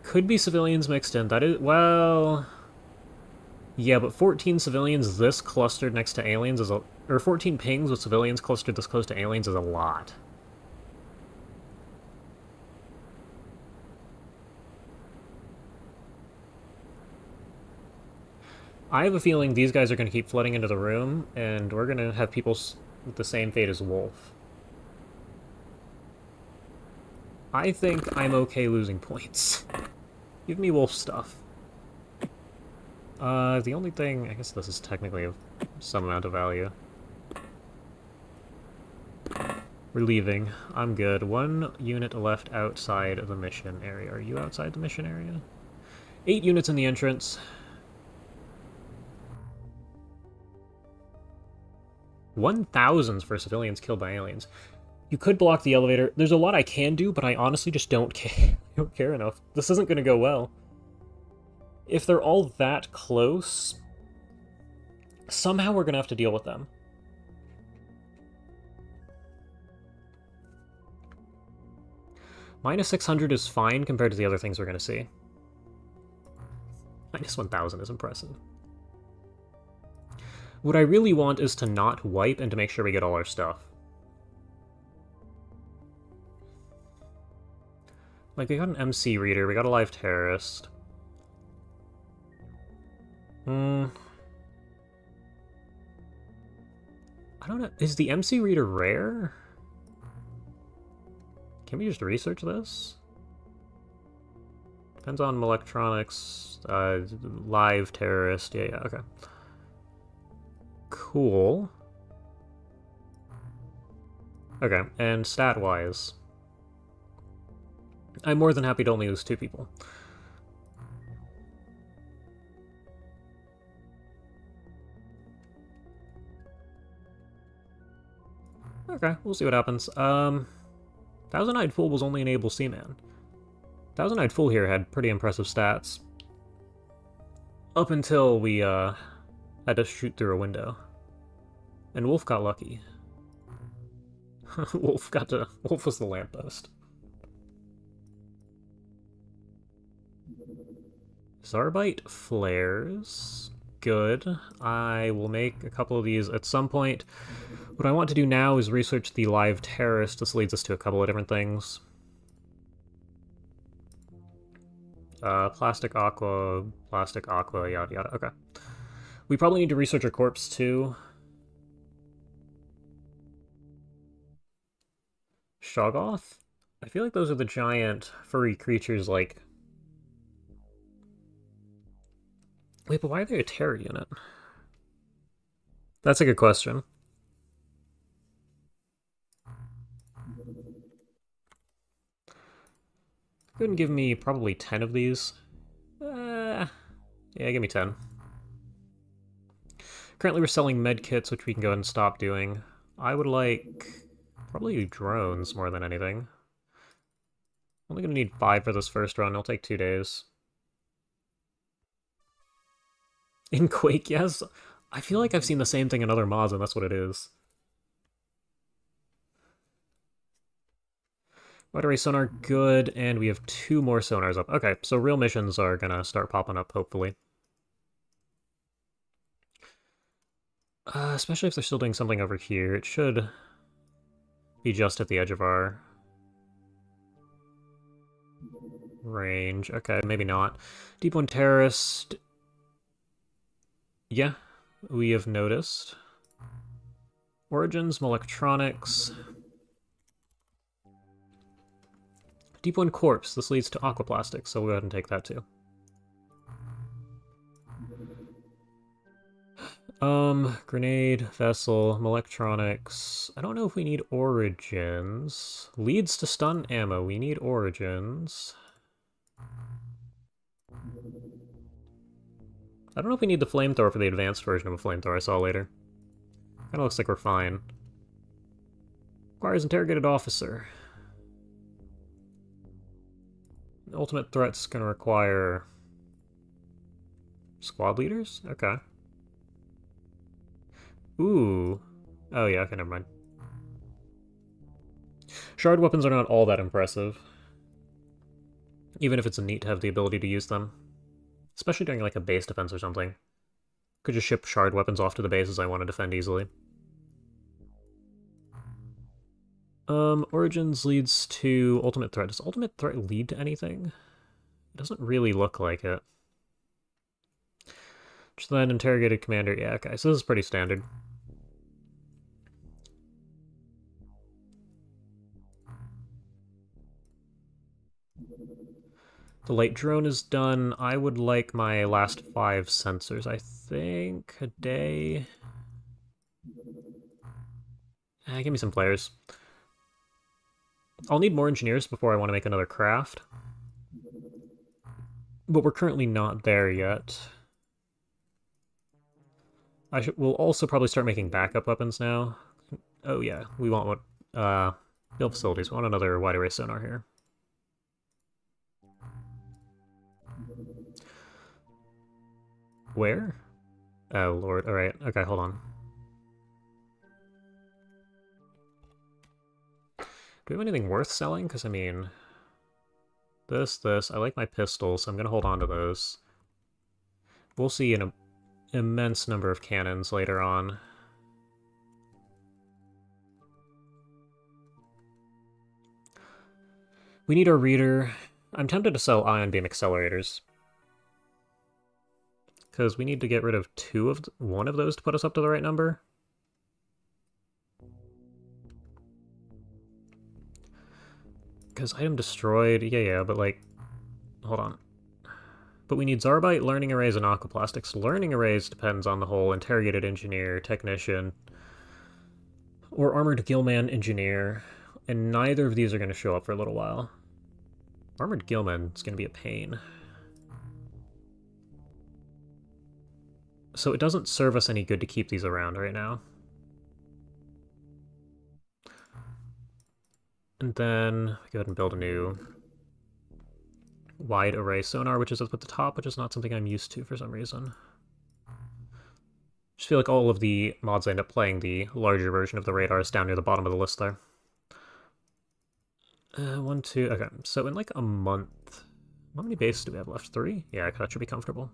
Could be civilians mixed in. That is, well... Yeah, but 14 civilians this clustered next to aliens is a... Or 14 pings with civilians clustered this close to aliens is a lot. I have a feeling these guys are going to keep flooding into the room, and we're going to have people with the same fate as Wolf. I think I'm okay losing points. Give me Wolf stuff. The only thing... I guess this is technically of some amount of value. We're leaving. I'm good. 1 unit left outside of the mission area. Are you outside the mission area? 8 units in the entrance. 1,000 for civilians killed by aliens. You could block the elevator. There's a lot I can do, but I honestly just don't care. I don't care enough. This isn't going to go well. If they're all that close, somehow we're going to have to deal with them. Minus 600 is fine compared to the other things we're going to see. Minus 1,000 is impressive. What I really want is to not wipe and to make sure we get all our stuff. Like, we got an MC reader, we got a live terrorist. I don't know, is the MC reader rare? Can we just research this? Depends on electronics, live terrorist, yeah, okay. Cool. Okay, and stat-wise, I'm more than happy to only lose 2 people. Okay, we'll see what happens. Thousand-Eyed Fool was only an able seaman. Thousand-Eyed Fool here had pretty impressive stats. Up until we, had to shoot through a window. And Wolf got lucky. Wolf was the lamppost. Zarbite flares. Good. I will make a couple of these at some point. What I want to do now is research the live terrorist. This leads us to a couple of different things. Plastic aqua, yada yada. Okay. We probably need to research a corpse too. Shoggoth? I feel like those are the giant furry creatures like... Wait, but why are they a terror unit? That's a good question. Go ahead and give me probably 10 of these. Yeah, give me 10. Currently we're selling medkits, which we can go ahead and stop doing. I would like probably drones more than anything. Only gonna need 5 for this first run, it'll take 2 days. In Quake, yes. I feel like I've seen the same thing in other mods, and that's what it is. Wide array sonar, good, and we have 2 more sonars up. Okay, so real missions are gonna start popping up, hopefully. Especially if they're still doing something over here. It should be just at the edge of our range. Okay, maybe not. Deep One Terrorist. Yeah, we have noticed. Origins, Electronics. Deep One Corpse. This leads to Aquaplastics, so we'll go ahead and take that too. Grenade, Vessel, Electronics. I don't know if we need Origins. Leads to stun ammo. We need Origins. I don't know if we need the flamethrower for the advanced version of a flamethrower I saw later. Kinda looks like we're fine. Requires interrogated officer. The ultimate threat's gonna require squad leaders? Okay. Ooh. Oh yeah, okay, never mind. Shard weapons are not all that impressive. Even if it's neat to have the ability to use them. Especially during like a base defense or something. Could just ship shard weapons off to the bases I want to defend easily. Origins leads to Ultimate Threat. Does Ultimate Threat lead to anything? It doesn't really look like it. Just then, Interrogated Commander. Yeah, okay, so this is pretty standard. The light drone is done. I would like my last 5 sensors, I think. A day. Give me some players. I'll need more engineers before I want to make another craft. But we're currently not there yet. We'll also probably start making backup weapons now. Oh yeah, we want what? Build facilities. We want another wide array sonar here. Where? Oh lord, alright. Okay, hold on. Do we have anything worth selling? Because, I mean... This. I like my pistols, so I'm gonna hold on to those. We'll see an immense number of cannons later on. We need our reader. I'm tempted to sell ion beam accelerators. Because we need to get rid of one of those to put us up to the right number. Because item destroyed, yeah, but like, hold on. But we need Zarbite, learning arrays, and aquaplastics. Learning arrays depends on the whole interrogated engineer, technician, or armored gillman engineer, and neither of these are going to show up for a little while. Armored gillman is going to be a pain. So it doesn't serve us any good to keep these around right now. And then go ahead and build a new wide array sonar, which is up at the top, which is not something I'm used to for some reason. Just feel like all of the mods I end up playing, the larger version of the radar is down near the bottom of the list there. 1, 2, okay, so in like a month, how many bases do we have left? 3? Yeah, that should be comfortable.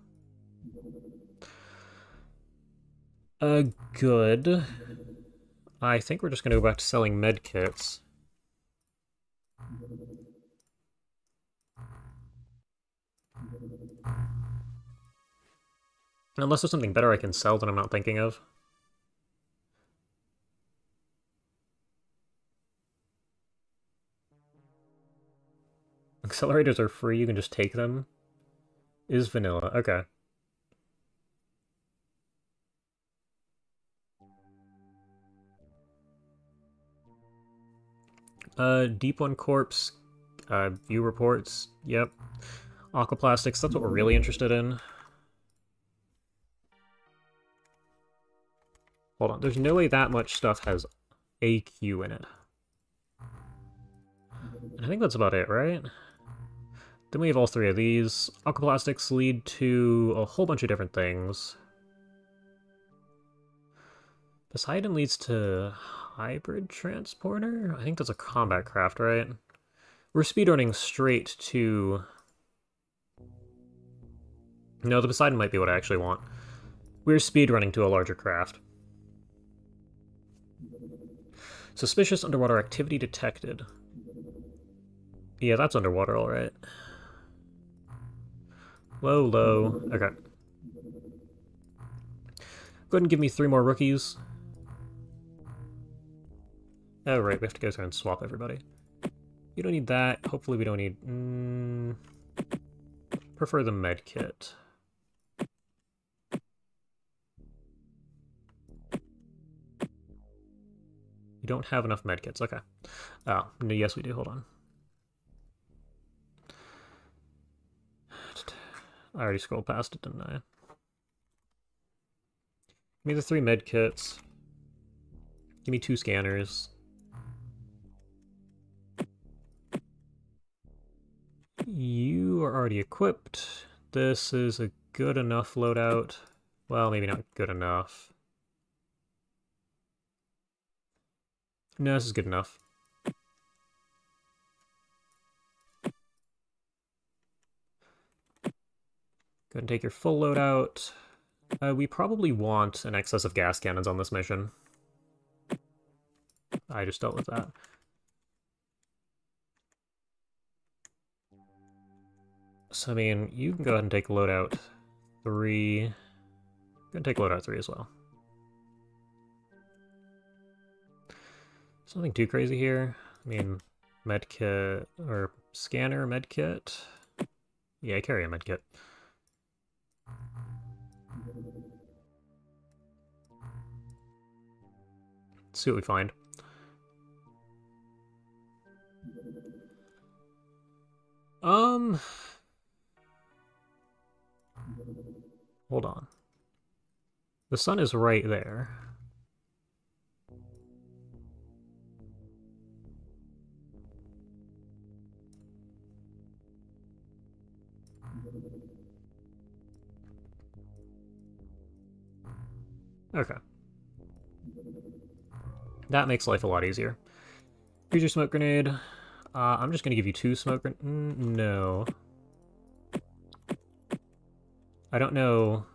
Good. I think we're just gonna go back to selling med kits. Unless there's something better I can sell that I'm not thinking of. Accelerators are free, you can just take them. Is vanilla, okay. Deep One Corpse, view reports, yep. Aquaplastics, that's what we're really interested in. Hold on, there's no way that much stuff has AQ in it. And I think that's about it, right? Then we have all 3 of these. Aquaplastics lead to a whole bunch of different things. Poseidon leads to hybrid transporter? I think that's a combat craft, right? We're speedrunning straight to... No, the Poseidon might be what I actually want. We're speedrunning to a larger craft. Suspicious underwater activity detected. Yeah, that's underwater, alright. Low, low. Okay. Go ahead and give me 3 more rookies. Oh, right, we have to go through and swap everybody. You don't need that. Hopefully we don't need... prefer the med kit. You don't have enough medkits. Okay. Oh, no, yes we do. Hold on. I already scrolled past it, didn't I? Give me the 3 medkits. Give me 2 scanners. You are already equipped. This is a good enough loadout. Well, maybe not good enough. No, this is good enough. Go ahead and take your full loadout. We probably want an excess of gas cannons on this mission. I just dealt with that. So, I mean, you can go ahead and take loadout 3. Go ahead and take loadout 3 as well. Something too crazy here. I mean, medkit, or scanner, medkit. Yeah, I carry a medkit. Let's see what we find. Hold on. The sun is right there. Okay. That makes life a lot easier. Here's your smoke grenade. I'm just gonna give you 2 smoke grenades. No. I don't know.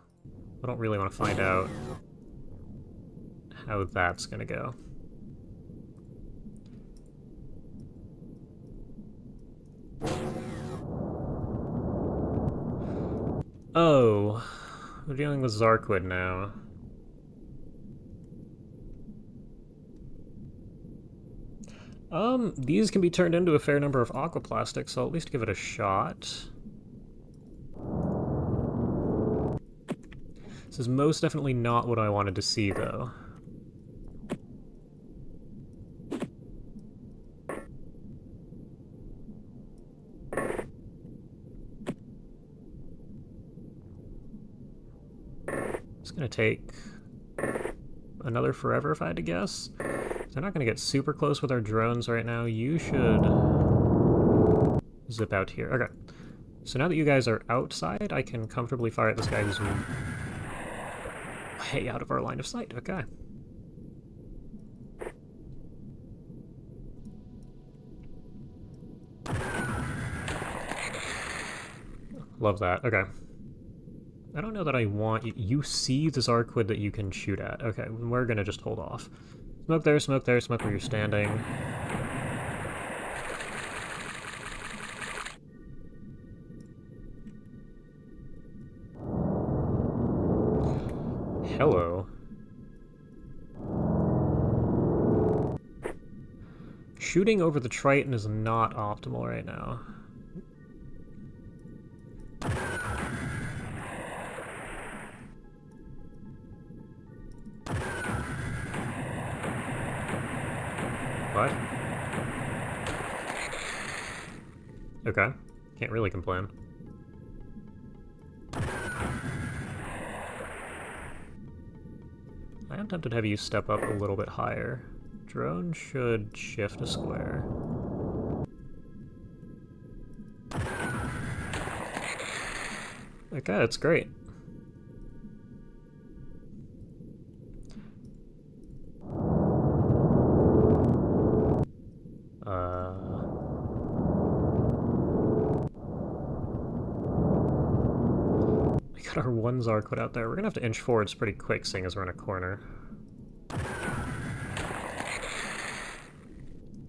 I don't really want to find out how that's gonna go. Oh. We're dealing with Zarquid now. These can be turned into a fair number of aquaplastics, so I'll at least give it a shot. This is most definitely not what I wanted to see, though. It's gonna take another forever if I had to guess. They're not gonna get super close with our drones right now. You should zip out here. Okay. So now that you guys are outside, I can comfortably fire at this guy who's way out of our line of sight. Okay. Love that. Okay. I don't know that I want you. You see the Zarquid that you can shoot at. Okay, we're gonna just hold off. Smoke there, smoke there, smoke where you're standing. Hello. Shooting over the Triton is not optimal right now. What? Okay. Can't really complain. I am tempted to have you step up a little bit higher. Drone should shift a square. Okay, that's great. Got our one Zarquid out there. We're gonna have to inch forwards pretty quick, seeing as we're in a corner.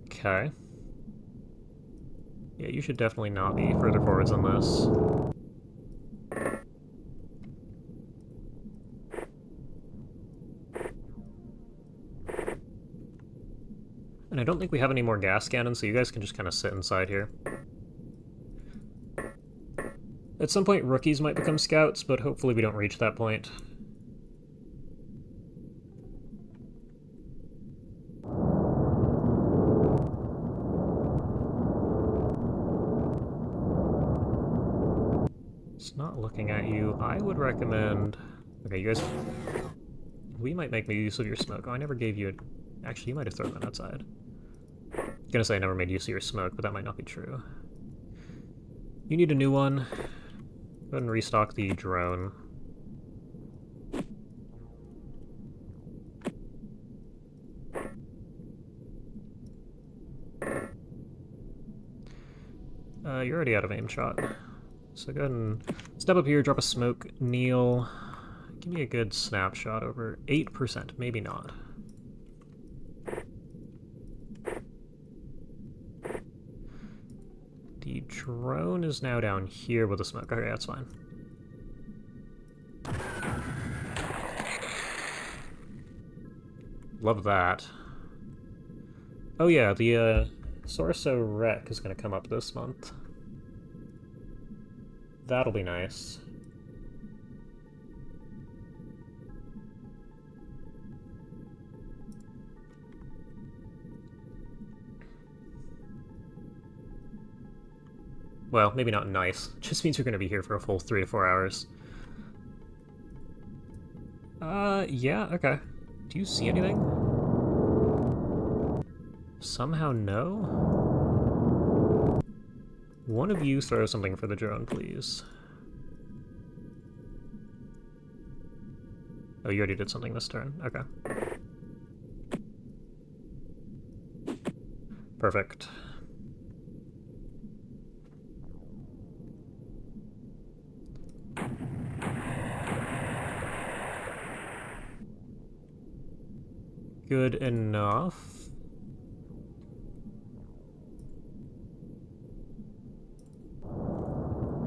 Okay. Yeah, you should definitely not be further forwards than this. And I don't think we have any more gas cannons, so you guys can just kind of sit inside here. At some point, rookies might become scouts, but hopefully we don't reach that point. It's not looking at you. I would recommend... Okay, you guys... We might make use of your smoke. Oh, I never gave you a... Actually, you might have thrown that outside. I'm gonna say I never made use of your smoke, but that might not be true. You need a new one. Go ahead and restock the drone. You're already out of aim shot. So go ahead and step up here, drop a smoke, kneel. Give me a good snapshot over 8%, maybe not. The drone is now down here with the smoke. Okay, that's fine. Love that. Oh yeah, the Sorso Rec is going to come up this month. That'll be nice. Well, maybe not nice. Just means we're going to be here for a full 3 to 4 hours. Yeah, okay. Do you see anything? Somehow no? One of you throw something for the drone, please. Oh, you already did something this turn. Okay. Perfect. Good enough.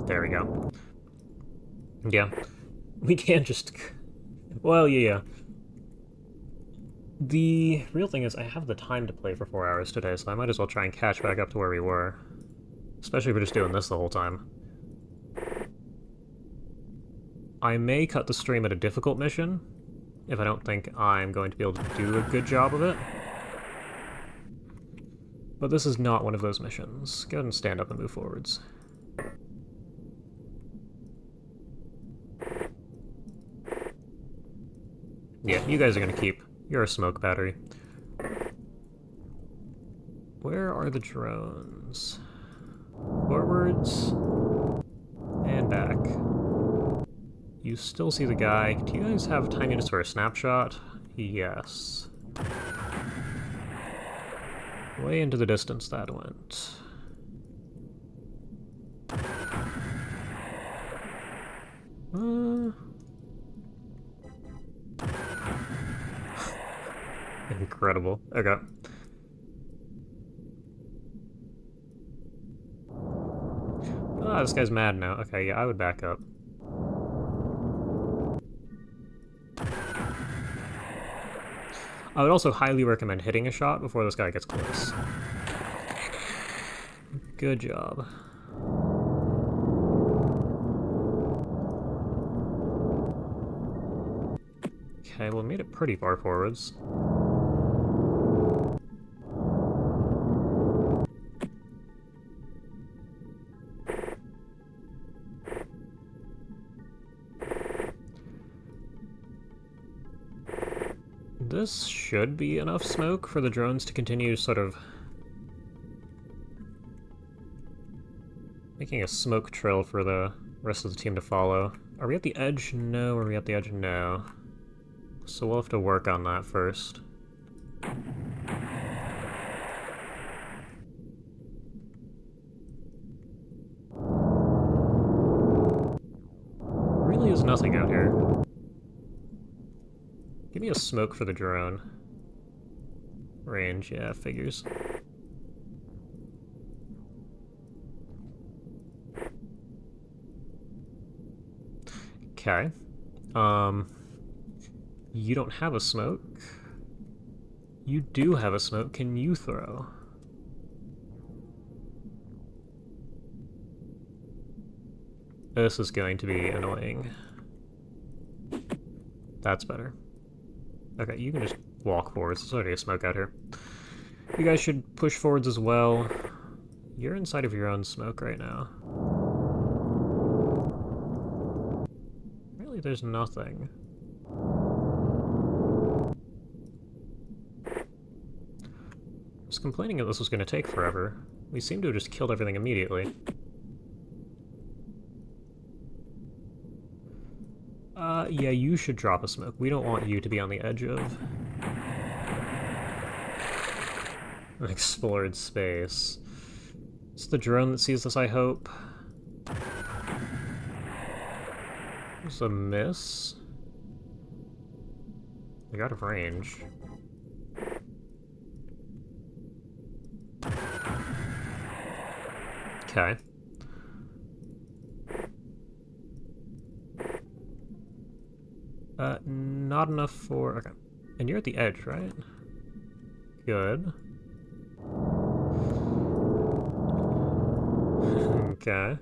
There we go. Yeah. We can't just... Well, yeah. The real thing is I have the time to play for 4 hours today, so I might as well try and catch back up to where we were. Especially if we're just doing this the whole time. I may cut the stream at a difficult mission, if I don't think I'm going to be able to do a good job of it. But this is not one of those missions. Go ahead and stand up and move forwards. Yeah, you guys are gonna keep. You're a smoke battery. Where are the drones? Forwards. And back. You still see the guy. Do you guys have time units for a snapshot? Yes. Way into the distance that went. Incredible. Okay. Ah, this guy's mad now. Okay, yeah, I would back up. I would also highly recommend hitting a shot before this guy gets close. Good job. Okay, well, we made it pretty far forwards. This should be enough smoke for the drones to continue sort of making a smoke trail for the rest of the team to follow. Are we at the edge? No. Are we at the edge? No. So we'll have to work on that first. Really is there's nothing out here. Give me a smoke for the drone. Range, yeah, figures. Okay. You don't have a smoke. You do have a smoke. Can you throw? This is going to be annoying. That's better. Okay, you can just walk forwards. There's already a smoke out here. You guys should push forwards as well. You're inside of your own smoke right now. Really, there's nothing. I was complaining that this was going to take forever. We seem to have just killed everything immediately. Yeah, you should drop a smoke. We don't want you to be on the edge of an explored space. It's the drone that sees this, I hope. It's a miss. I got out of range. Okay. Not enough for... Okay. And you're at the edge, right? Good. Okay.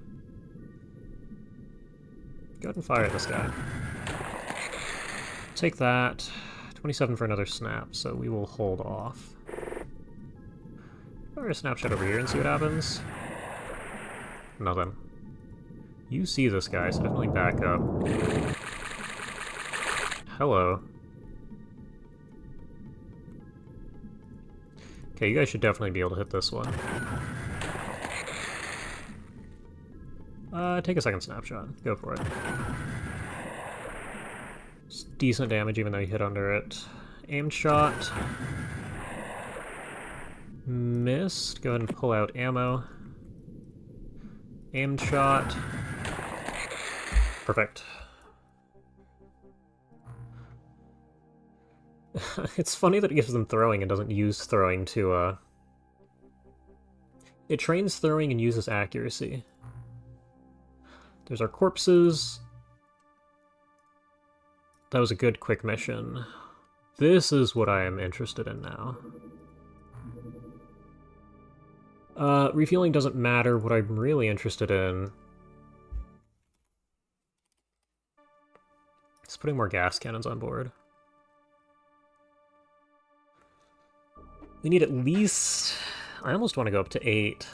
Go ahead and fire at this guy. Take that. 27 for another snap, so we will hold off. Fire a snapshot over here and see what happens. Nothing. You see this guy, so definitely back up. Hello. Okay, you guys should definitely be able to hit this one. Take a second snapshot. Go for it. It's decent damage even though you hit under it. Aimed shot. Missed. Go ahead and pull out ammo. Aimed shot. Perfect. It's funny that it gives them throwing and doesn't use throwing to, It trains throwing and uses accuracy. There's our corpses. That was a good quick mission. This is what I am interested in now. Refueling doesn't matter. What I'm really interested in is putting more gas cannons on board. We need at least... I almost want to go up to 8.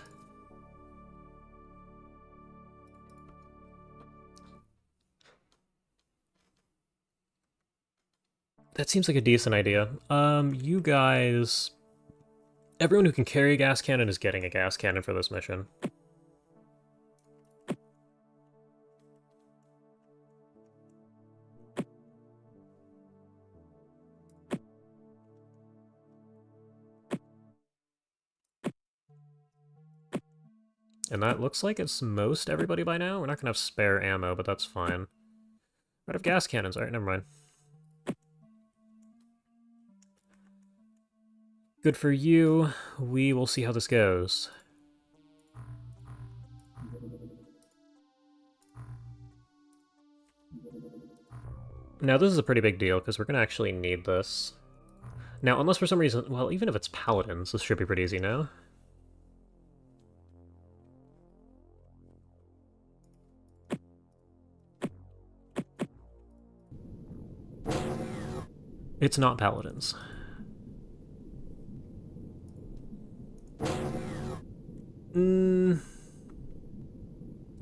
That seems like a decent idea. You guys... Everyone who can carry a gas cannon is getting a gas cannon for this mission. And that looks like it's most everybody by now. We're not gonna have spare ammo, but that's fine. Out of gas cannons. Alright, never mind. Good for you. We will see how this goes. Now, this is a pretty big deal, because we're going to actually need this. Now, unless for some reason... Well, even if it's paladins, this should be pretty easy, no? It's not paladins.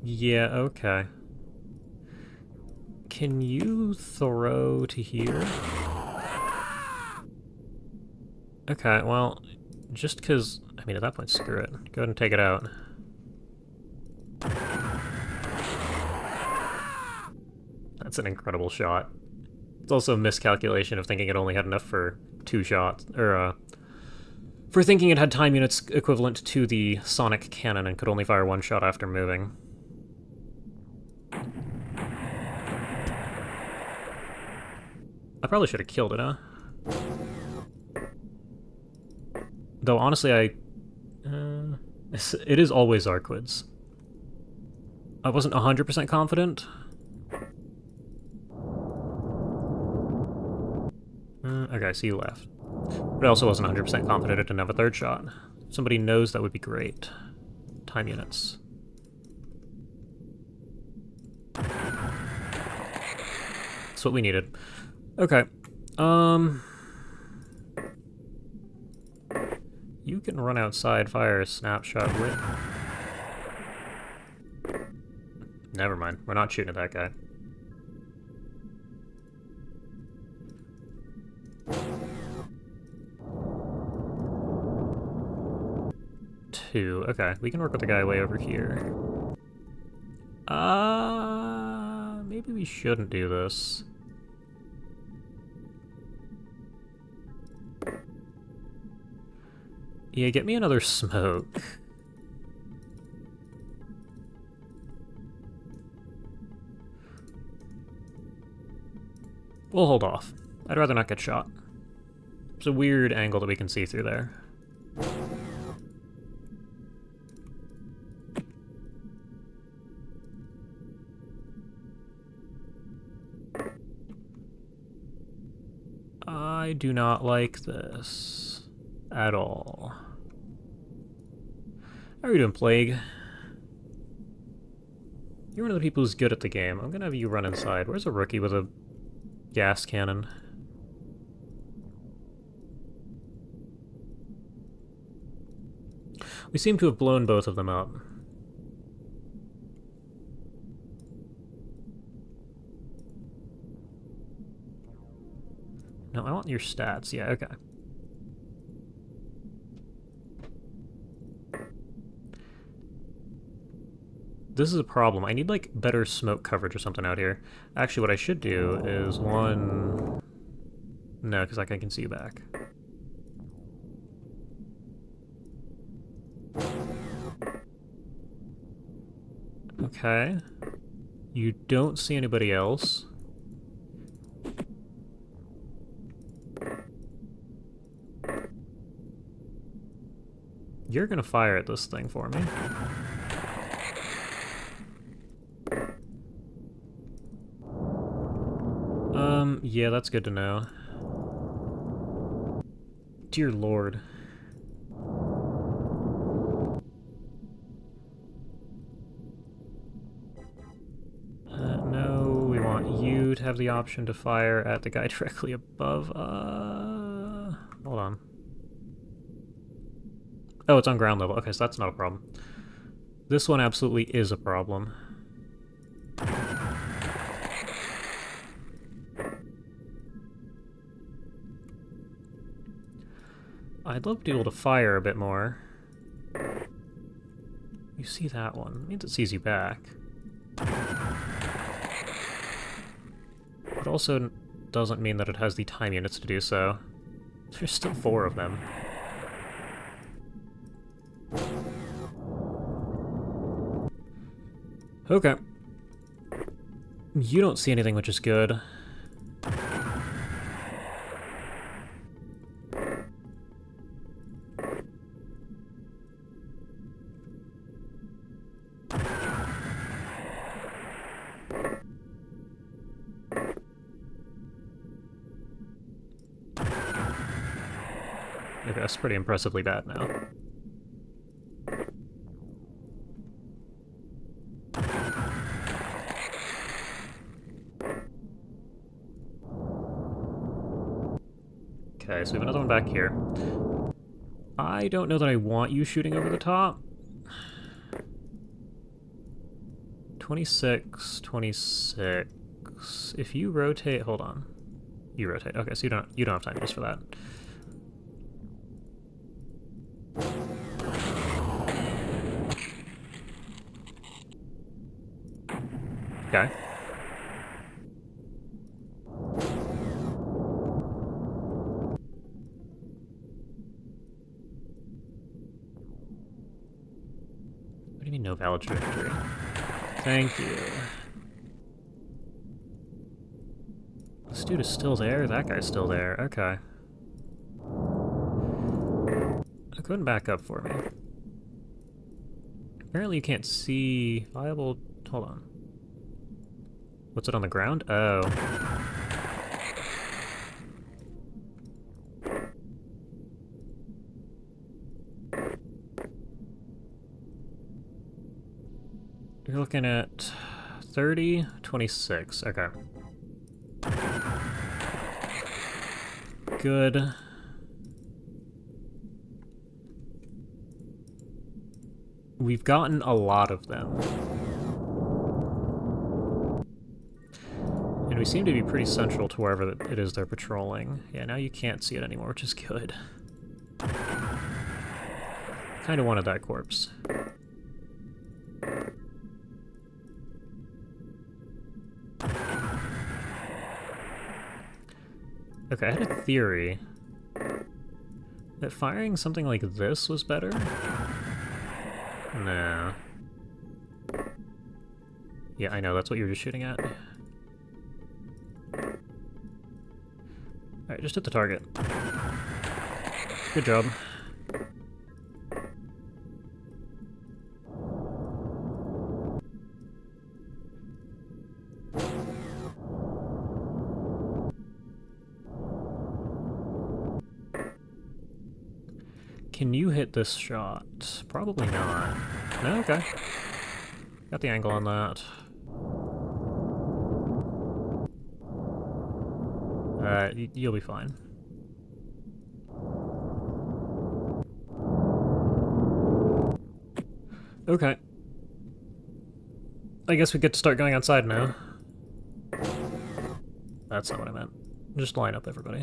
Yeah, okay. Can you throw to here? Okay, well, just because... I mean, at that point, screw it. Go ahead and take it out. That's an incredible shot. It's also a miscalculation of thinking it only had enough for 2 shots, or, for thinking it had time units equivalent to the sonic cannon and could only fire 1 shot after moving. I probably should have killed it, huh? Though, honestly, it is always Arquids. I wasn't 100% confident. Okay, so you left. But I also wasn't 100% confident it didn't have a third shot. If somebody knows, that would be great. Time units. That's what we needed. Okay. You can run outside, fire a snapshot with... Never mind. We're not shooting at that guy. Two. Okay, we can work with the guy way over here. Maybe we shouldn't do this. Yeah, get me another smoke. We'll hold off. I'd rather not get shot. It's a weird angle that we can see through there. I do not like this at all. How are you doing, Plague? You're one of the people who's good at the game. I'm gonna have you run inside. Where's a rookie with a gas cannon? We seem to have blown both of them up. No, I want your stats. Yeah, okay. This is a problem. I need, like, better smoke coverage or something out here. Actually, what I should do is one... No, because I can see you back. Okay. You don't see anybody else. You're gonna fire at this thing for me. Yeah, that's good to know. Dear Lord. No, we want you to have the option to fire at the guy directly above. Hold on. Oh, it's on ground level. Okay, so that's not a problem. This one absolutely is a problem. I'd love to be able to fire a bit more. You see that one. It means it sees you back. It also doesn't mean that it has the time units to do so. There's still 4 of them. Okay. You don't see anything, which is good. Okay, that's pretty impressively bad now. Okay, so we have another one back here. I don't know that I want you shooting over the top. 26, 26. If you rotate, hold on. You rotate. Okay, so you don't have time just for that. Okay. What do you mean no valid trajectory? Thank you. This dude is still there? That guy's still there. Okay. Go ahead and back up for me. Apparently you can't see viable... Hold on. What's it on the ground? Oh. You're looking at 30, 26. Okay. Good. We've gotten a lot of them. And we seem to be pretty central to wherever it is they're patrolling. Yeah, now you can't see it anymore, which is good. Kinda wanted that corpse. Okay, I had a theory that firing something like this was better. Nah. Yeah, I know, that's what you were just shooting at. Alright, just hit the target. Good job. Can you hit this shot? Probably not. No, okay. Got the angle on that. You'll be fine. Okay. I guess we get to start going outside now. That's not what I meant. Just line up, everybody.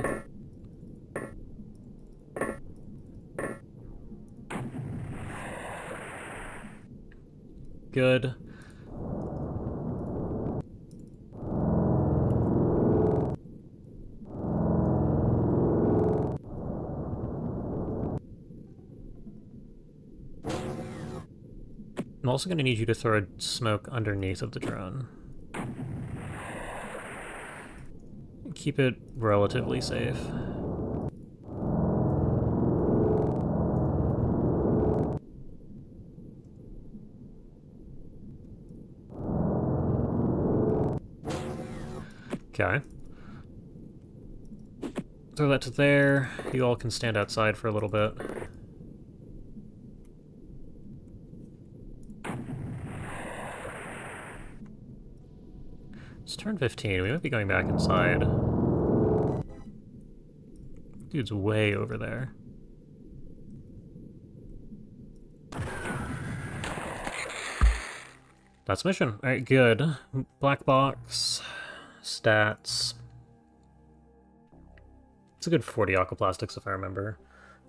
Good. I'm also going to need you to throw smoke underneath of the drone. Keep it relatively safe. Okay. Throw that to there. You all can stand outside for a little bit. It's turn 15. We might be going back inside. Dude's way over there. That's mission. Alright, good. Black box. Stats. It's a good 40 aquaplastics if I remember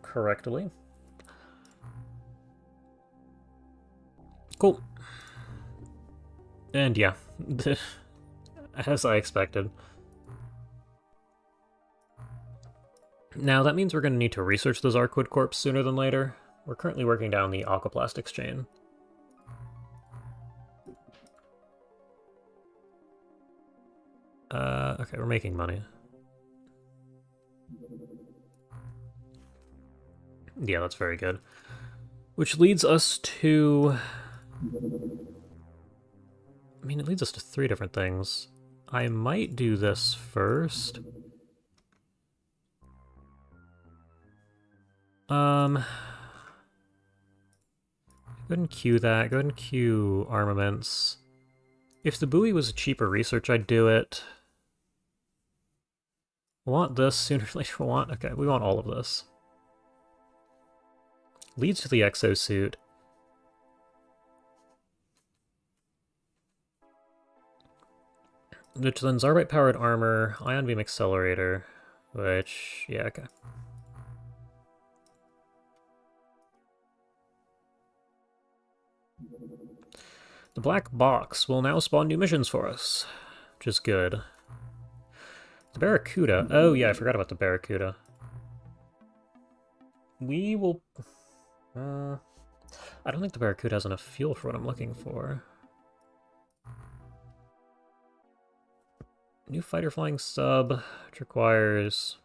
correctly. Cool. And yeah, as I expected. Now that means we're going to need to research the Zarquid corpse sooner than later. We're currently working down the aquaplastics chain. Okay, we're making money. Yeah, that's very good. Which leads us to... I mean, it leads us to 3 different things. I might do this first. Go ahead and queue that. Go ahead and queue armaments. If the buoy was a cheaper research, I'd do it. Want this sooner or later? Okay, we want all of this. Leads to the exosuit. Which then Zarbite-powered armor, ion beam accelerator, which, yeah, okay. The black box will now spawn new missions for us, which is good. The Barracuda. Oh yeah, I forgot about the Barracuda. We will... I don't think the Barracuda has enough fuel for what I'm looking for. New fighter flying sub, which requires...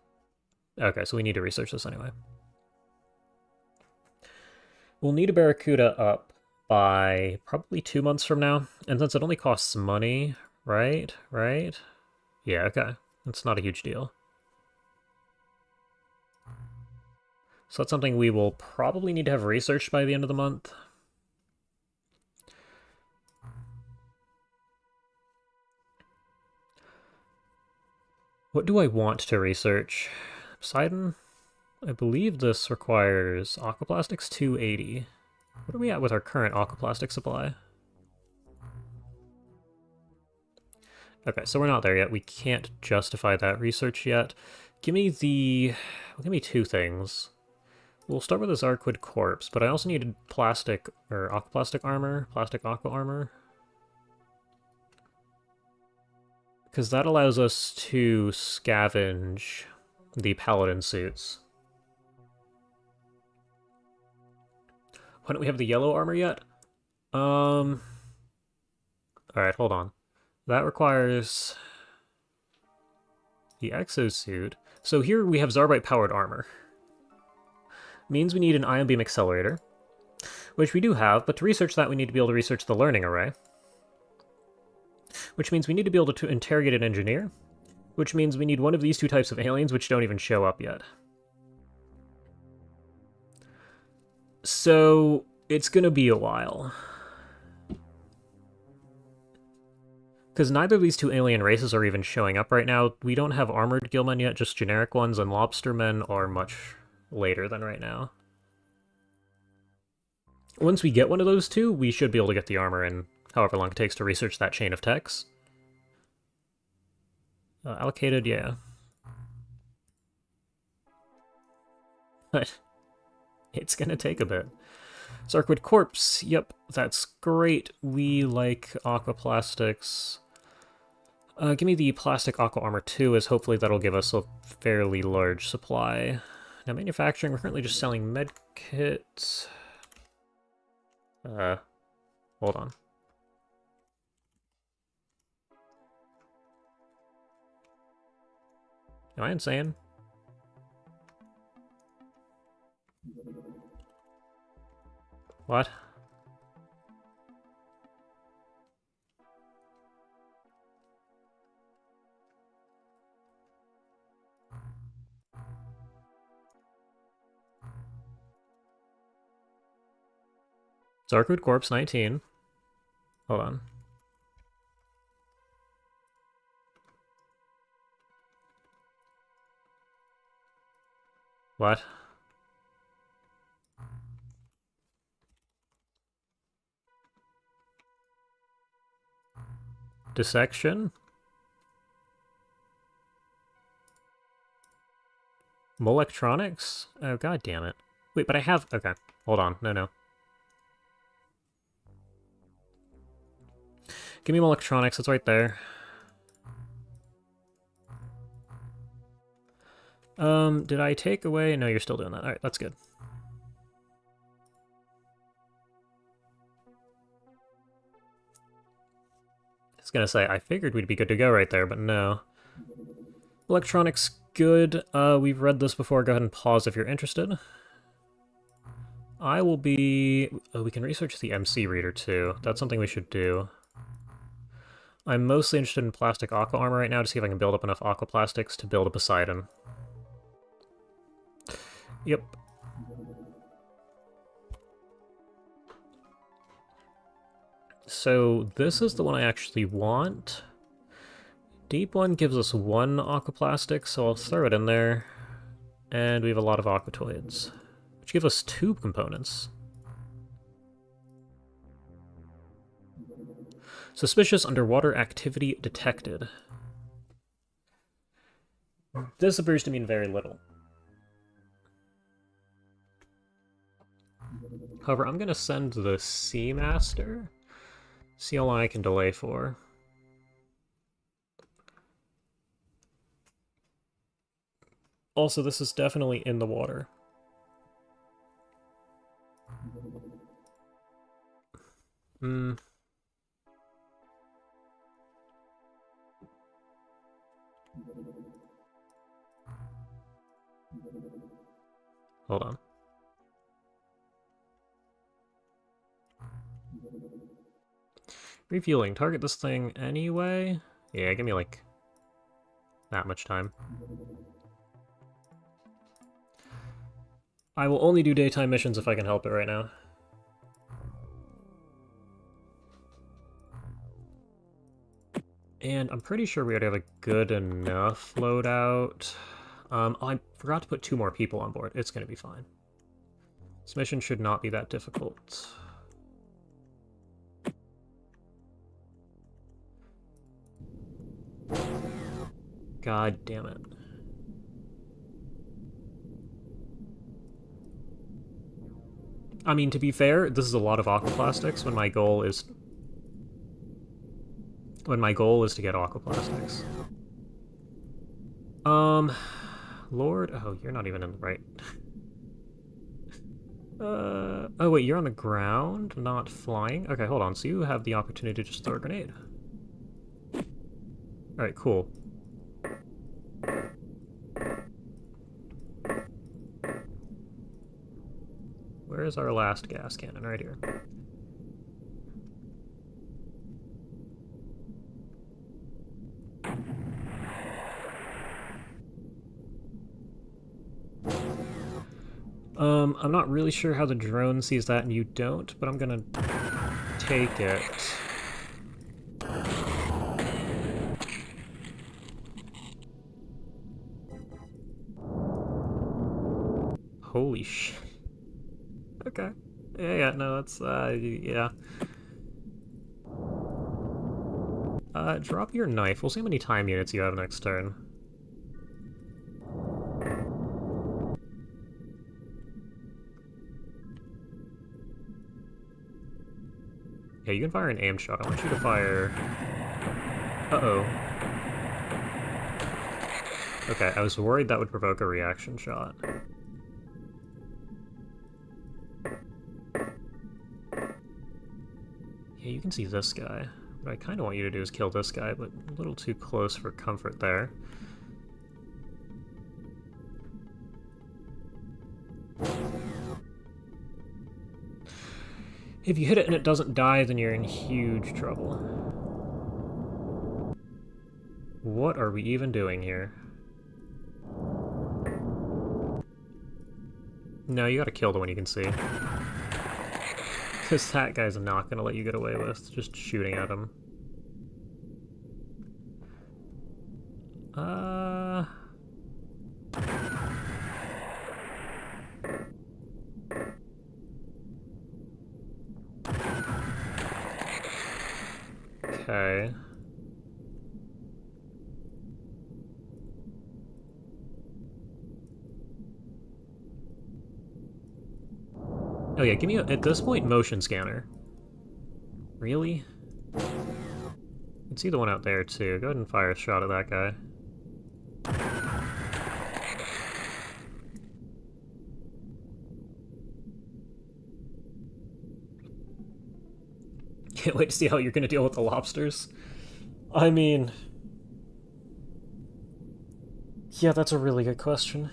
Okay, so we need to research this anyway. We'll need a Barracuda up by probably 2 months from now, and since it only costs money, right? Yeah, okay. It's not a huge deal. So that's something we will probably need to have researched by the end of the month. What do I want to research? Poseidon? I believe this requires Aquaplastics 280. What are we at with our current Aquaplastic supply? Okay, so we're not there yet. We can't justify that research yet. Give me 2 things. We'll start with this Arquid Corpse, but I also needed plastic, or aquaplastic armor, plastic aqua armor. Because that allows us to scavenge the paladin suits. Why don't we have the yellow armor yet? Alright, hold on. That requires the exosuit. So here we have Zarbite-powered armor. Means we need an ion beam accelerator, which we do have, but to research that we need to be able to research the learning array. Which means we need to be able to interrogate an engineer, which means we need one of these 2 types of aliens which don't even show up yet. So it's gonna be a while. Because neither of these 2 alien races are even showing up right now. We don't have armored gillmen yet, just generic ones, and lobstermen are much later than right now. Once we get one of those 2, we should be able to get the armor in however long it takes to research that chain of techs. Allocated, yeah. But it's gonna take a bit. Arquid Corpse, yep, that's great. We like aquaplastics. Give me the plastic aqua armor 2, as hopefully that'll give us a fairly large supply. Now manufacturing, we're currently just selling medkits. Hold on. Am I insane? What? Arquid Corpse 19. Hold on. What? Dissection? Molectronics? Oh, god damn it. Wait, but I have... Okay, hold on. No. Give me Molectronics, it's right there. Did I take away... No, you're still doing that. Alright, that's good. I was gonna say, I figured we'd be good to go right there, but no. Electronics, good. We've read this before. Go ahead and pause if you're interested. I will be... Oh, we can research the MC reader, too. That's something we should do. I'm mostly interested in plastic aqua armor right now to see if I can build up enough aquaplastics to build a Poseidon. Yep. So this is the one I actually want. Deep one gives us 1 aquaplastic, so I'll throw it in there. And we have a lot of aquatoids, which give us 2 components. Suspicious underwater activity detected. This appears to mean very little. However, I'm going to send the Seamaster. See how long I can delay for. Also, this is definitely in the water. Hold on. Refueling. Target this thing anyway? Yeah, give me like that much time. I will only do daytime missions if I can help it right now. And I'm pretty sure we already have a good enough loadout. I forgot to put 2 more people on board. It's going to be fine. This mission should not be that difficult. God damn it. I mean, to be fair, this is a lot of aquaplastics when my goal is... to get aquaplastics. Lord... Oh, you're not even in the right... Oh wait, you're on the ground, not flying? Okay, hold on, so you have the opportunity to just throw a grenade. Alright, cool. Where's our last gas cannon? Right here. I'm not really sure how the drone sees that and you don't, but I'm gonna take it. Holy shit. Okay. Yeah, no, that's, yeah. Drop your knife. We'll see how many time units you have next turn. Yeah, you can fire an aimed shot. I want you to fire... Uh-oh. Okay, I was worried that would provoke a reaction shot. Yeah, you can see this guy. What I kind of want you to do is kill this guy, but a little too close for comfort there. If you hit it and it doesn't die, then you're in huge trouble. What are we even doing here? No, you gotta kill the one you can see. Because that guy's not gonna let you get away with just shooting at him. Okay. Oh yeah, give me, at this point, motion scanner. Really? You can see the one out there, too. Go ahead and fire a shot at that guy. Can't wait to see how you're gonna deal with the lobsters. I mean... Yeah, that's a really good question.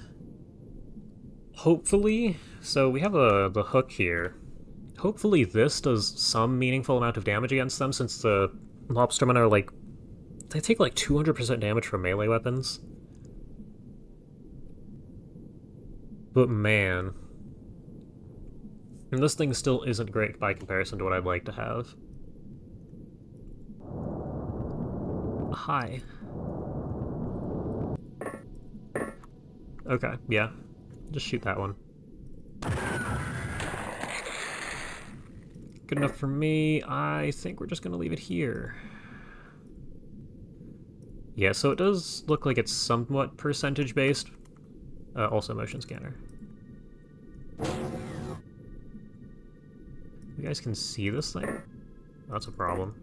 Hopefully... So we have the hook here. Hopefully this does some meaningful amount of damage against them, since the lobstermen are like... They take like 200% damage from melee weapons. But man... And this thing still isn't great by comparison to what I'd like to have. Hi. Okay, yeah. Just shoot that one. Good enough for me. I think we're just gonna leave it here. Yeah, so it does look like it's somewhat percentage-based. Also motion scanner. You guys can see this thing? That's a problem.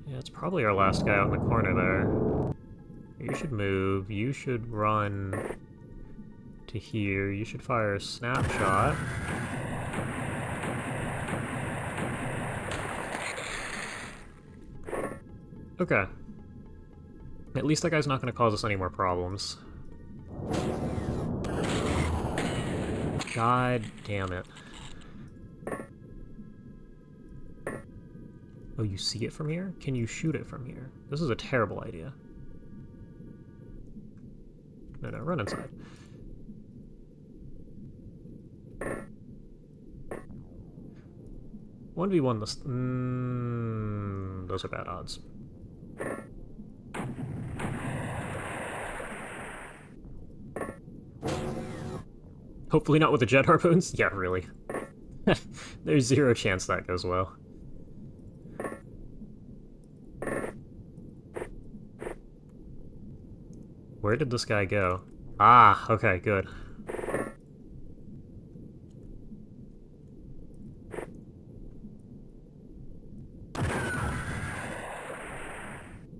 Yeah, it's probably our last guy out in the corner there. You should move. You should run to here. You should fire a snapshot. Okay. At least that guy's not going to cause us any more problems. God damn it. Oh, you see it from here? Can you shoot it from here? This is a terrible idea. No, run inside. One v one this. Those are bad odds. Hopefully not with the jet harpoons. Yeah, really. There's zero chance that goes well. Where did this guy go? Ah, okay, good.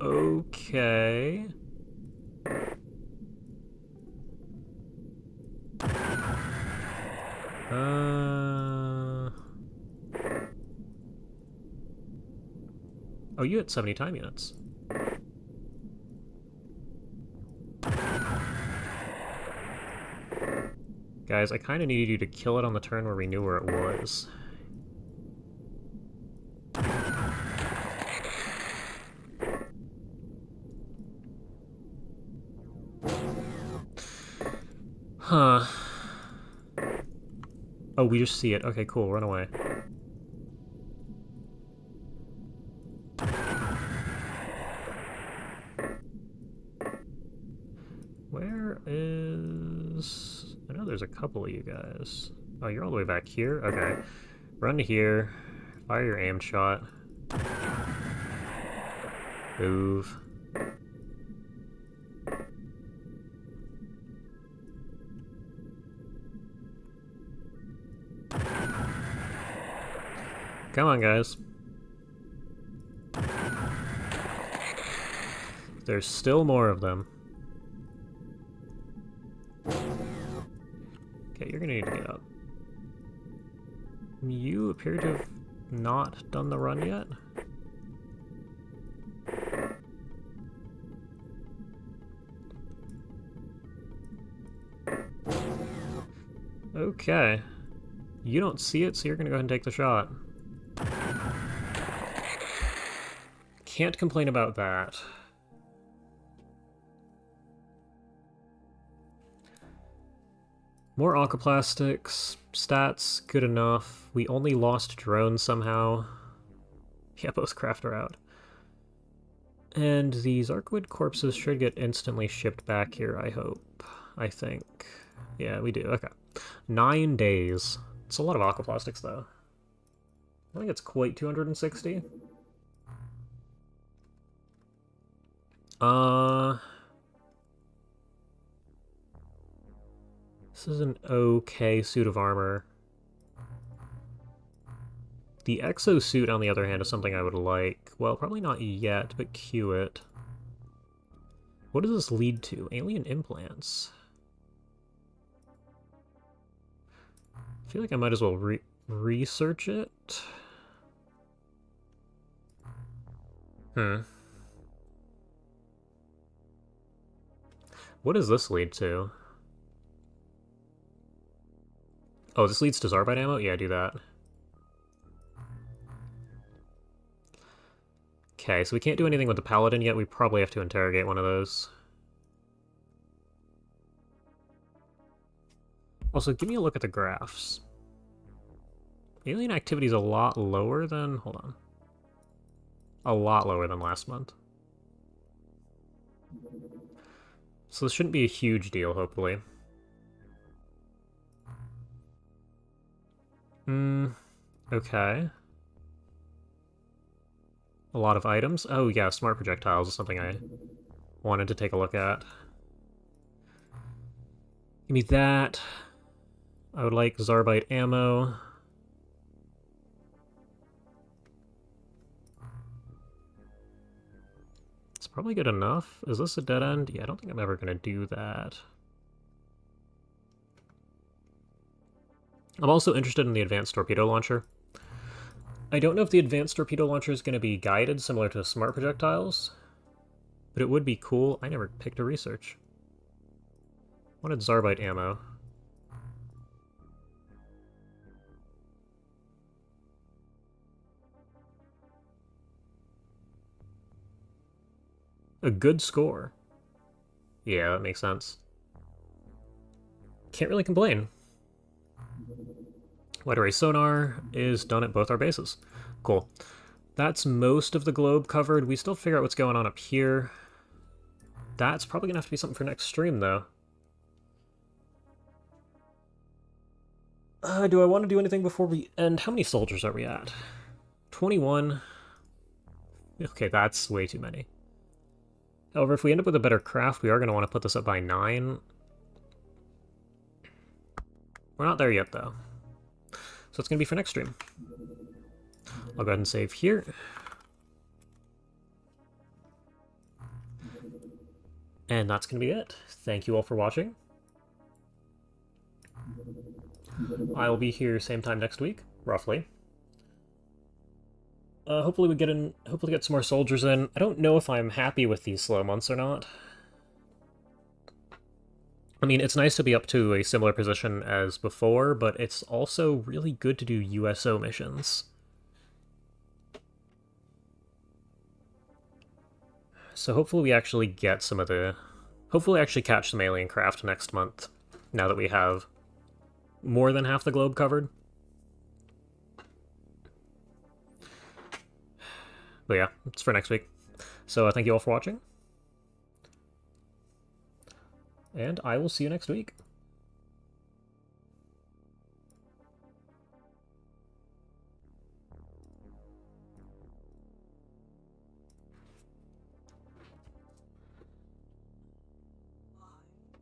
Okay. Oh, you hit 70 time units. Guys, I kind of needed you to kill it on the turn where we knew where it was. Huh. Oh, we just see it. Okay, cool. Run away. Where is... I know there's a couple of you guys. Oh, you're all the way back here? Okay. Run to here. Fire your aim shot. Move. Come on, guys. There's still more of them. Okay, you're gonna need to get up. You appear to have not done the run yet. Okay. You don't see it, so you're gonna go ahead and take the shot. Can't complain about that. More aquaplastics. Stats, good enough. We only lost drones somehow. Yeah, both craft are out. And these Arcwood corpses should get instantly shipped back here, I hope. I think. Yeah, we do. Okay. 9 days. It's a lot of aquaplastics, though. I think it's quite 260. This is an okay suit of armor. The exosuit, on the other hand, is something I would like. Well, probably not yet, but cue it. What does this lead to? Alien implants. I feel like I might as well research it. What does this lead to? Oh, this leads to Zarbite ammo? Yeah, do that. Okay, so we can't do anything with the Paladin yet. We probably have to interrogate one of those. Also, give me a look at the graphs. Alien activity is a lot lower than... Hold on. A lot lower than last month. So this shouldn't be a huge deal, hopefully. Okay. A lot of items. Oh yeah, smart projectiles is something I wanted to take a look at. Give me that. I would like Zarbite ammo. It's probably good enough. Is this a dead end? Yeah, I don't think I'm ever going to do that. I'm also interested in the advanced torpedo launcher. I don't know if the advanced torpedo launcher is going to be guided similar to smart projectiles, but it would be cool. I never picked a research. Wanted Zarbite ammo. A good score. Yeah, that makes sense. Can't really complain. Wide array sonar is done at both our bases. Cool. That's most of the globe covered. We still figure out what's going on up here. That's probably going to have to be something for next stream, though. Do I want to do anything before we end? How many soldiers are we at? 21. Okay, that's way too many. However, if we end up with a better craft, we are going to want to put this up by 9. We're not there yet, though. So it's going to be for next stream. I'll go ahead and save here. And that's going to be it. Thank you all for watching. I will be here same time next week, roughly. Hopefully we get some more soldiers in. I don't know if I'm happy with these slow months or not. I mean, it's nice to be up to a similar position as before, but it's also really good to do USO missions. So hopefully we actually get some of the... Hopefully actually catch some alien craft next month, now that we have more than half the globe covered. But yeah, it's for next week. So thank you all for watching. And I will see you next week.